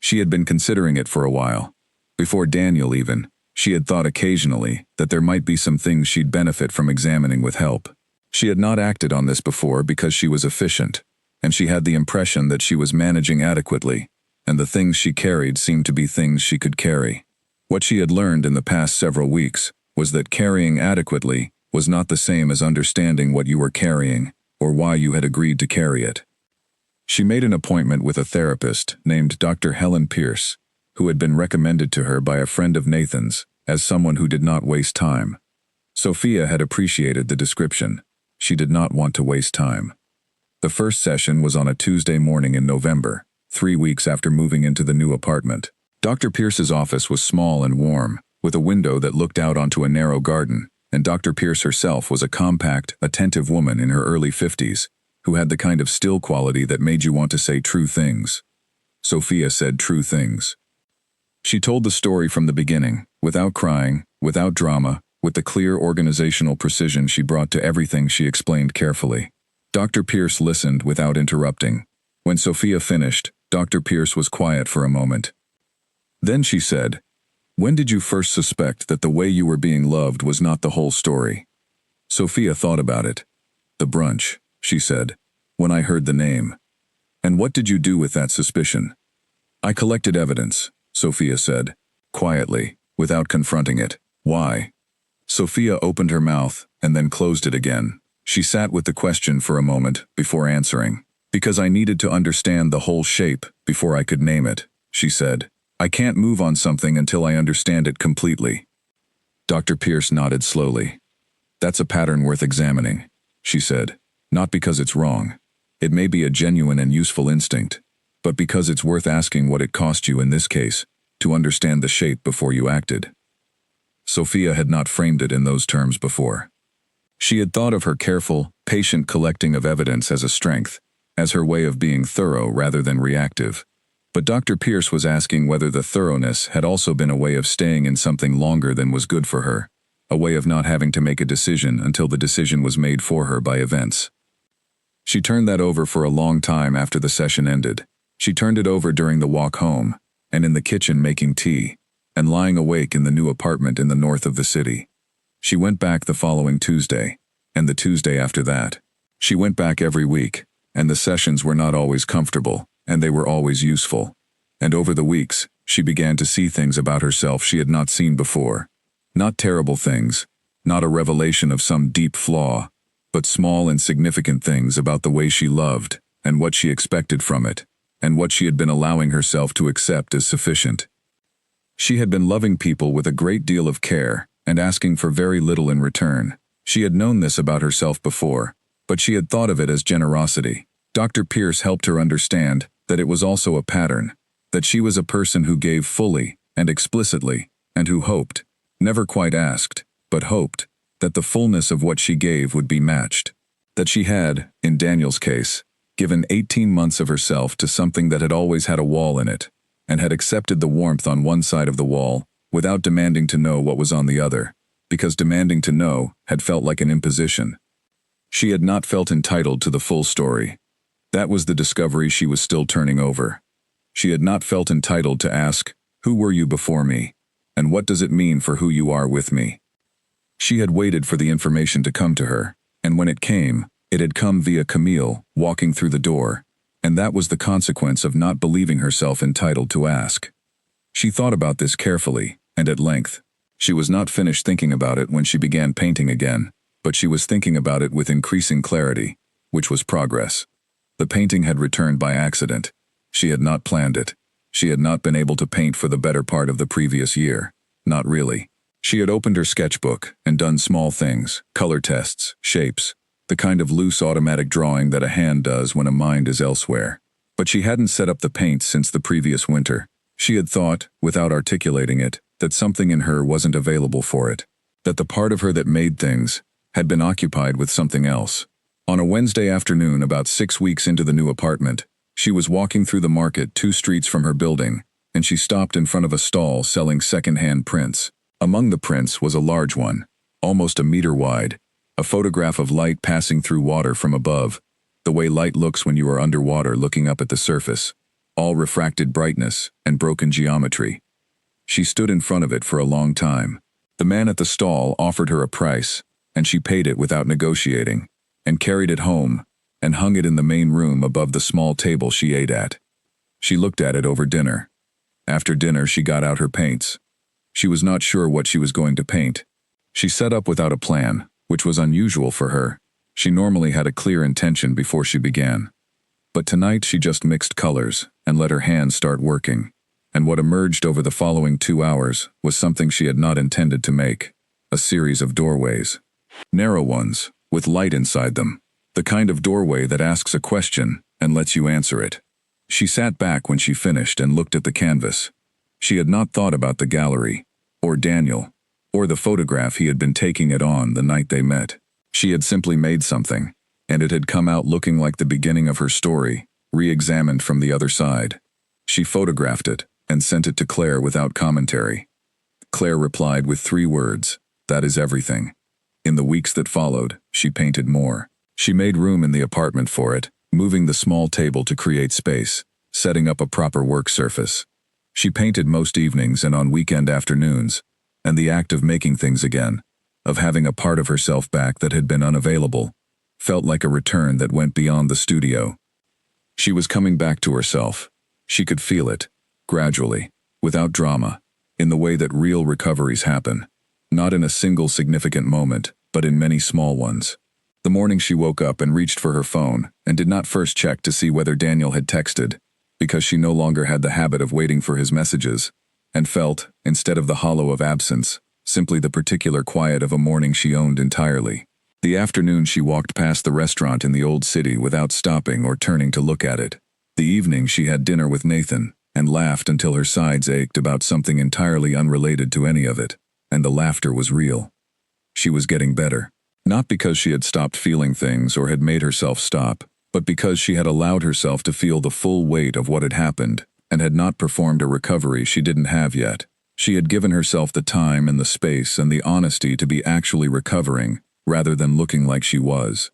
She had been considering it for a while. Before Daniel even, she had thought occasionally that there might be some things she'd benefit from examining with help. She had not acted on this before because she was efficient, and she had the impression that she was managing adequately, and the things she carried seemed to be things she could carry. What she had learned in the past several weeks was that carrying adequately was not the same as understanding what you were carrying, or why you had agreed to carry it. She made an appointment with a therapist named Dr. Helen Pierce, who had been recommended to her by a friend of Nathan's as someone who did not waste time. Sophia had appreciated the description. She did not want to waste time. The first session was on a Tuesday morning in November, 3 weeks after moving into the new apartment. Dr. Pierce's office was small and warm, with a window that looked out onto a narrow garden, and Dr. Pierce herself was a compact, attentive woman in her early 50s, who had the kind of still quality that made you want to say true things. Sophia said true things. She told the story from the beginning, without crying, without drama, with the clear organizational precision she brought to everything she explained carefully. Dr. Pierce listened without interrupting. When Sophia finished, Dr. Pierce was quiet for a moment. Then she said, "When did you first suspect that the way you were being loved was not the whole story?" Sophia thought about it. "The brunch," she said, "when I heard the name." And what did you do with that suspicion? I collected evidence, Sophia said, quietly, without confronting it. Why? Sophia opened her mouth and then closed it again. She sat with the question for a moment before answering. Because I needed to understand the whole shape before I could name it, she said. I can't move on something until I understand it completely. Dr. Pierce nodded slowly. That's a pattern worth examining, she said. Not because it's wrong. It may be a genuine and useful instinct, but because it's worth asking what it cost you in this case to understand the shape before you acted. Sophia had not framed it in those terms before. She had thought of her careful, patient collecting of evidence as a strength, as her way of being thorough rather than reactive. But Dr. Pierce was asking whether the thoroughness had also been a way of staying in something longer than was good for her, a way of not having to make a decision until the decision was made for her by events. She turned that over for a long time after the session ended. She turned it over during the walk home, and in the kitchen making tea, and lying awake in the new apartment in the north of the city. She went back the following Tuesday, and the Tuesday after that. She went back every week, and the sessions were not always comfortable, and they were always useful. And over the weeks, she began to see things about herself she had not seen before. Not terrible things, not a revelation of some deep flaw, but small and significant things about the way she loved, and what she expected from it, and what she had been allowing herself to accept as sufficient. She had been loving people with a great deal of care, and asking for very little in return. She had known this about herself before, but she had thought of it as generosity. Dr. Pierce helped her understand that it was also a pattern, that she was a person who gave fully and explicitly, and who hoped, never quite asked, but hoped, that the fullness of what she gave would be matched. That she had, in Daniel's case, given 18 months of herself to something that had always had a wall in it, and had accepted the warmth on one side of the wall, without demanding to know what was on the other, because demanding to know had felt like an imposition. She had not felt entitled to the full story. That was the discovery she was still turning over. She had not felt entitled to ask, "Who were you before me? And what does it mean for who you are with me?" She had waited for the information to come to her, and when it came, it had come via Camille, walking through the door, and that was the consequence of not believing herself entitled to ask. She thought about this carefully, and at length. She was not finished thinking about it when she began painting again, but she was thinking about it with increasing clarity, which was progress. The painting had returned by accident. She had not planned it. She had not been able to paint for the better part of the previous year. Not really. She had opened her sketchbook and done small things, color tests, shapes, the kind of loose automatic drawing that a hand does when a mind is elsewhere. But she hadn't set up the paints since the previous winter. She had thought, without articulating it, that something in her wasn't available for it, that the part of her that made things had been occupied with something else. On a Wednesday afternoon about 6 weeks into the new apartment, she was walking through the market 2 streets from her building, and she stopped in front of a stall selling second-hand prints. Among the prints was a large one, almost a meter wide, a photograph of light passing through water from above, the way light looks when you are underwater looking up at the surface, all refracted brightness and broken geometry. She stood in front of it for a long time. The man at the stall offered her a price, and she paid it without negotiating, and carried it home, and hung it in the main room above the small table she ate at. She looked at it over dinner. After dinner she got out her paints. She was not sure what she was going to paint. She set up without a plan, which was unusual for her. She normally had a clear intention before she began. But tonight she just mixed colors and let her hands start working. And what emerged over the following 2 hours was something she had not intended to make. A series of doorways. Narrow ones, with light inside them. The kind of doorway that asks a question and lets you answer it. She sat back when she finished and looked at the canvas. She had not thought about the gallery, or Daniel, or the photograph he had been taking it on the night they met. She had simply made something, and it had come out looking like the beginning of her story, re-examined from the other side. She photographed it and sent it to Claire without commentary. Claire replied with 3 words, "That is everything." In the weeks that followed, she painted more. She made room in the apartment for it, moving the small table to create space, setting up a proper work surface. She painted most evenings and on weekend afternoons, and the act of making things again, of having a part of herself back that had been unavailable, felt like a return that went beyond the studio. She was coming back to herself. She could feel it, gradually, without drama, in the way that real recoveries happen. Not in a single significant moment, but in many small ones. The morning she woke up and reached for her phone, and did not first check to see whether Daniel had texted, because she no longer had the habit of waiting for his messages, and felt, instead of the hollow of absence, simply the particular quiet of a morning she owned entirely. The afternoon she walked past the restaurant in the old city without stopping or turning to look at it. The evening she had dinner with Nathan, and laughed until her sides ached about something entirely unrelated to any of it, and the laughter was real. She was getting better. Not because she had stopped feeling things or had made herself stop, but because she had allowed herself to feel the full weight of what had happened, and had not performed a recovery she didn't have yet. She had given herself the time and the space and the honesty to be actually recovering, rather than looking like she was.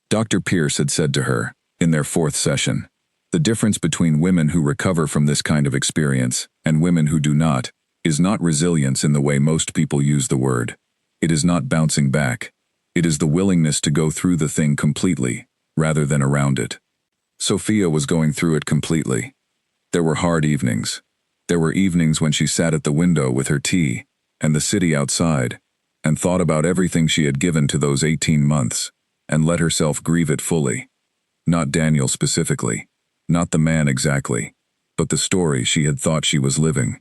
Dr. Pierce had said to her, in their 4th session, the difference between women who recover from this kind of experience and women who do not is not resilience in the way most people use the word. It is not bouncing back. It is the willingness to go through the thing completely, rather than around it. Sophia was going through it completely. There were hard evenings. There were evenings when she sat at the window with her tea, and the city outside, and thought about everything she had given to those 18 months, and let herself grieve it fully. Not Daniel specifically, not the man exactly, but the story she had thought she was living.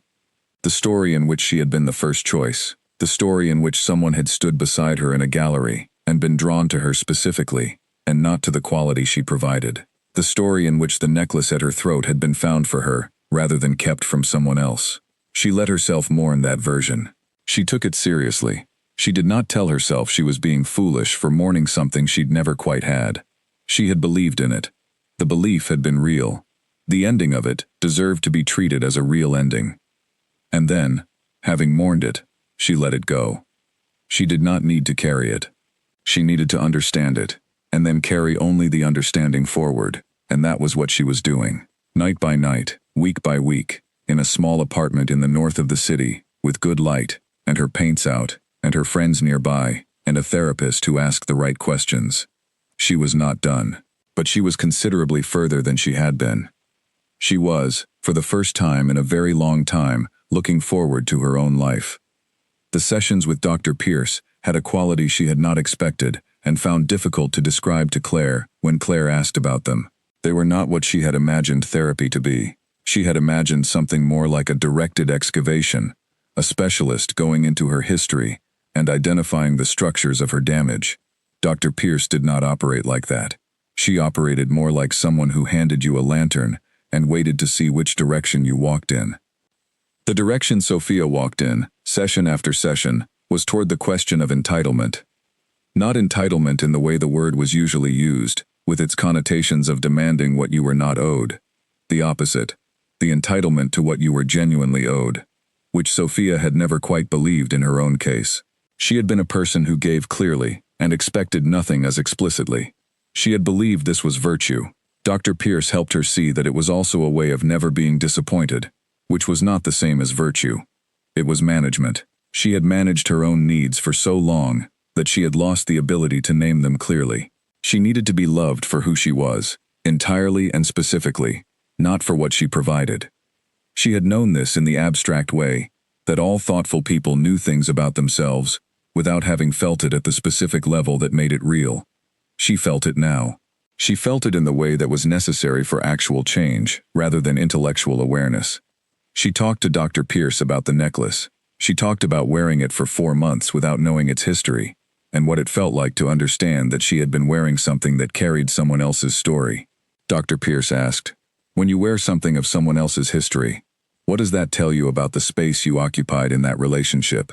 The story in which she had been the first choice. The story in which someone had stood beside her in a gallery and been drawn to her specifically, and not to the quality she provided. The story in which the necklace at her throat had been found for her, rather than kept from someone else. She let herself mourn that version. She took it seriously. She did not tell herself she was being foolish for mourning something she'd never quite had. She had believed in it. The belief had been real. The ending of it deserved to be treated as a real ending. And then, having mourned it, she let it go. She did not need to carry it. She needed to understand it, and then carry only the understanding forward, and that was what she was doing. Night by night, week by week, in a small apartment in the north of the city, with good light, and her paints out, and her friends nearby, and a therapist who asked the right questions. She was not done, but she was considerably further than she had been. She was, for the first time in a very long time, looking forward to her own life. The sessions with Dr. Pierce had a quality she had not expected and found difficult to describe to Claire when Claire asked about them. They were not what she had imagined therapy to be. She had imagined something more like a directed excavation, a specialist going into her history and identifying the structures of her damage. Dr. Pierce did not operate like that. She operated more like someone who handed you a lantern and waited to see which direction you walked in. The direction Sophia walked in, session after session, was toward the question of entitlement. Not entitlement in the way the word was usually used, with its connotations of demanding what you were not owed. The opposite, the entitlement to what you were genuinely owed, which Sophia had never quite believed in her own case. She had been a person who gave clearly and expected nothing as explicitly. She had believed this was virtue. Dr. Pierce helped her see that it was also a way of never being disappointed, which was not the same as virtue. It was management. She had managed her own needs for so long that she had lost the ability to name them clearly. She needed to be loved for who she was, entirely and specifically, not for what she provided. She had known this in the abstract way, that all thoughtful people knew things about themselves, without having felt it at the specific level that made it real. She felt it now. She felt it in the way that was necessary for actual change, rather than intellectual awareness. She talked to Dr. Pierce about the necklace. She talked about wearing it for 4 months without knowing its history, and what it felt like to understand that she had been wearing something that carried someone else's story. Dr. Pierce asked, "When you wear something of someone else's history, what does that tell you about the space you occupied in that relationship?"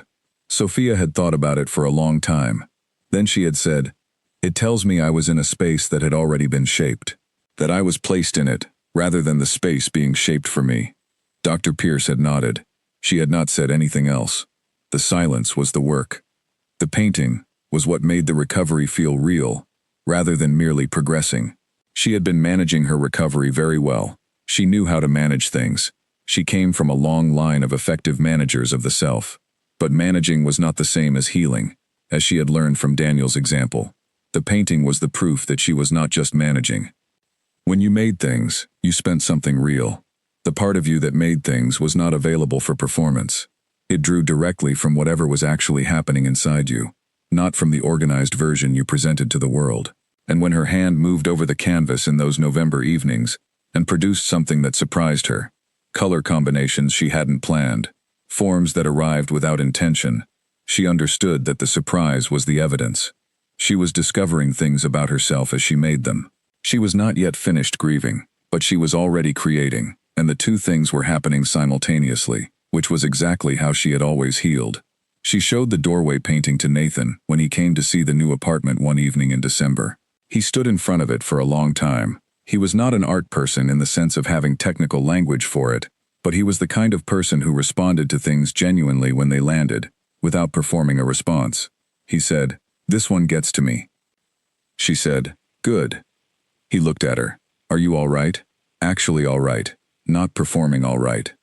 Sophia had thought about it for a long time. Then she had said, "It tells me I was in a space that had already been shaped, that I was placed in it, rather than the space being shaped for me." Dr. Pierce had nodded. She had not said anything else. The silence was the work. The painting was what made the recovery feel real, rather than merely progressing. She had been managing her recovery very well. She knew how to manage things. She came from a long line of effective managers of the self. But managing was not the same as healing, as she had learned from Daniel's example. The painting was the proof that she was not just managing. When you made things, you spent something real. The part of you that made things was not available for performance. It drew directly from whatever was actually happening inside you, not from the organized version you presented to the world. And when her hand moved over the canvas in those November evenings and produced something that surprised her, color combinations she hadn't planned, forms that arrived without intention, she understood that the surprise was the evidence. She was discovering things about herself as she made them. She was not yet finished grieving, but she was already creating, and the two things were happening simultaneously, which was exactly how she had always healed. She showed the doorway painting to Nathan when he came to see the new apartment one evening in December. He stood in front of it for a long time. He was not an art person in the sense of having technical language for it, but he was the kind of person who responded to things genuinely when they landed, without performing a response. He said, "This one gets to me." She said, "Good." He looked at her. "Are you all right?" "Actually all right, not performing all right."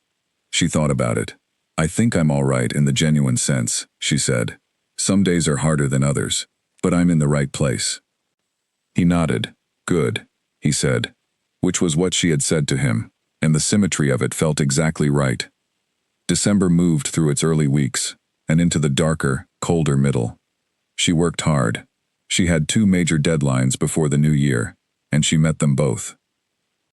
She thought about it. "I think I'm all right in the genuine sense," she said. "Some days are harder than others, but I'm in the right place." He nodded. "Good," he said, which was what she had said to him, and the symmetry of it felt exactly right. December moved through its early weeks, and into the darker, colder middle. She worked hard. She had 2 major deadlines before the new year, and she met them both.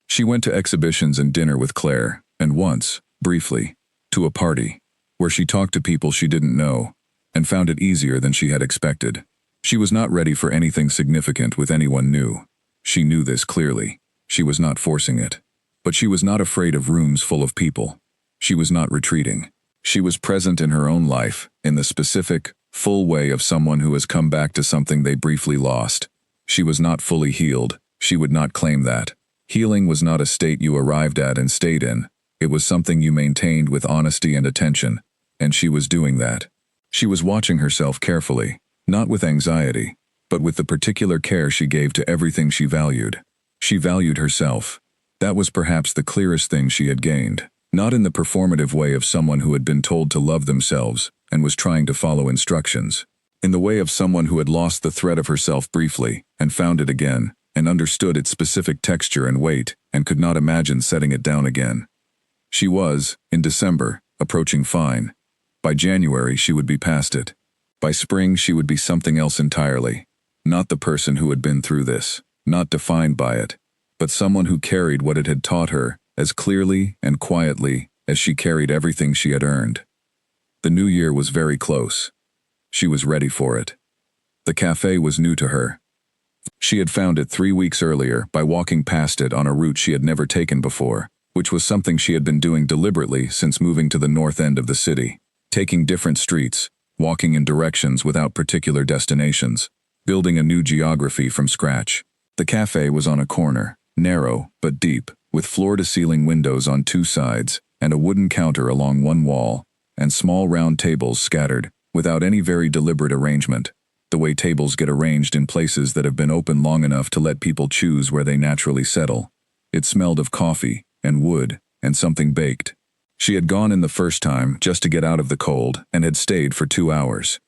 She went to exhibitions and dinner with Claire, and once, briefly, to a party, where she talked to people she didn't know, and found it easier than she had expected. She was not ready for anything significant with anyone new. She knew this clearly. She was not forcing it. But she was not afraid of rooms full of people. She was not retreating. She was present in her own life, in the specific, full way of someone who has come back to something they briefly lost. She was not fully healed. She would not claim that. Healing was not a state you arrived at and stayed in. It was something you maintained with honesty and attention, and she was doing that. She was watching herself carefully, not with anxiety, but with the particular care she gave to everything she valued. She valued herself. That was perhaps the clearest thing she had gained, not in the performative way of someone who had been told to love themselves and was trying to follow instructions, in the way of someone who had lost the thread of herself briefly and found it again, and understood its specific texture and weight, and could not imagine setting it down again. She was, in December, approaching fine. By January she would be past it. By spring she would be something else entirely. Not the person who had been through this, not defined by it, but someone who carried what it had taught her as clearly and quietly as she carried everything she had earned. The new year was very close. She was ready for it. The cafe was new to her. She had found it 3 weeks earlier by walking past it on a route she had never taken before, which was something she had been doing deliberately since moving to the north end of the city, taking different streets, walking in directions without particular destinations, building a new geography from scratch. The cafe was on a corner, narrow but deep, with floor-to-ceiling windows on 2 sides, and a wooden counter along one wall, and small round tables scattered, without any very deliberate arrangement, the way tables get arranged in places that have been open long enough to let people choose where they naturally settle. It smelled of coffee, and wood, and something baked. She had gone in the first time just to get out of the cold and had stayed for 2 hours.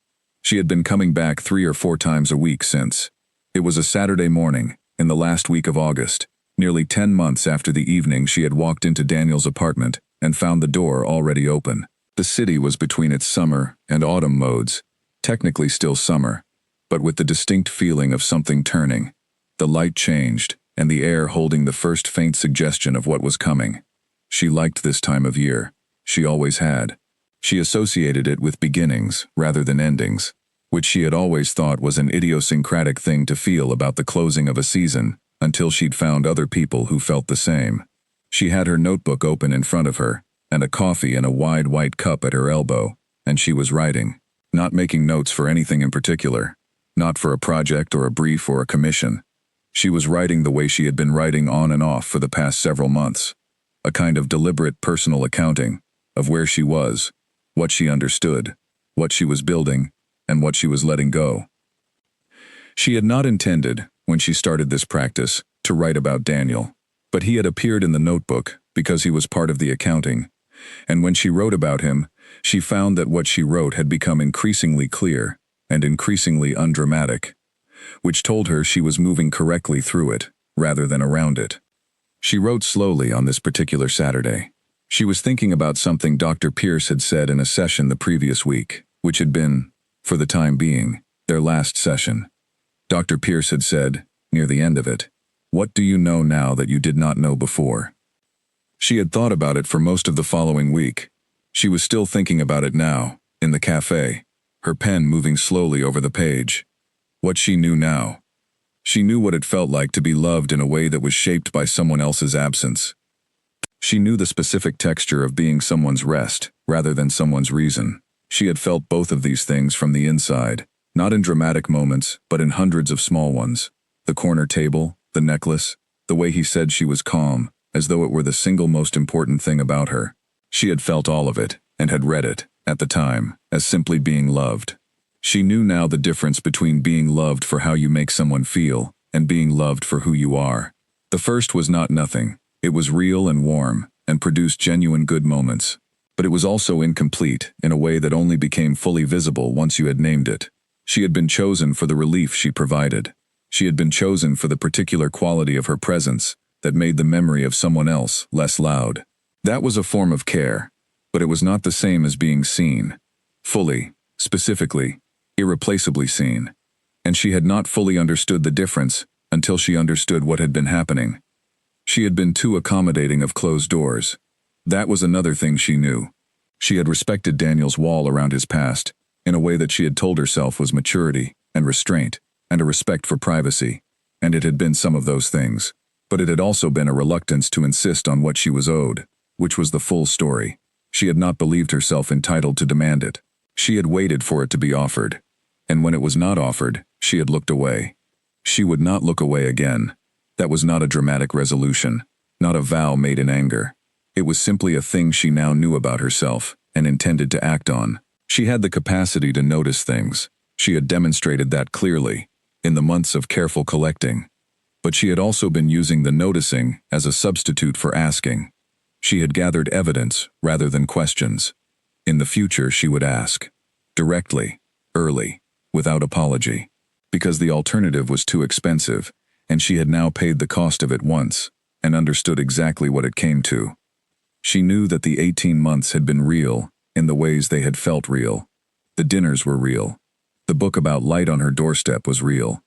She had been coming back 3 or 4 times a week since. It was a Saturday morning, in the last week of August, nearly 10 months after the evening she had walked into Daniel's apartment and found the door already open. The city was between its summer and autumn modes, technically still summer, but with the distinct feeling of something turning. The light changed, and the air holding the first faint suggestion of what was coming. She liked this time of year. She always had. She associated it with beginnings rather than endings, which she had always thought was an idiosyncratic thing to feel about the closing of a season, until she'd found other people who felt the same. She had her notebook open in front of her, and a coffee in a wide white cup at her elbow, and she was writing, not making notes for anything in particular, not for a project or a brief or a commission. She was writing the way she had been writing on and off for the past several months, a kind of deliberate personal accounting of where she was, what she understood, what she was building, and what she was letting go. She had not intended, when she started this practice, to write about Daniel, but he had appeared in the notebook because he was part of the accounting, and when she wrote about him, she found that what she wrote had become increasingly clear and increasingly undramatic, which told her she was moving correctly through it, rather than around it. She wrote slowly on this particular Saturday. She was thinking about something Dr. Pierce had said in a session the previous week, which had been, for the time being, their last session. Dr. Pierce had said, near the end of it, "What do you know now that you did not know before?" She had thought about it for most of the following week. She was still thinking about it now, in the cafe, her pen moving slowly over the page. What she knew now. She knew what it felt like to be loved in a way that was shaped by someone else's absence. She knew the specific texture of being someone's rest, rather than someone's reason. She had felt both of these things from the inside, not in dramatic moments, but in hundreds of small ones. The corner table, the necklace, the way he said she was calm, as though it were the single most important thing about her. She had felt all of it, and had read it, at the time, as simply being loved. She knew now the difference between being loved for how you make someone feel, and being loved for who you are. The first was not nothing. It was real and warm, and produced genuine good moments. But it was also incomplete, in a way that only became fully visible once you had named it. She had been chosen for the relief she provided. She had been chosen for the particular quality of her presence that made the memory of someone else less loud. That was a form of care, but it was not the same as being seen. Fully, specifically, irreplaceably seen. And she had not fully understood the difference until she understood what had been happening. She had been too accommodating of closed doors. That was another thing she knew. She had respected Daniel's wall around his past, in a way that she had told herself was maturity, and restraint, and a respect for privacy. And it had been some of those things. But it had also been a reluctance to insist on what she was owed, which was the full story. She had not believed herself entitled to demand it. She had waited for it to be offered. And when it was not offered, she had looked away. She would not look away again. That was not a dramatic resolution, not a vow made in anger. It was simply a thing she now knew about herself, and intended to act on. She had the capacity to notice things. She had demonstrated that clearly, in the months of careful collecting. But she had also been using the noticing as a substitute for asking. She had gathered evidence rather than questions. In the future she would ask. Directly, early, without apology. Because the alternative was too expensive, and she had now paid the cost of it once, and understood exactly what it came to. She knew that the 18 months had been real, in the ways they had felt real. The dinners were real. The book about light on her doorstep was real.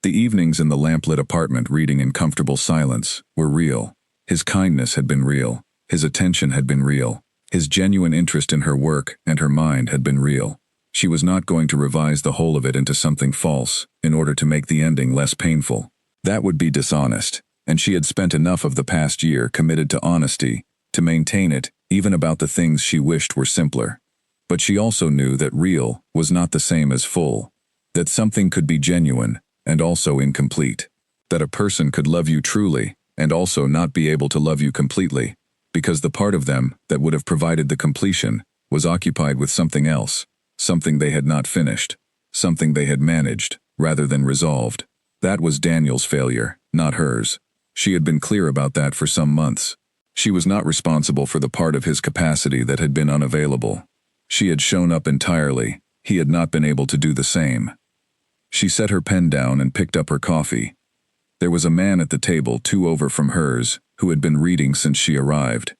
The evenings in the lamplit apartment reading in comfortable silence were real. His kindness had been real. His attention had been real. His genuine interest in her work and her mind had been real. She was not going to revise the whole of it into something false in order to make the ending less painful. That would be dishonest, and she had spent enough of the past year committed to honesty to maintain it, even about the things she wished were simpler. But she also knew that real was not the same as full, that something could be genuine and also incomplete, that a person could love you truly and also not be able to love you completely, because the part of them that would have provided the completion was occupied with something else, something they had not finished, something they had managed, rather than resolved. That was Daniel's failure, not hers. She had been clear about that for some months. She was not responsible for the part of his capacity that had been unavailable. She had shown up entirely. He had not been able to do the same. She set her pen down and picked up her coffee. There was a man at the table 2 over from hers, who had been reading since she arrived.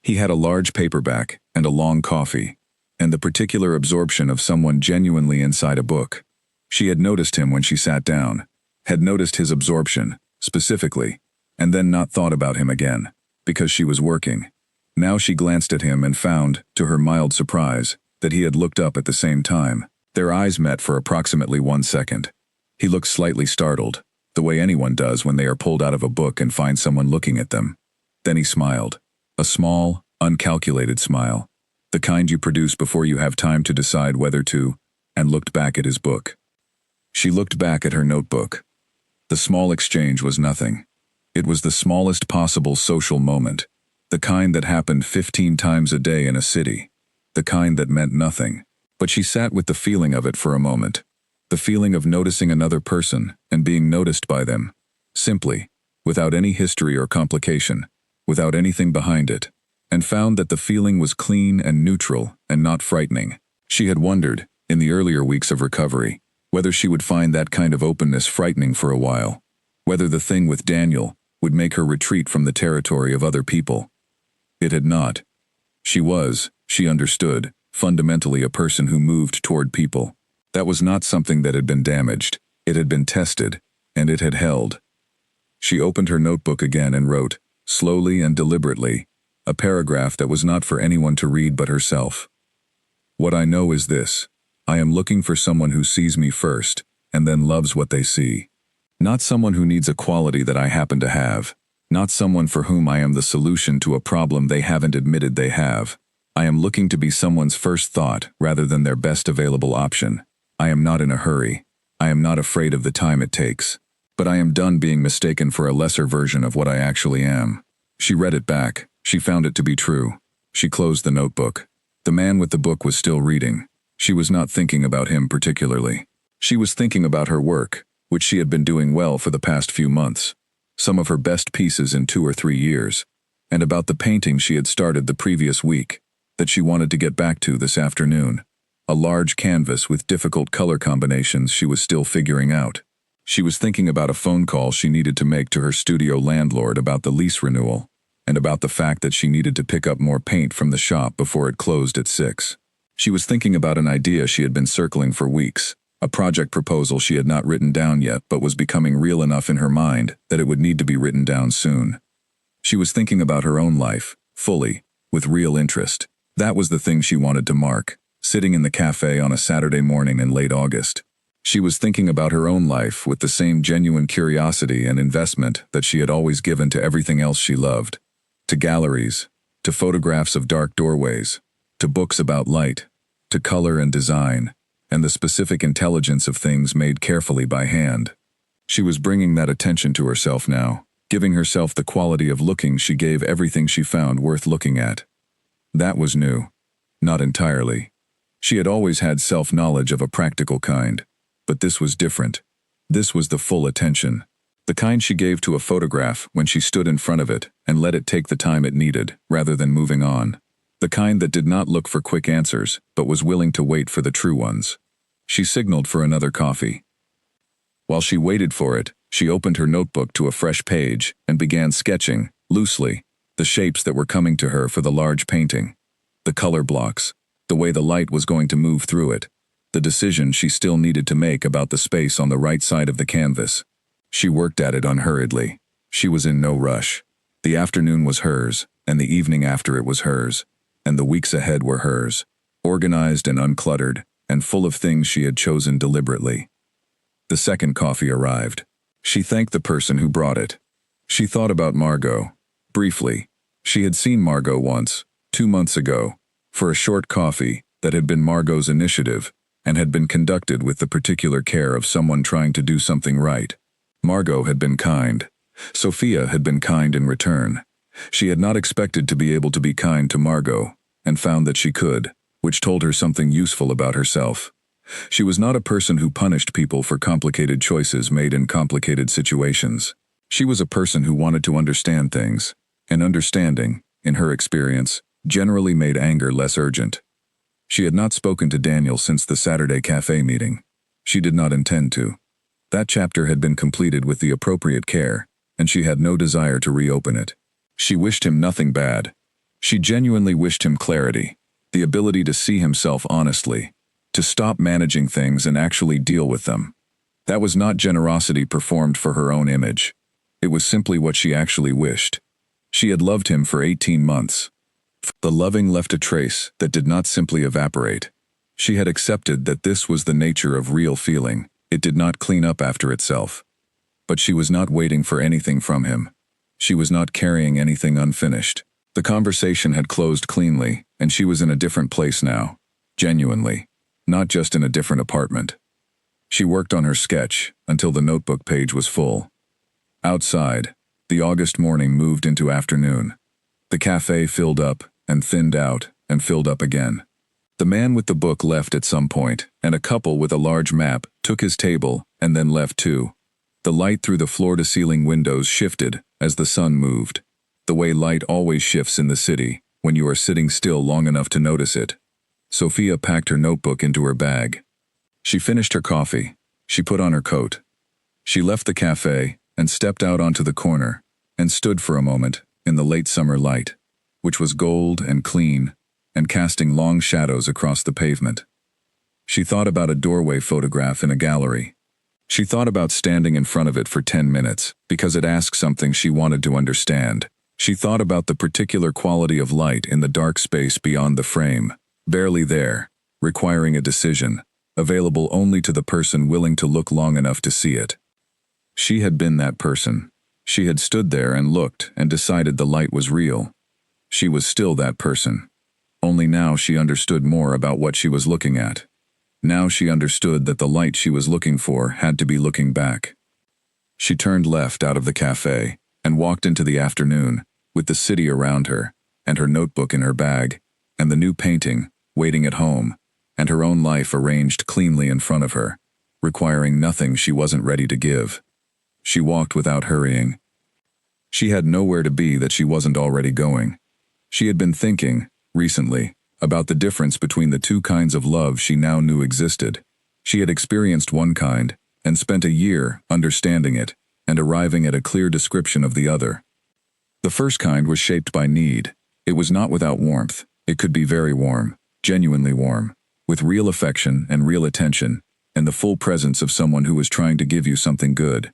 He had a large paperback and a long coffee, and the particular absorption of someone genuinely inside a book. She had noticed him when she sat down, had noticed his absorption, specifically, and then not thought about him again, because she was working. Now she glanced at him and found, to her mild surprise, that he had looked up at the same time. Their eyes met for approximately 1 second. He looked slightly startled, the way anyone does when they are pulled out of a book and find someone looking at them. Then he smiled. A small, uncalculated smile. The kind you produce before you have time to decide whether to, and looked back at his book. She looked back at her notebook. The small exchange was nothing. It was the smallest possible social moment, the kind that happened 15 times a day in a city, the kind that meant nothing. But she sat with the feeling of it for a moment, the feeling of noticing another person and being noticed by them, simply, without any history or complication, without anything behind it, and found that the feeling was clean and neutral and not frightening. She had wondered, in the earlier weeks of recovery, whether she would find that kind of openness frightening for a while, whether the thing with Daniel would make her retreat from the territory of other people. It had not. She understood, fundamentally a person who moved toward people. That was not something that had been damaged. It had been tested, and it had held. She opened her notebook again and wrote, slowly and deliberately, a paragraph that was not for anyone to read but herself. What I know is this: I am looking for someone who sees me first, and then loves what they see. Not someone who needs a quality that I happen to have. Not someone for whom I am the solution to a problem they haven't admitted they have. I am looking to be someone's first thought rather than their best available option. I am not in a hurry. I am not afraid of the time it takes. But I am done being mistaken for a lesser version of what I actually am. She read it back. She found it to be true. She closed the notebook. The man with the book was still reading. She was not thinking about him particularly. She was thinking about her work, which she had been doing well for the past few months. Some of her best pieces in 2 or 3 years. And about the painting she had started the previous week, that she wanted to get back to this afternoon. A large canvas with difficult color combinations she was still figuring out. She was thinking about a phone call she needed to make to her studio landlord about the lease renewal, and about the fact that she needed to pick up more paint from the shop before it closed at 6. She was thinking about an idea she had been circling for weeks, a project proposal she had not written down yet but was becoming real enough in her mind that it would need to be written down soon. She was thinking about her own life, fully, with real interest. That was the thing she wanted to mark, sitting in the cafe on a Saturday morning in late August. She was thinking about her own life with the same genuine curiosity and investment that she had always given to everything else she loved. To galleries, to photographs of dark doorways, to books about light, to color and design, and the specific intelligence of things made carefully by hand. She was bringing that attention to herself now, giving herself the quality of looking she gave everything she found worth looking at. That was new. Not entirely. She had always had self-knowledge of a practical kind, but this was different. This was the full attention. The kind she gave to a photograph when she stood in front of it and let it take the time it needed, rather than moving on. The kind that did not look for quick answers, but was willing to wait for the true ones. She signaled for another coffee. While she waited for it, she opened her notebook to a fresh page and began sketching, loosely, the shapes that were coming to her for the large painting. The color blocks, the way the light was going to move through it, the decision she still needed to make about the space on the right side of the canvas. She worked at it unhurriedly. She was in no rush. The afternoon was hers, and the evening after it was hers, and the weeks ahead were hers, organized and uncluttered, and full of things she had chosen deliberately. The second coffee arrived. She thanked the person who brought it. She thought about Margot. Briefly, she had seen Margot once, 2 months ago, for a short coffee that had been Margot's initiative and had been conducted with the particular care of someone trying to do something right. Margot had been kind. Sophia had been kind in return. She had not expected to be able to be kind to Margot, and found that she could, which told her something useful about herself. She was not a person who punished people for complicated choices made in complicated situations. She was a person who wanted to understand things, and understanding, in her experience, generally made anger less urgent. She had not spoken to Daniel since the Saturday cafe meeting. She did not intend to. That chapter had been completed with the appropriate care, and she had no desire to reopen it. She wished him nothing bad. She genuinely wished him clarity, the ability to see himself honestly, to stop managing things and actually deal with them. That was not generosity performed for her own image. It was simply what she actually wished. She had loved him for 18 months. The loving left a trace that did not simply evaporate. She had accepted that this was the nature of real feeling. It did not clean up after itself. But she was not waiting for anything from him. She was not carrying anything unfinished. The conversation had closed cleanly, and she was in a different place now. Genuinely. Not just in a different apartment. She worked on her sketch until the notebook page was full. Outside, the August morning moved into afternoon. The cafe filled up and thinned out and filled up again. The man with the book left at some point, and a couple with a large map took his table and then left too. The light through the floor-to-ceiling windows shifted as the sun moved, the way light always shifts in the city when you are sitting still long enough to notice it. Sophia packed her notebook into her bag. She finished her coffee. She put on her coat. She left the cafe and stepped out onto the corner, and stood for a moment in the late summer light, which was gold and clean and casting long shadows across the pavement. She thought about a doorway photograph in a gallery. She thought about standing in front of it for 10 minutes because it asked something she wanted to understand. She thought about the particular quality of light in the dark space beyond the frame, barely there, requiring a decision, available only to the person willing to look long enough to see it. She had been that person. She had stood there and looked and decided the light was real. She was still that person. Only now she understood more about what she was looking at. Now she understood that the light she was looking for had to be looking back. She turned left out of the cafe and walked into the afternoon, with the city around her, and her notebook in her bag, and the new painting waiting at home, and her own life arranged cleanly in front of her, requiring nothing she wasn't ready to give. She walked without hurrying. She had nowhere to be that she wasn't already going. She had been thinking, recently, about the difference between the two kinds of love she now knew existed. She had experienced one kind, and spent a year understanding it, and arriving at a clear description of the other. The first kind was shaped by need. It was not without warmth. It could be very warm, genuinely warm, with real affection and real attention, and the full presence of someone who was trying to give you something good.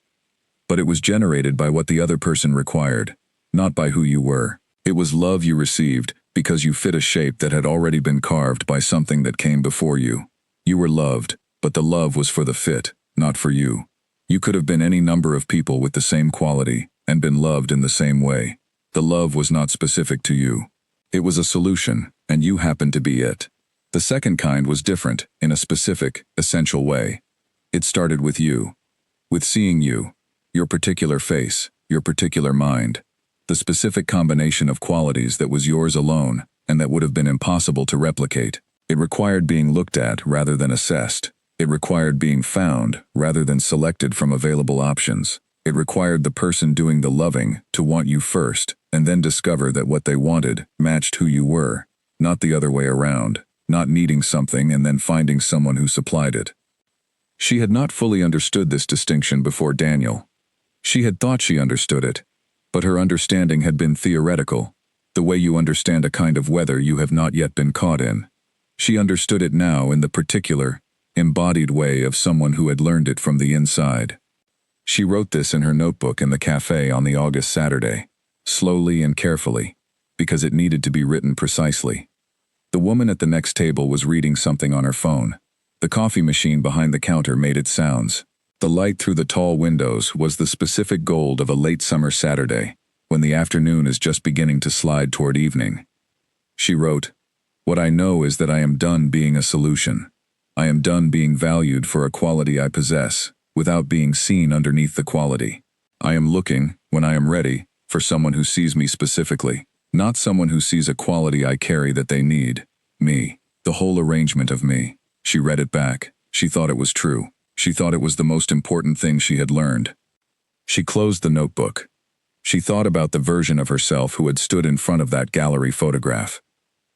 But it was generated by what the other person required, not by who you were. It was love you received because you fit a shape that had already been carved by something that came before you. You were loved, but the love was for the fit, not for you. You could have been any number of people with the same quality and been loved in the same way. The love was not specific to you. It was a solution, and you happened to be it. The second kind was different in a specific, essential way. It started with you. With seeing you, your particular face, your particular mind, the specific combination of qualities that was yours alone and that would have been impossible to replicate. It required being looked at rather than assessed. It required being found rather than selected from available options. It required the person doing the loving to want you first and then discover that what they wanted matched who you were, not the other way around, not needing something and then finding someone who supplied it. She had not fully understood this distinction before Daniel. She had thought she understood it, but her understanding had been theoretical, the way you understand a kind of weather you have not yet been caught in. She understood it now in the particular, embodied way of someone who had learned it from the inside. She wrote this in her notebook in the cafe on the August Saturday, slowly and carefully, because it needed to be written precisely. The woman at the next table was reading something on her phone. The coffee machine behind the counter made its sounds. The light through the tall windows was the specific gold of a late summer Saturday, when the afternoon is just beginning to slide toward evening. She wrote, "What I know is that I am done being a solution. I am done being valued for a quality I possess, without being seen underneath the quality. I am looking, when I am ready, for someone who sees me specifically, not someone who sees a quality I carry that they need. Me. The whole arrangement of me." She read it back. She thought it was true. She thought it was the most important thing she had learned. She closed the notebook. She thought about the version of herself who had stood in front of that gallery photograph,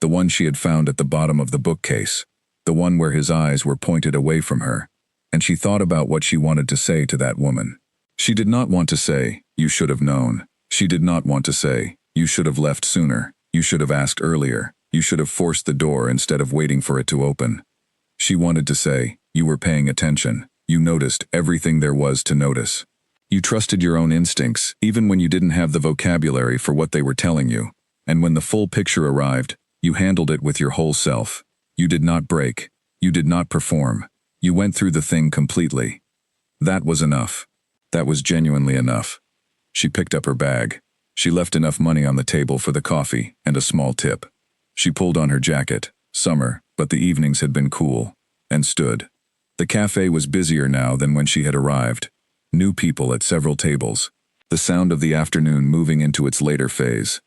the one she had found at the bottom of the bookcase, the one where his eyes were pointed away from her, and she thought about what she wanted to say to that woman. She did not want to say, "You should have known." She did not want to say, "You should have left sooner. You should have asked earlier. You should have forced the door instead of waiting for it to open." She wanted to say, "You were paying attention. You noticed everything there was to notice. You trusted your own instincts, even when you didn't have the vocabulary for what they were telling you. And when the full picture arrived, you handled it with your whole self. You did not break. You did not perform. You went through the thing completely. That was enough. That was genuinely enough." She picked up her bag. She left enough money on the table for the coffee and a small tip. She pulled on her jacket. Summer, but the evenings had been cool, and stood. The cafe was busier now than when she had arrived. New people at several tables. The sound of the afternoon moving into its later phase.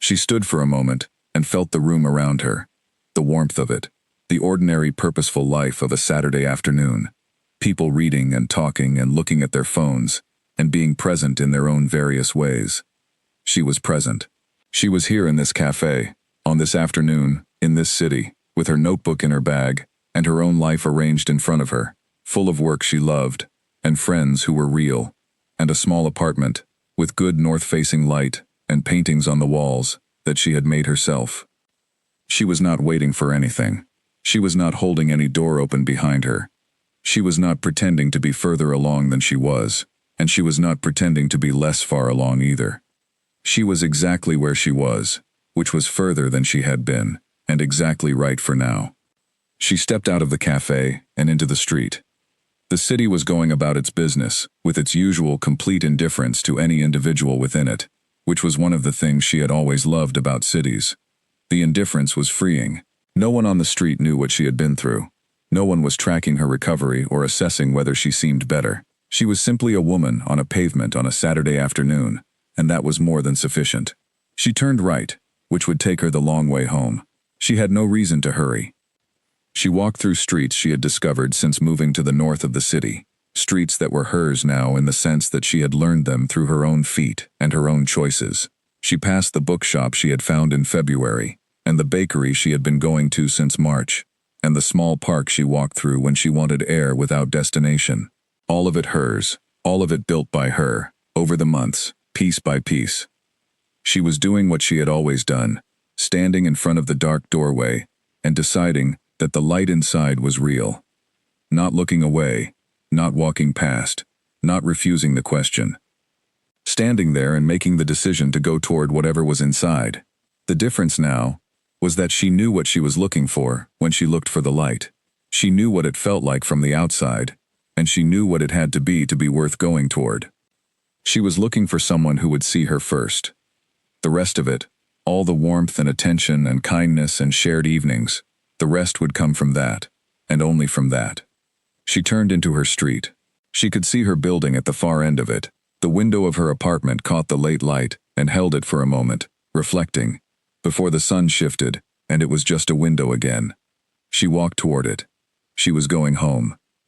She stood for a moment and felt the room around her. The warmth of it. The ordinary purposeful life of a Saturday afternoon. People reading and talking and looking at their phones, and being present in their own various ways. She was present. She was here in this cafe, on this afternoon, in this city, with her notebook in her bag, and her own life arranged in front of her, full of work she loved, and friends who were real, and a small apartment, with good north-facing light and paintings on the walls that she had made herself. She was not waiting for anything. She was not holding any door open behind her. She was not pretending to be further along than she was, and she was not pretending to be less far along either. She was exactly where she was, which was further than she had been, and exactly right for now. She stepped out of the cafe and into the street. The city was going about its business, with its usual complete indifference to any individual within it, which was one of the things she had always loved about cities. The indifference was freeing. No one on the street knew what she had been through. No one was tracking her recovery or assessing whether she seemed better. She was simply a woman on a pavement on a Saturday afternoon, and that was more than sufficient. She turned right, which would take her the long way home. She had no reason to hurry. She walked through streets she had discovered since moving to the north of the city, streets that were hers now in the sense that she had learned them through her own feet and her own choices. She passed the bookshop she had found in February, and the bakery she had been going to since March, and the small park she walked through when she wanted air without destination. All of it hers, all of it built by her, over the months, piece by piece. She was doing what she had always done, standing in front of the dark doorway and deciding that the light inside was real. Not looking away, not walking past, not refusing the question. Standing there and making the decision to go toward whatever was inside. The difference now was that she knew what she was looking for when she looked for the light. She knew what it felt like from the outside, and she knew what it had to be worth going toward. She was looking for someone who would see her first. The rest of it, all the warmth and attention and kindness and shared evenings, the rest would come from that, and only from that. She turned into her street. She could see her building at the far end of it. The window of her apartment caught the late light and held it for a moment, reflecting, before the sun shifted, and it was just a window again. She walked toward it. She was going home.